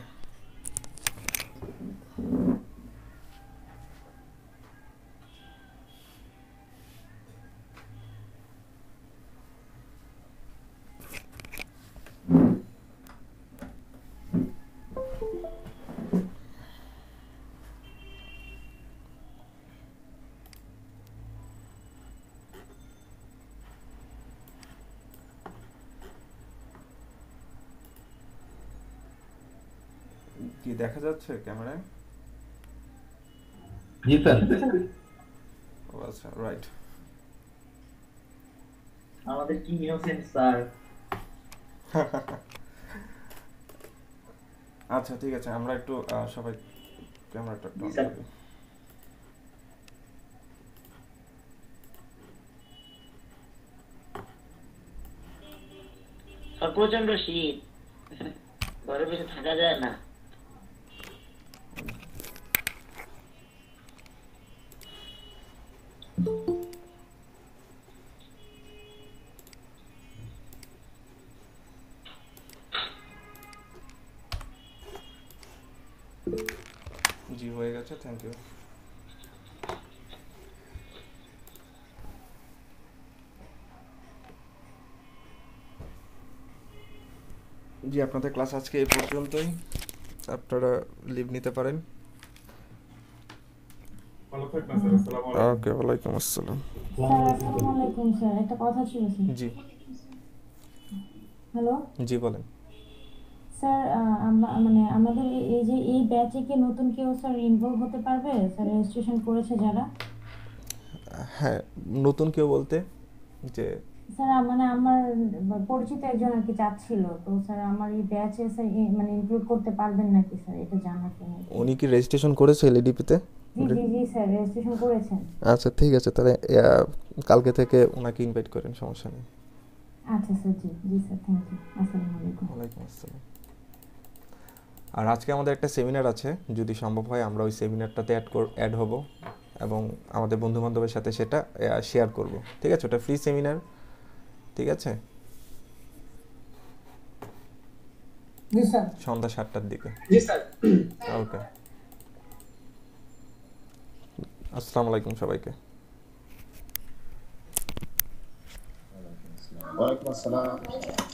কি দেখা যাচ্ছে ক্যামেরায়? জি স্যার। আচ্ছা, রাইট। আমাদের কি ইনোসেন্ট স্যার। আচ্ছা ঠিক আছে, আমরা একটু সবাই ক্যামেরাটা অন করি। প্রচন্ড শীত, ঘরে বসে থাকা যায় না। জি হয়ে গেছে, থ্যাংক ইউ। জি আপনাদের ক্লাস আজকে এই পর্যন্তই, আপনারা লিভ নিতে পারেন। ওকে, ওয়ালাইকুম আসসালাম। আসসালামু আলাইকুম স্যার, একটা কথা ছিল স্যার। জি। হ্যালো। জি বলেন। স্যার আমাদের এই ব্যাচে কি নতুন কেউ স্যার ইনভলভ হতে পারবে স্যার, রেজিস্ট্রেশন করেছে যারা? হ্যাঁ, নতুন কেউ বলতে যে স্যার মানে আমার পরিচিত একজন আর কি চাচ্ছিল, তো স্যার আমার এই ব্যাচে স্যার মানে ইনক্লুড করতে পারবেন নাকি স্যার, এটা জানার জন্য। উনি কি রেজিস্ট্রেশন করেছে এলইডিপিতে? জি জি জি স্যার রেজিস্ট্রেশন করেছেন। আচ্ছা ঠিক আছে, তাহলে কালকে থেকে ওনাকে ইনভাইট করেন, সমস্যা নেই। আচ্ছা স্যার, জি জি স্যার, থ্যাংক ইউ। আসসালামু আলাইকুম। ওয়ালাইকুম আসসালাম। আর আজকে আমাদের একটা সেমিনার আছে, যদি সম্ভব হয় আমরা ওই সেমিনারটাতে অ্যাড হব এবং আমাদের বন্ধু বান্ধবের সাথে সেটা শেয়ার করব, ঠিক আছে? ওটা ফ্রি সেমিনার, ঠিক আছে? জি স্যার। সন্ধ্যা 7টার দিকে। জি স্যার। ওকে, আসসালামু আলাইকুম সবাইকে। ওয়ালাইকুম আসসালাম।